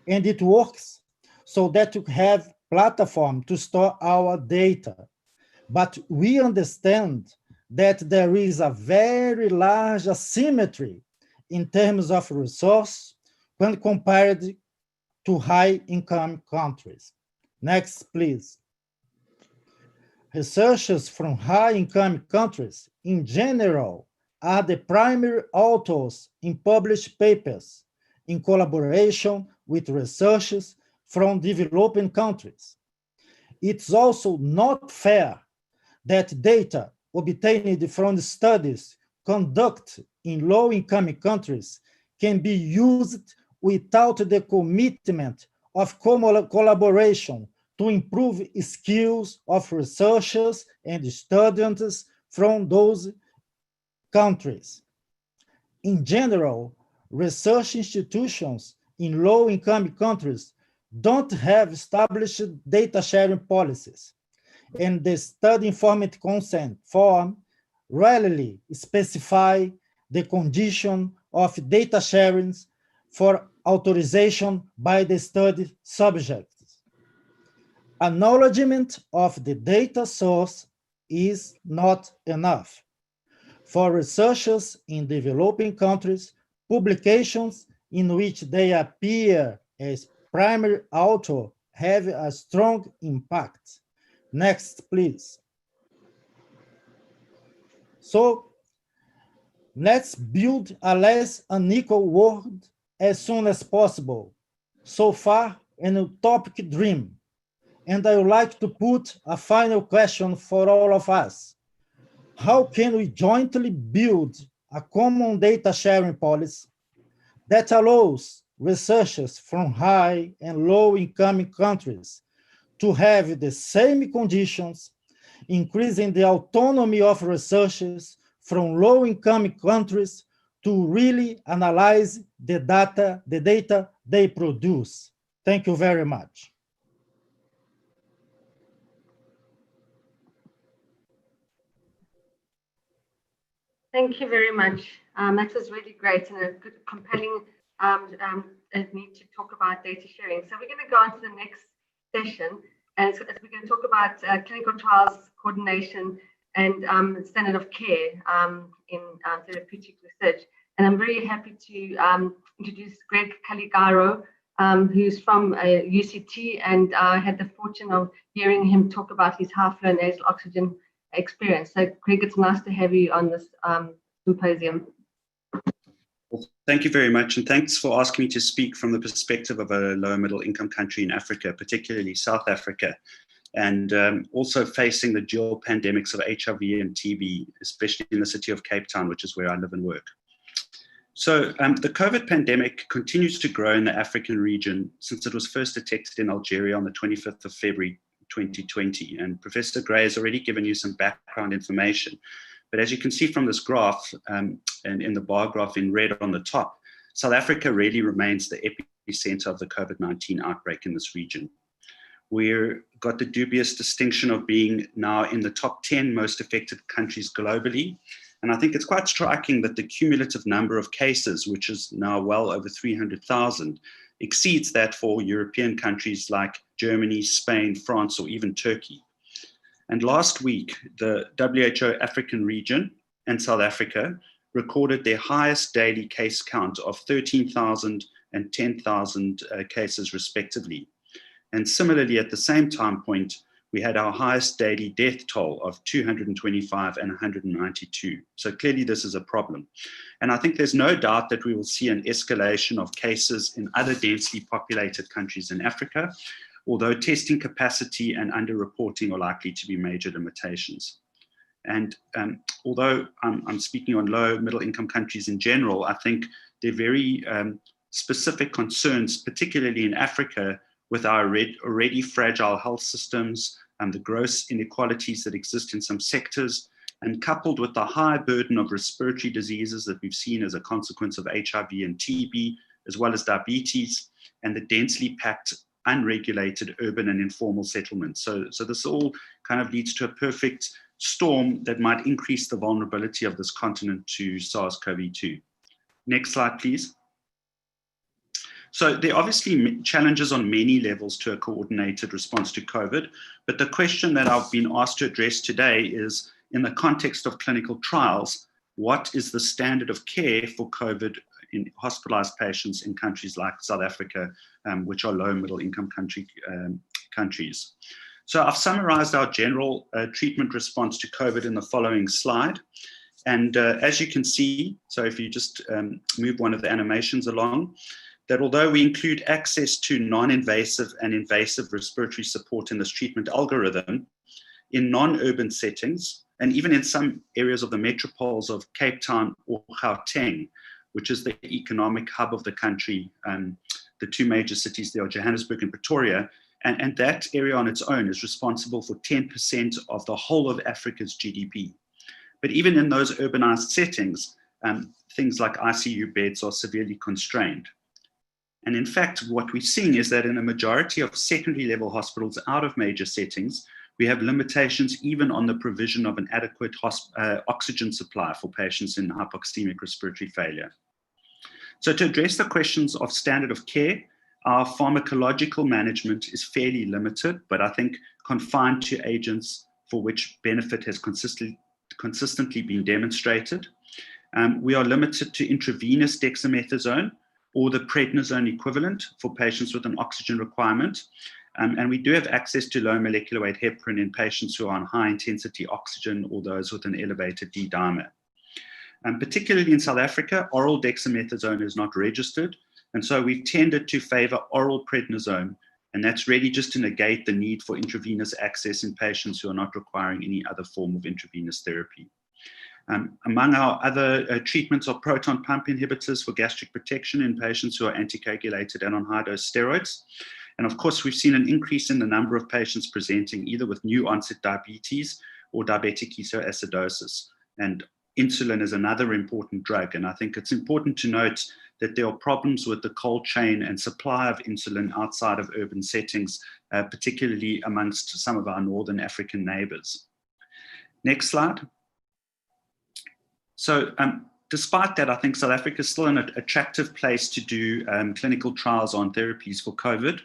and it works so that we have platform to store our data. But we understand that there is a very large asymmetry in terms of resource when compared to high-income countries. Next, please. Researchers from high-income countries, in general, are the primary authors in published papers in collaboration with researchers from developing countries. It's also not fair that data obtained from studies conducted in low-income countries can be used without the commitment of collaboration to improve skills of researchers and students from those countries. In general, research institutions in low-income countries don't have established data sharing policies, and the study-informed consent form rarely specify the condition of data sharing for authorization by the study subjects. Acknowledgement of the data source is not enough. For researchers in developing countries, publications in which they appear as primary author have a strong impact. Next, please. So let's build a less unequal world as soon as possible. So far, an utopic dream. And I would like to put a final question for all of us. How can we jointly build a common data sharing policy that allows researchers from high and low income countries to have the same conditions, increasing the autonomy of researchers from low income countries to really analyze the data they produce? Thank you very much. Thank you very much. That was really great and a good, compelling need to talk about data sharing. So we're going to go on to the next session, and we're going to talk about clinical trials coordination and standard of care in therapeutic research. And I'm very happy to introduce Greg Caligaro, who's from UCT, and I had the fortune of hearing him talk about his high-flow nasal oxygen experience. So Greg, it's nice to have you on this symposium. Well, thank you very much, and thanks for asking me to speak from the perspective of a lower middle income country in Africa, particularly South Africa, and also facing the dual pandemics of HIV and TB, especially in the city of Cape Town, which is where I live and work. So the COVID pandemic continues to grow in the African region since it was first detected in Algeria on the 25th of February 2020. And Professor Gray has already given you some background information. But as you can see from this graph, and in the bar graph in red on the top, South Africa really remains the epicenter of the COVID-19 outbreak in this region. We've got the dubious distinction of being now in the top 10 most affected countries globally. And I think it's quite striking that the cumulative number of cases, which is now well over 300,000, exceeds that for European countries like Germany, Spain, France, or even Turkey. And last week, the WHO African region and South Africa recorded their highest daily case count of 13,000 and 10,000 cases respectively. And similarly, at the same time point, we had our highest daily death toll of 225 and 192. So clearly this is a problem. And I think there's no doubt that we will see an escalation of cases in other densely populated countries in Africa, although testing capacity and underreporting are likely to be major limitations. And although I'm speaking on low middle income countries in general, I think they're very specific concerns, particularly in Africa, with our already fragile health systems and the gross inequalities that exist in some sectors, and coupled with the high burden of respiratory diseases that we've seen as a consequence of HIV and TB, as well as diabetes, and the densely packed, unregulated urban and informal settlements. So this all kind of leads to a perfect storm that might increase the vulnerability of this continent to SARS-CoV-2. Next slide, please. So there are obviously challenges on many levels to a coordinated response to COVID, but the question that I've been asked to address today is, in the context of clinical trials, what is the standard of care for COVID in hospitalized patients in countries like South Africa, which are low middle income countries? So I've summarized our general treatment response to COVID in the following slide. And as you can see, so if you just move one of the animations along, that although we include access to non-invasive and invasive respiratory support in this treatment algorithm, in non-urban settings, and even in some areas of the metropoles of Cape Town or Gauteng, which is the economic hub of the country, the two major cities there are Johannesburg and Pretoria, and that area on its own is responsible for 10% of the whole of Africa's GDP. But even in those urbanized settings, things like ICU beds are severely constrained. And in fact, what we're seeing is that in a majority of secondary level hospitals out of major settings, we have limitations even on the provision of an adequate oxygen supply for patients in hypoxemic respiratory failure. So to address the questions of standard of care, our pharmacological management is fairly limited, but I think confined to agents for which benefit has consistently been demonstrated. We are limited to intravenous dexamethasone, or the prednisone equivalent for patients with an oxygen requirement. And we do have access to low molecular weight heparin in patients who are on high intensity oxygen or those with an elevated D-dimer. Particularly in South Africa, oral dexamethasone is not registered. And so we've tended to favor oral prednisone. And that's really just to negate the need for intravenous access in patients who are not requiring any other form of intravenous therapy. Among our other treatments are proton pump inhibitors for gastric protection in patients who are anticoagulated and on high-dose steroids. And of course, we've seen an increase in the number of patients presenting either with new onset diabetes or diabetic ketoacidosis. And insulin is another important drug. And I think it's important to note that there are problems with the cold chain and supply of insulin outside of urban settings, particularly amongst some of our Northern African neighbors. Next slide. So despite that, I think South Africa is still an attractive place to do clinical trials on therapies for COVID.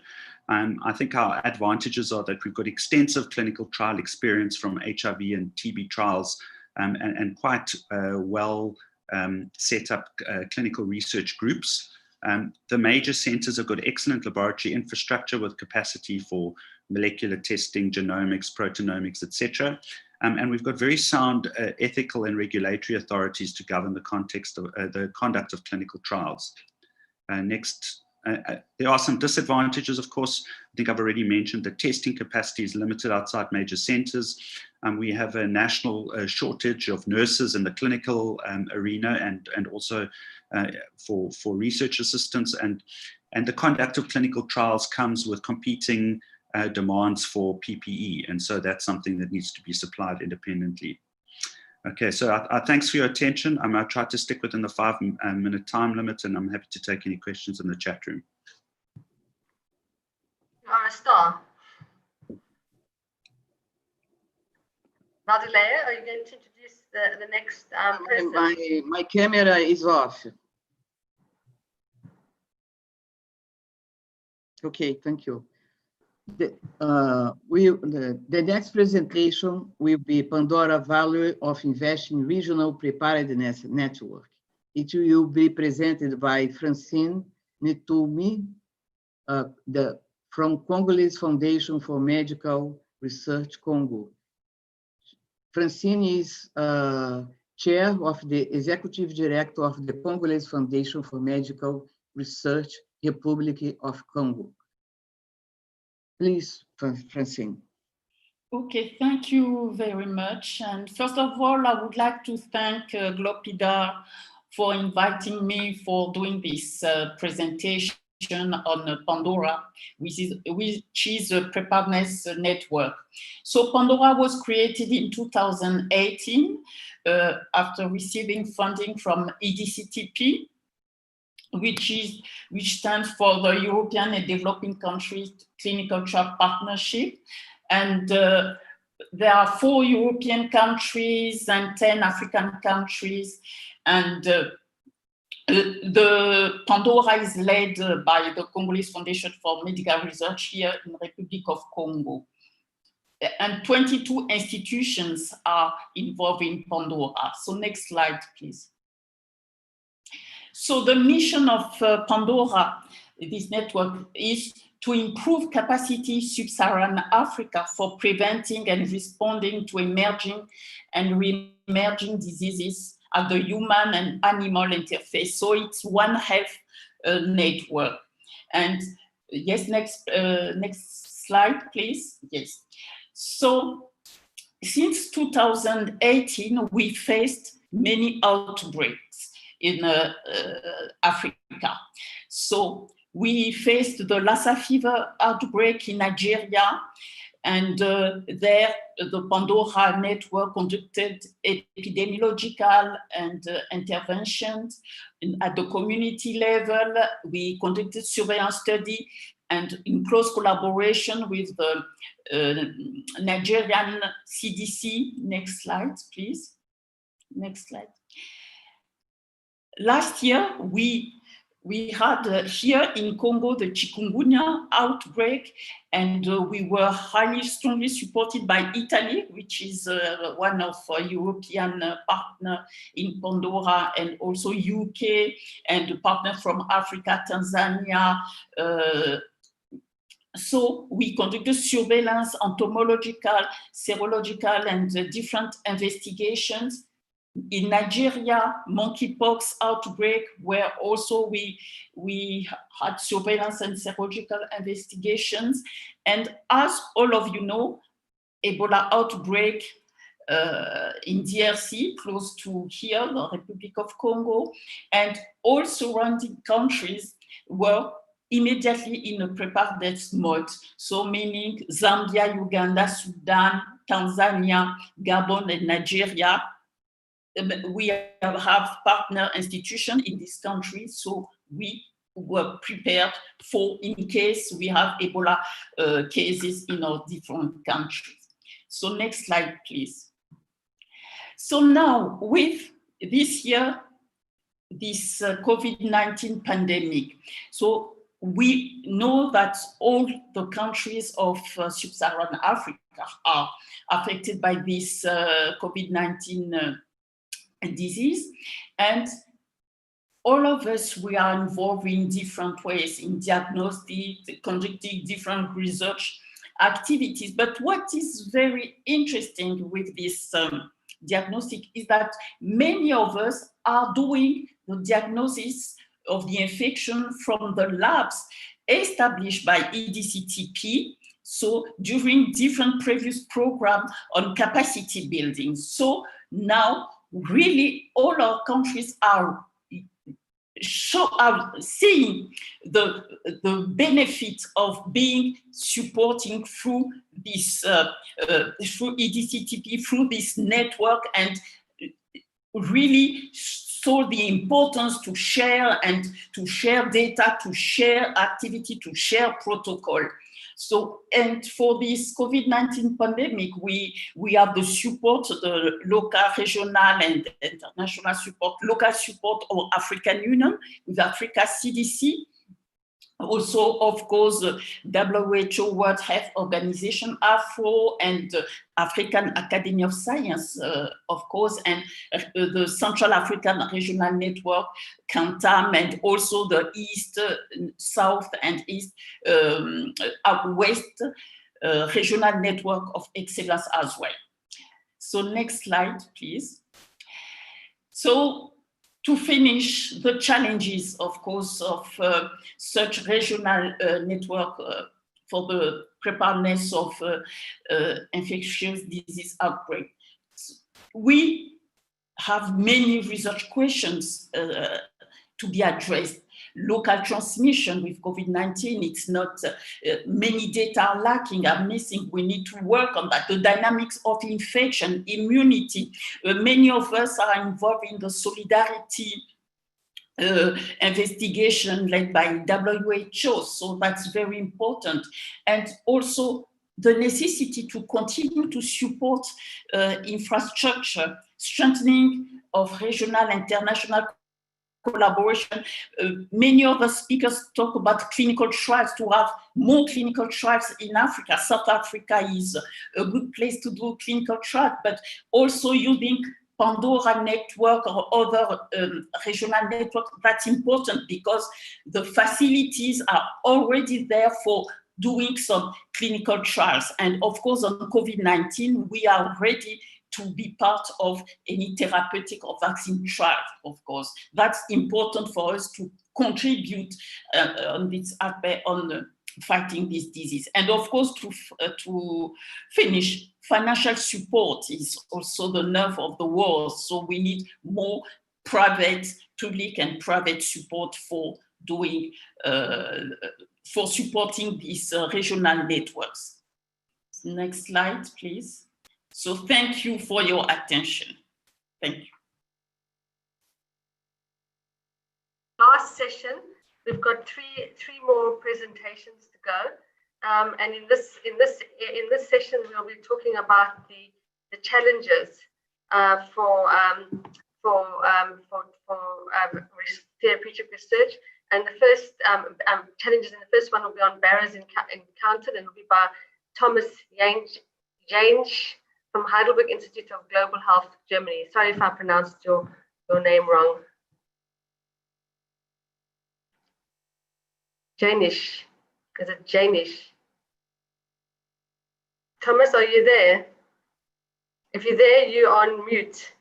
I think our advantages are that we've got extensive clinical trial experience from HIV and TB trials and quite well set up clinical research groups. The major centers have got excellent laboratory infrastructure with capacity for molecular testing, genomics, proteomics, etc. And we've got very sound ethical and regulatory authorities to govern the context of the conduct of clinical trials. Next, there are some disadvantages, of course. I think I've already mentioned that testing capacity is limited outside major centers. We have a national shortage of nurses in the clinical arena and also for research assistants. And the conduct of clinical trials comes with competing demands for PPE. And so that's something that needs to be supplied independently. Okay, so thanks for your attention. I try to stick within the 5-minute time limit, and I'm happy to take any questions in the chat room. You are a star. Valdilea, are you going to introduce the next person? My camera is off. Okay, thank you. The next presentation will be Pandora Value of Investing in Regional Preparedness Network. It will be presented by Francine Nitumi from Congolese Foundation for Medical Research, Congo. Francine is chair of the executive director of the Congolese Foundation for Medical Research, Republic of Congo. Please, Francine. Okay, thank you very much. And first of all, I would like to thank Glopida for inviting me for doing this presentation on Pandora, which is a preparedness network. So Pandora was created in 2018 after receiving funding from EDCTP, which stands for the European and Developing Countries Clinical Trial Partnership. And there are 4 European countries and 10 African countries. And the Pandora is led by the Congolese Foundation for Medical Research here in the Republic of Congo. And 22 institutions are involved in Pandora. So next slide, please. So the mission of Pandora, this network, is to improve capacity sub-Saharan Africa for preventing and responding to emerging and re-emerging diseases at the human and animal interface. So it's One Health network. And yes, next slide, please. Yes. So since 2018, we faced many outbreaks in Africa. So we faced the Lassa fever outbreak in Nigeria, and there the Pandora network conducted epidemiological and interventions. At the community level, we conducted surveillance study, and in close collaboration with the Nigerian CDC. Next slide, please. Next slide. Last year, we had here in Congo the chikungunya outbreak, and we were strongly supported by Italy, which is one of our European partner in Pandora, and also UK, and a partner from Africa, Tanzania. So we conducted surveillance, entomological, serological, and different investigations. In Nigeria, monkeypox outbreak, where also we had surveillance and serological investigations. And as all of you know, Ebola outbreak in DRC, close to here, the Republic of Congo, and all surrounding countries were immediately in a preparedness mode. So meaning Zambia, Uganda, Sudan, Tanzania, Gabon, and Nigeria. We have partner institutions in this country, so we were prepared for in case we have Ebola cases in our different countries. So next slide, please. So now with this year, this COVID-19 pandemic, so we know that all the countries of sub-Saharan Africa are affected by this COVID-19 disease, and all of us, we are involved in different ways in diagnostic, conducting different research activities. But what is very interesting with this diagnostic is that many of us are doing the diagnosis of the infection from the labs established by EDCTP, so during different previous programs on capacity building. So now really all our countries are seeing the benefit of being supporting through this through EDCTP, through this network, and really saw the importance to share and to share data, to share activity, to share protocol. So, and for this COVID-19 pandemic, we have the support, the local, regional, and international support, local support of African Union with Africa CDC. Also, of course, WHO, World Health Organization, AFRO, and African Academy of Science, of course, and the Central African Regional Network, CANTAM, and also the East, South, and East, West Regional Network of Excellence as well. So next slide, please. So, to finish, the challenges, of course, of such regional network for the preparedness of infectious disease outbreak. We have many research questions to be addressed. Local transmission with COVID-19, it's not, many data are lacking, are missing. We need to work on that. The dynamics of infection, immunity. Many of us are involved in the solidarity investigation led by WHO, so that's very important. And also the necessity to continue to support infrastructure, strengthening of regional, international collaboration. Many of the speakers talk about clinical trials, to have more clinical trials in Africa. South Africa is a good place to do clinical trials, but also using Pandora network or other regional network. That's important because the facilities are already there for doing some clinical trials. And of course, on COVID-19, we are ready to be part of any therapeutic or vaccine trial, of course. That's important for us to contribute on this aspect, on fighting this disease. And of course, to finish, financial support is also the nerve of the world. So we need more private, public and private support for doing, for supporting these regional networks. Next slide, please. So thank you for your attention. Thank you. Last session, we've got three more presentations to go, and in this session we'll be talking about the challenges for therapeutic research. And the first challenges in the first one will be on barriers encountered, and will be by Thomas Jansch from Heidelberg Institute of Global Health, Germany. Sorry if I pronounced your name wrong. Janish. Is it Janish? Thomas, are you there? If you're there, you're on mute.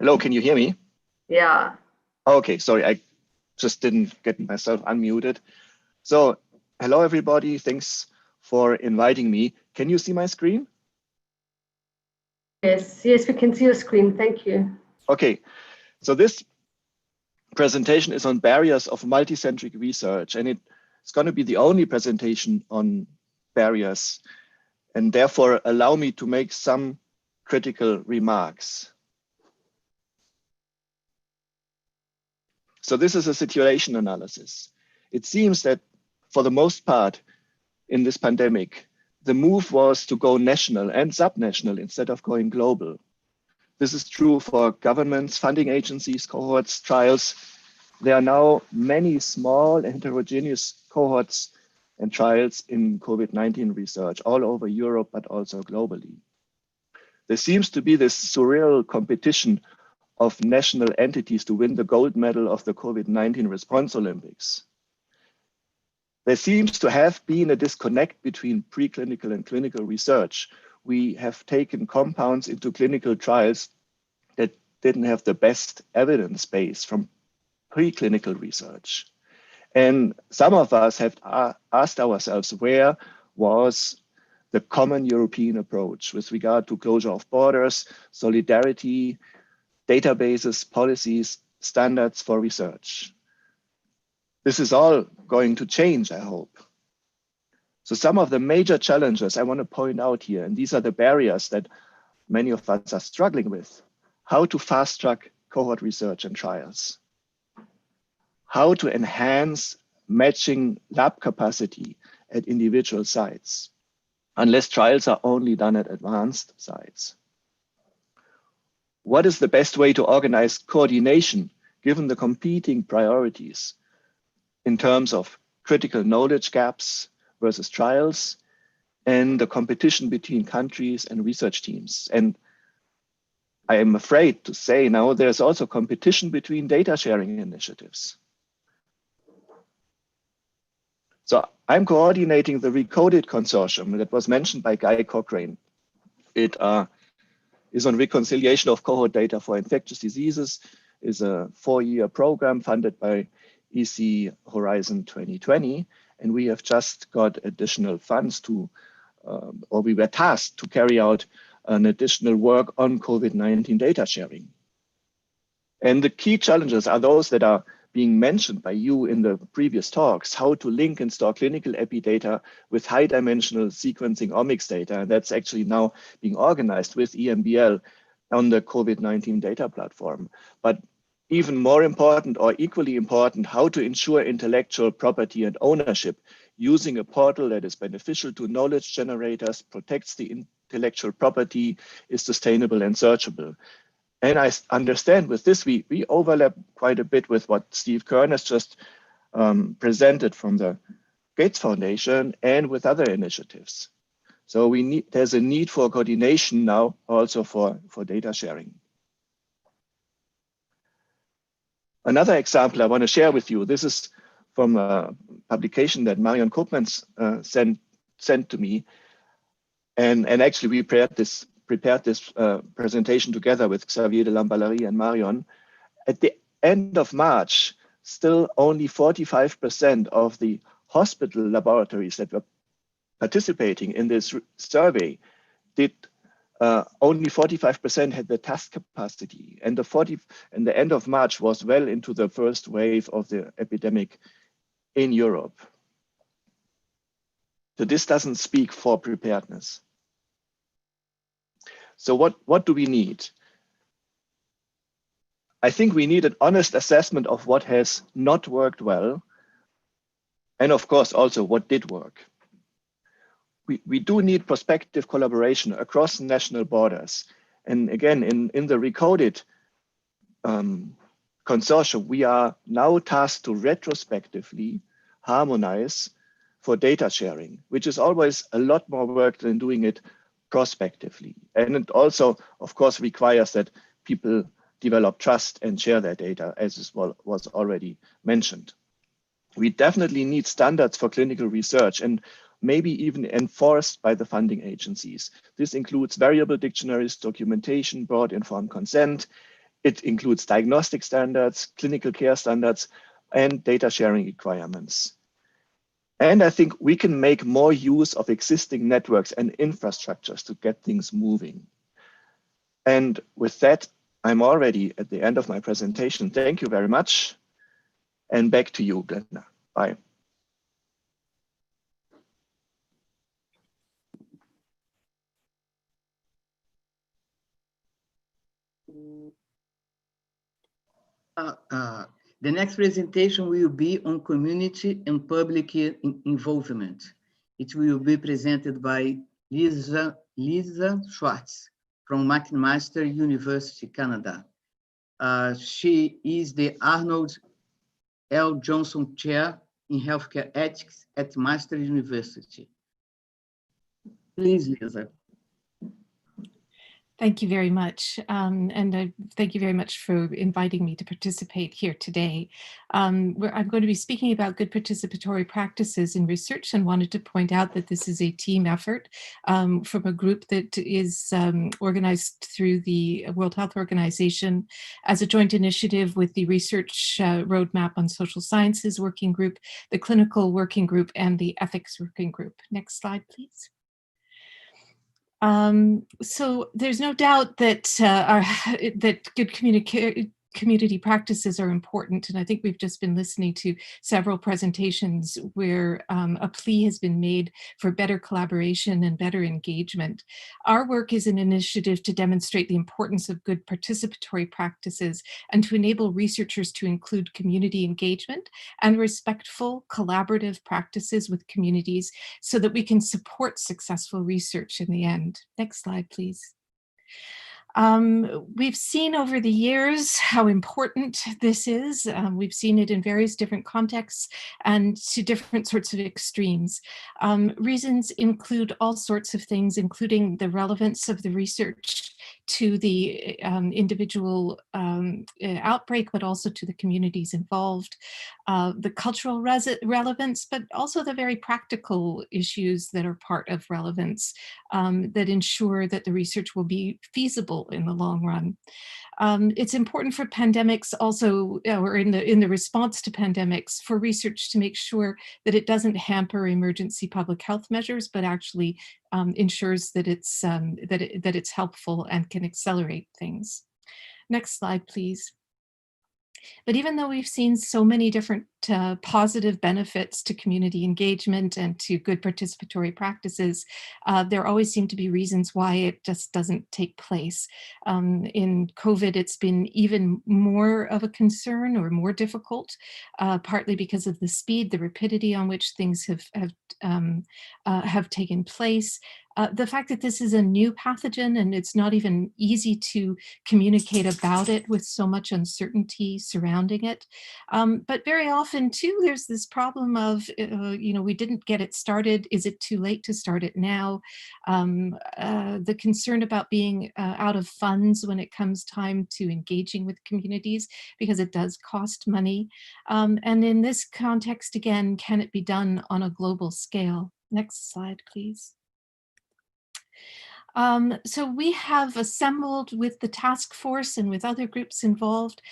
Hello, can you hear me? Yeah. Okay, sorry, I just didn't get myself unmuted. So, hello everybody, thanks for inviting me. Can you see my screen? Yes, we can see your screen, thank you. Okay, so this presentation is on barriers of multicentric research, and it's going to be the only presentation on barriers, and therefore allow me to make some critical remarks. So this is a situation analysis. It seems that for the most part in this pandemic, the move was to go national and subnational instead of going global. This is true for governments, funding agencies, cohorts, trials. There are now many small heterogeneous cohorts and trials in COVID-19 research all over Europe, but also globally. There seems to be this surreal competition of national entities to win the gold medal of the COVID-19 response Olympics. There seems to have been a disconnect between preclinical and clinical research. We have taken compounds into clinical trials that didn't have the best evidence base from preclinical research. And some of us have asked ourselves, where was the common European approach with regard to closure of borders, solidarity, databases, policies, standards for research. This is all going to change, I hope. So some of the major challenges I want to point out here, and these are the barriers that many of us are struggling with: how to fast track cohort research and trials, how to enhance matching lab capacity at individual sites, unless trials are only done at advanced sites. What is the best way to organize coordination given the competing priorities in terms of critical knowledge gaps versus trials and the competition between countries and research teams? And I am afraid to say now there's also competition between data sharing initiatives. So I'm coordinating the Recoded consortium that was mentioned by Guy Cochrane. It is on reconciliation of cohort data for infectious diseases, is a 4-year program funded by EC Horizon 2020. And we have just got additional funds to, or we were tasked to carry out an additional work on COVID-19 data sharing. And the key challenges are those that are being mentioned by you in the previous talks: how to link and store clinical epi data with high dimensional sequencing omics data. And that's actually now being organized with EMBL on the COVID-19 data platform. But even more important, or equally important, how to ensure intellectual property and ownership using a portal that is beneficial to knowledge generators, protects the intellectual property, is sustainable and searchable. And I understand with this, we overlap quite a bit with what Steve Kern has just presented from the Gates Foundation and with other initiatives. So there's a need for coordination now also for data sharing. Another example I want to share with you, this is from a publication that Marion Koopmans sent to me. And actually we prepared this presentation together with Xavier de Lamballerie and Marion. At the end of March, still only 45% of the hospital laboratories that were participating in this survey did only 45% had the task capacity, and the end of March was well into the first wave of the epidemic in Europe. So this doesn't speak for preparedness. So what do we need? I think we need an honest assessment of what has not worked well, and of course also what did work. We do need prospective collaboration across national borders. And again, in the Recoded consortium, we are now tasked to retrospectively harmonize for data sharing, which is always a lot more work than doing it prospectively. And it also, of course, requires that people develop trust and share their data, as was already mentioned. We definitely need standards for clinical research, and maybe even enforced by the funding agencies. This includes variable dictionaries, documentation, broad informed consent. It includes diagnostic standards, clinical care standards, and data sharing requirements. And I think we can make more use of existing networks and infrastructures to get things moving. And with that, I'm already at the end of my presentation. Thank you very much. And back to you, Glenda. Bye. The next presentation will be on community and public involvement. It will be presented by Lisa Schwartz from McMaster University, Canada. She is the Arnold L. Johnson Chair in Healthcare Ethics at Master University. Please, Lisa. Thank you very much. And thank you very much for inviting me to participate here today. I'm going to be speaking about good participatory practices in research, and wanted to point out that this is a team effort from a group that is organized through the World Health Organization as a joint initiative with the Research Roadmap on Social Sciences Working Group, the Clinical Working Group, and the Ethics Working Group. Next slide, please. So there's no doubt that that good community practices are important. And I think we've just been listening to several presentations where a plea has been made for better collaboration and better engagement. Our work is an initiative to demonstrate the importance of good participatory practices and to enable researchers to include community engagement and respectful collaborative practices with communities so that we can support successful research in the end. Next slide, please. We've seen over the years how important this is. We've seen it in various different contexts and to different sorts of extremes. Reasons include all sorts of things, including the relevance of the research to the individual outbreak, but also to the communities involved, the cultural relevance, but also the very practical issues that are part of relevance that ensure that the research will be feasible in the long run. It's important for pandemics also, or in the response to pandemics, for research to make sure that it doesn't hamper emergency public health measures, but actually ensures that it's helpful and can accelerate things. Next slide, please. But even though we've seen so many different positive benefits to community engagement and to good participatory practices, there always seem to be reasons why it just doesn't take place. In COVID, it's been even more of a concern or more difficult, partly because of the speed, the rapidity on which things have taken place. The fact that this is a new pathogen and it's not even easy to communicate about it with so much uncertainty surrounding it. But very often too, there's this problem of, we didn't get it started. Is it too late to start it now? The concern about being out of funds when it comes time to engaging with communities, because it does cost money. And in this context, again, can it be done on a global scale? Next slide, please. So we have assembled with the task force and with other groups involved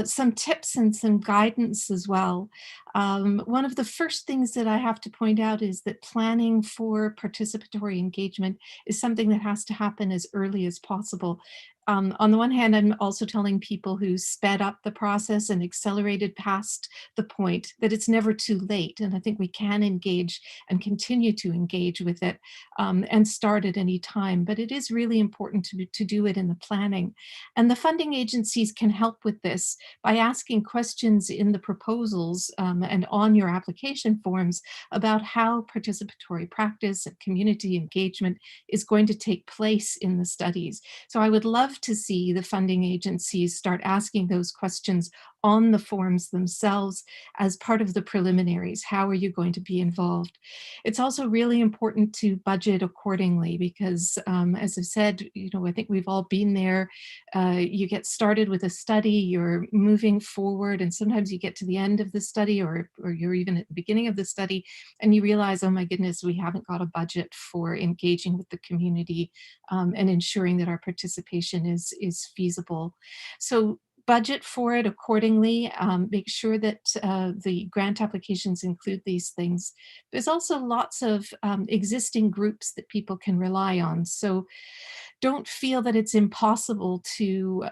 some tips and some guidance as well. One of the first things that I have to point out is that planning for participatory engagement is something that has to happen as early as possible. On the one hand, I'm also telling people who sped up the process and accelerated past the point that it's never too late. And I think we can engage and continue to engage with it and start at any time. But it is really important to do it in the planning. And the funding agencies can help with this by asking questions in the proposals and on your application forms about how participatory practice and community engagement is going to take place in the studies. So I would love to see the funding agencies start asking those questions on the forms themselves as part of the preliminaries. How are you going to be involved? It's also really important to budget accordingly because, as I've said, I think we've all been there. You get started with a study, you're moving forward, and sometimes you get to the end of the study or you're even at the beginning of the study and you realize, oh my goodness, we haven't got a budget for engaging with the community and ensuring that our participation is feasible. So budget for it accordingly, make sure that the grant applications include these things. There's also lots of existing groups that people can rely on. So don't feel that it's impossible to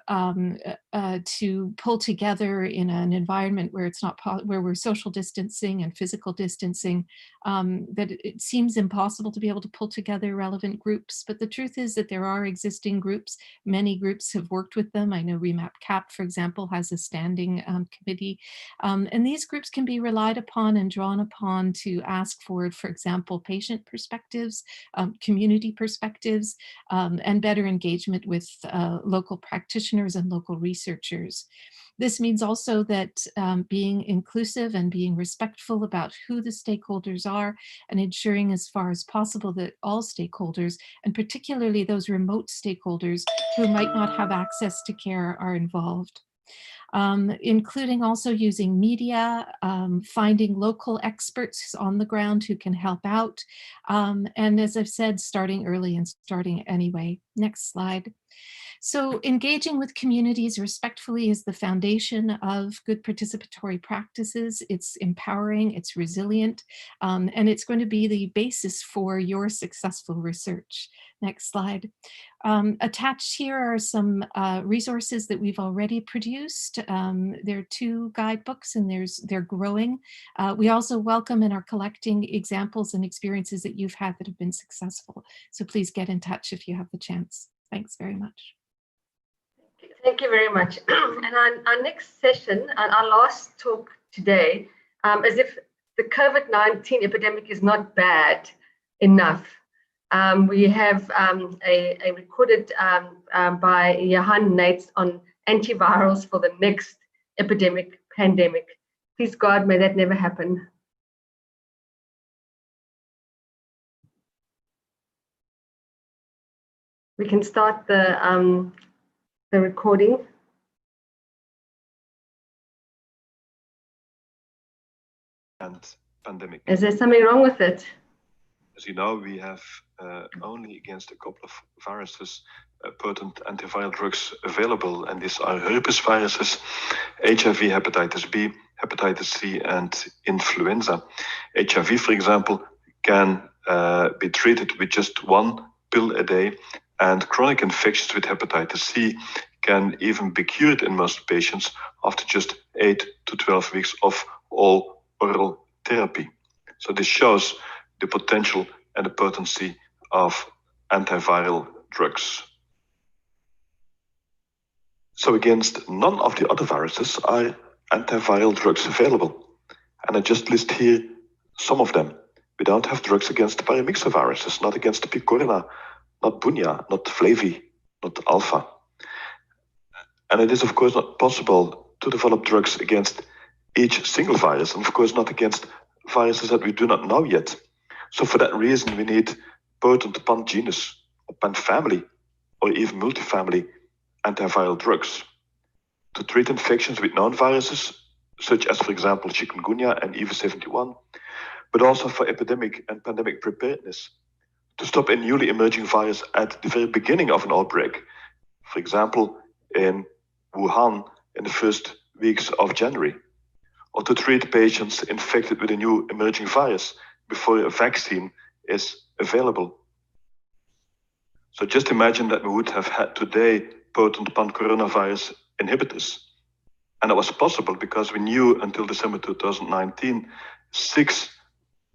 pull together in an environment where it's not where we're social distancing and physical distancing, that it seems impossible to be able to pull together relevant groups. But the truth is that there are existing groups. Many groups have worked with them. I know REMAP-CAP, for example, has a standing committee. And these groups can be relied upon and drawn upon to ask for example, patient perspectives, community perspectives, and better engagement with local practitioners and local researchers. This means also that being inclusive and being respectful about who the stakeholders are and ensuring as far as possible that all stakeholders, and particularly those remote stakeholders who might not have access to care, are involved. Including also using media, finding local experts on the ground who can help out. And as I've said, starting early and starting anyway. Next slide. So engaging with communities respectfully is the foundation of good participatory practices. It's empowering, it's resilient, and it's going to be the basis for your successful research. Next slide. Attached here are some resources that we've already produced. There are 2 guidebooks and they're growing. We also welcome and are collecting examples and experiences that you've had that have been successful. So please get in touch if you have the chance. Thanks very much. Thank you very much. And our next session, our last talk today, as if the COVID-19 epidemic is not bad enough. We have a recorded by Johan Nates on antivirals for the next epidemic, pandemic. Please God, may that never happen. We can start the recording. And pandemic. Is there something wrong with it? As you know, we have only against a couple of viruses potent antiviral drugs available, and these are herpes viruses, HIV, hepatitis B, hepatitis C, and influenza. HIV, for example, can be treated with just 1 pill a day, and chronic infections with hepatitis C can even be cured in most patients after just 8 to 12 weeks of all oral therapy. So this shows the potential and the potency of antiviral drugs. So against none of the other viruses are antiviral drugs available. And I just list here some of them. We don't have drugs against the paramyxoviruses, not against the picorna, not bunya, not flavi, not alpha. And it is of course not possible to develop drugs against each single virus, and of course not against viruses that we do not know yet. So for that reason, we need potent pan-genus, or pan-family, or even multifamily antiviral drugs to treat infections with known viruses, such as, for example, chikungunya and EV71, but also for epidemic and pandemic preparedness, to stop a newly emerging virus at the very beginning of an outbreak, for example, in Wuhan in the first weeks of January, or to treat patients infected with a new emerging virus before a vaccine is available. So just imagine that we would have had today potent pan-coronavirus inhibitors. And that was possible because we knew until December 2019, 6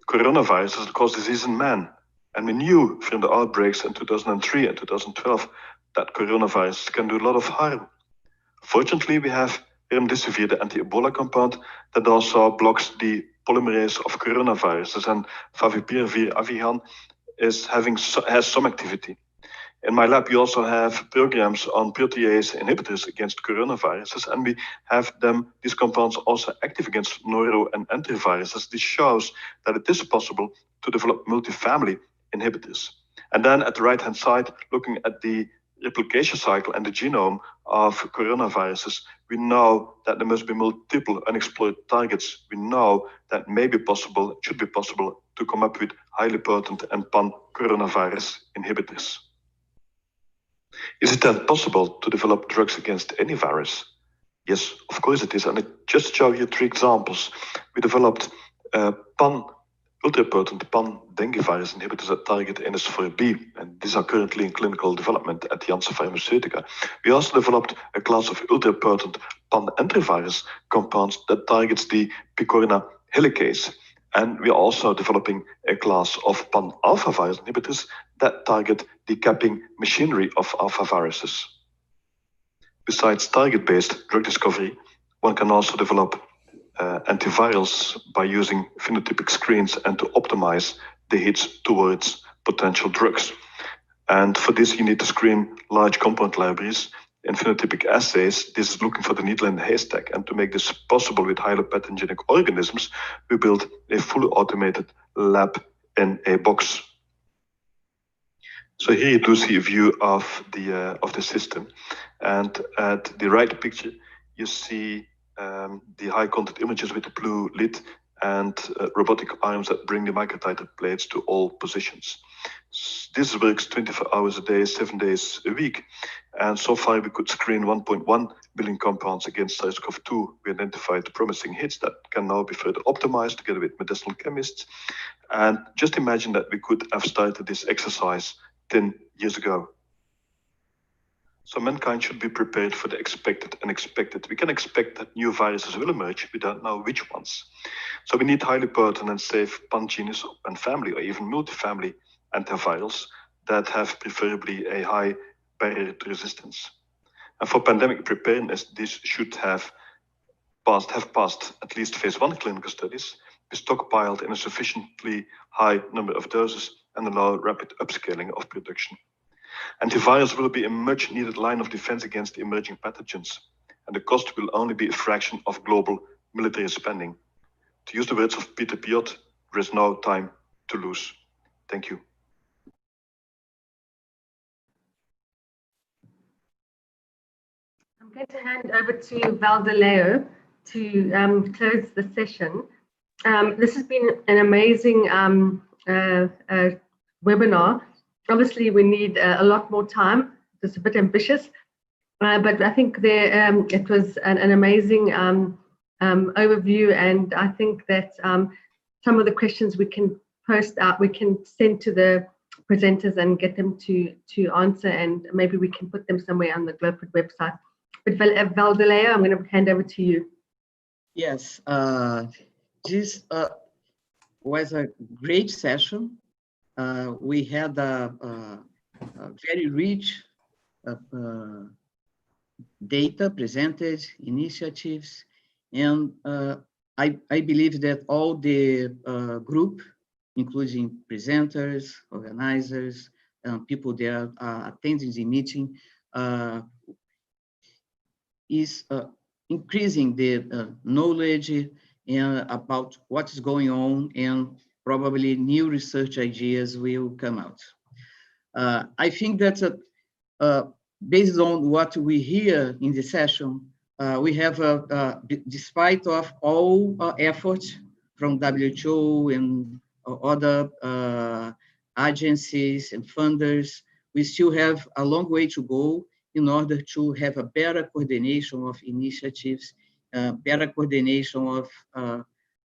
coronaviruses that cause disease in man. And we knew from the outbreaks in 2003 and 2012 that coronavirus can do a lot of harm. Fortunately, we have remdesivir, the anti-Ebola compound, that also blocks the polymerase of coronaviruses, and favipiravir Avigan has some activity. In my lab, we also have programs on protease inhibitors against coronaviruses, and we have these compounds also active against noro and enteroviruses. This shows that it is possible to develop multifamily inhibitors. And then at the right-hand side, looking at the replication cycle and the genome of coronaviruses, we know that there must be multiple unexplored targets. We know that it should be possible to come up with highly potent and pan-coronavirus inhibitors. Is it then possible to develop drugs against any virus? Yes, of course it is. And I just show you 3 examples. We developed ultra-potent pan-dengue virus inhibitors that target NS4B, and these are currently in clinical development at Janssen Pharmaceutica. We also developed a class of ultra-potent pan-enterovirus compounds that targets the picorna helicase. And we are also developing a class of pan-alpha virus inhibitors that target the capping machinery of alpha viruses. Besides target-based drug discovery, one can also develop antivirals by using phenotypic screens and to optimize the hits towards potential drugs. And for this, you need to screen large compound libraries. In phenotypic assays, this is looking for the needle in the haystack. And to make this possible with highly pathogenic organisms, we built a fully automated lab in a box. So here you do see a view of the system. And at the right picture, you see the high content images with the blue lid and robotic arms that bring the microtiter plates to all positions. This works 24 hours a day, 7 days a week. And so far we could screen 1.1 billion compounds against SARS-CoV-2. We identified promising hits that can now be further optimized together with medicinal chemists. And just imagine that we could have started this exercise 10 years ago. So mankind should be prepared for the expected and unexpected. We can expect that new viruses will emerge. We don't know which ones. So we need highly potent and safe pan-genus and family or even multi-family antivirals that have preferably a high barrier to resistance. And for pandemic preparedness, this should have passed at least phase 1 clinical studies, be stockpiled in a sufficiently high number of doses and allow rapid upscaling of production. Antivirals will be a much needed line of defense against emerging pathogens, and the cost will only be a fraction of global military spending. To use the words of Peter Piot, there is no time to lose. Thank you. I'm going to hand over to Valdileo to close the session. This has been an amazing webinar. Obviously, we need a lot more time. It's a bit ambitious, but I think it was an amazing overview, and I think that some of the questions we can post out, we can send to the presenters and get them to answer, and maybe we can put them somewhere on the GloFood website. But Valdileo, I'm going to hand over to you. Yes, this was a great session. We had a very rich data presented, initiatives, and I believe that all the group, including presenters, organizers, people that are attending the meeting, is increasing the knowledge about what is going on, and probably new research ideas will come out. I think that based on what we hear in the session, we have, despite of all efforts from WHO and other agencies and funders, we still have a long way to go in order to have a better coordination of initiatives, better coordination of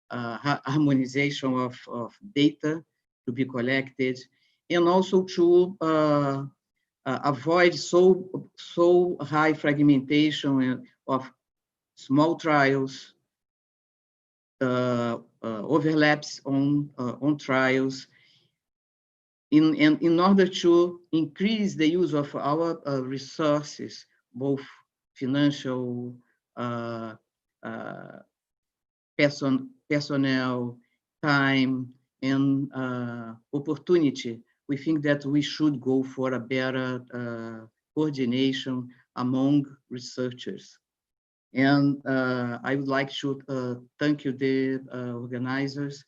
harmonization of data to be collected, and also to avoid so high fragmentation of small trials, overlaps on trials, in order to increase the use of our resources, both financial, personnel, time, and opportunity. We think that we should go for a better coordination among researchers. And I would like to thank you, the organizers,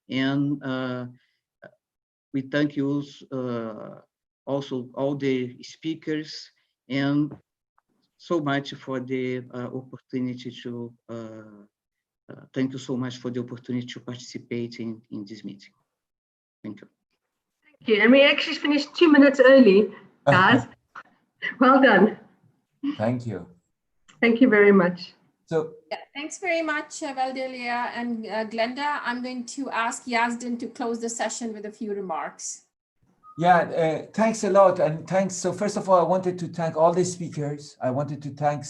and we thank you also all the speakers, and so much for the opportunity to thank you so much for the opportunity to participate in this meeting. Thank you. Thank you. And we actually finished 2 minutes early, guys. Well done. Thank you. Thank you very much. So yeah, thanks very much, Valdileo and Glenda. I'm going to ask Yazdin to close the session with a few remarks. Yeah, thanks a lot, and thanks. So first of all, I wanted to thank all the speakers. I wanted to thank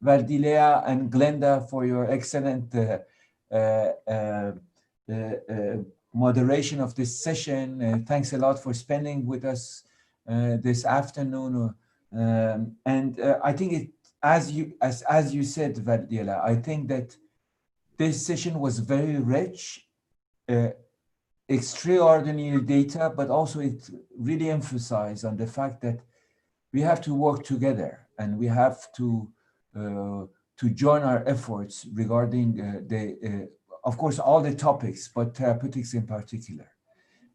Valdileo and Glenda for your excellent moderation of this session. Thanks a lot for spending with us this afternoon. And I think as you said, Valdileo, I think that this session was very rich, extraordinary data, but also it really emphasized on the fact that we have to work together, and we have to join our efforts regarding of course, all the topics, but therapeutics in particular.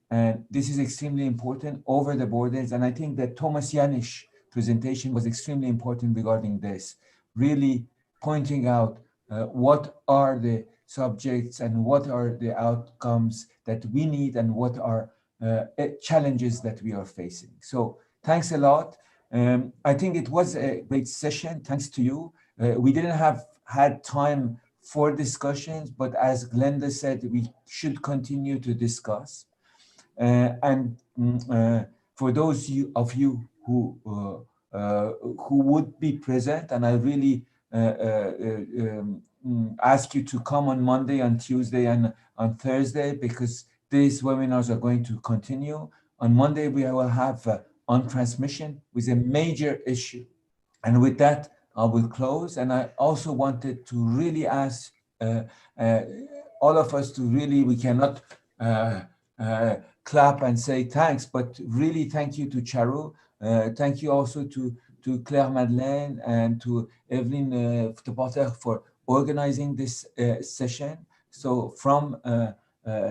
And this is extremely important over the borders. And I think that Thomas Janish's presentation was extremely important regarding this, really pointing out what are the subjects and what are the outcomes that we need, and what are challenges that we are facing. So thanks a lot. I think it was a great session. Thanks to you. We didn't have had time for discussions, but as Glenda said, we should continue to discuss. For those of you who would be present, and I really ask you to come on Monday, on Tuesday, and on Thursday, because these webinars are going to continue. On Monday, we will have on transmission with a major issue. And with that, I will close. And I also wanted to really ask all of us to really, we cannot clap and say thanks, but really thank you to Charu. Thank you also to Claire Madeleine and to Evelyn Topoter for organizing this session. So from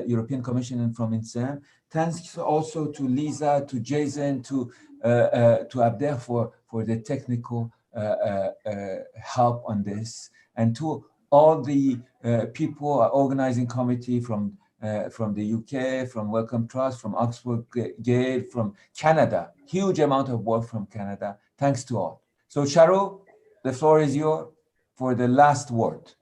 European Commission and from INSEM. Thanks also to Lisa, to Jason, to Abder for the technical help on this, and to all the people, organizing committee from the UK, from Wellcome Trust, from Oxford Gale, from Canada. Huge amount of work from Canada. Thanks to all. So Charu, the floor is yours for the last word.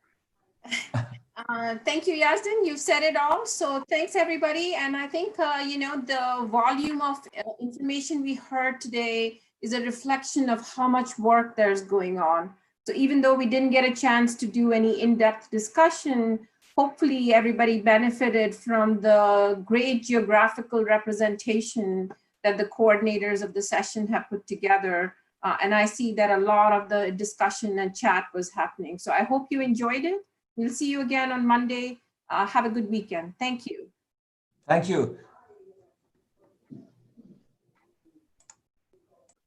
Thank you, Yazdin. You've said it all. So thanks, everybody. And I think, you know, the volume of information we heard today is a reflection of how much work there's going on. So even though we didn't get a chance to do any in-depth discussion, hopefully everybody benefited from the great geographical representation that the coordinators of the session have put together. And I see that a lot of the discussion and chat was happening. So I hope you enjoyed it. We'll see you again on Monday. Have a good weekend. Thank you. Thank you.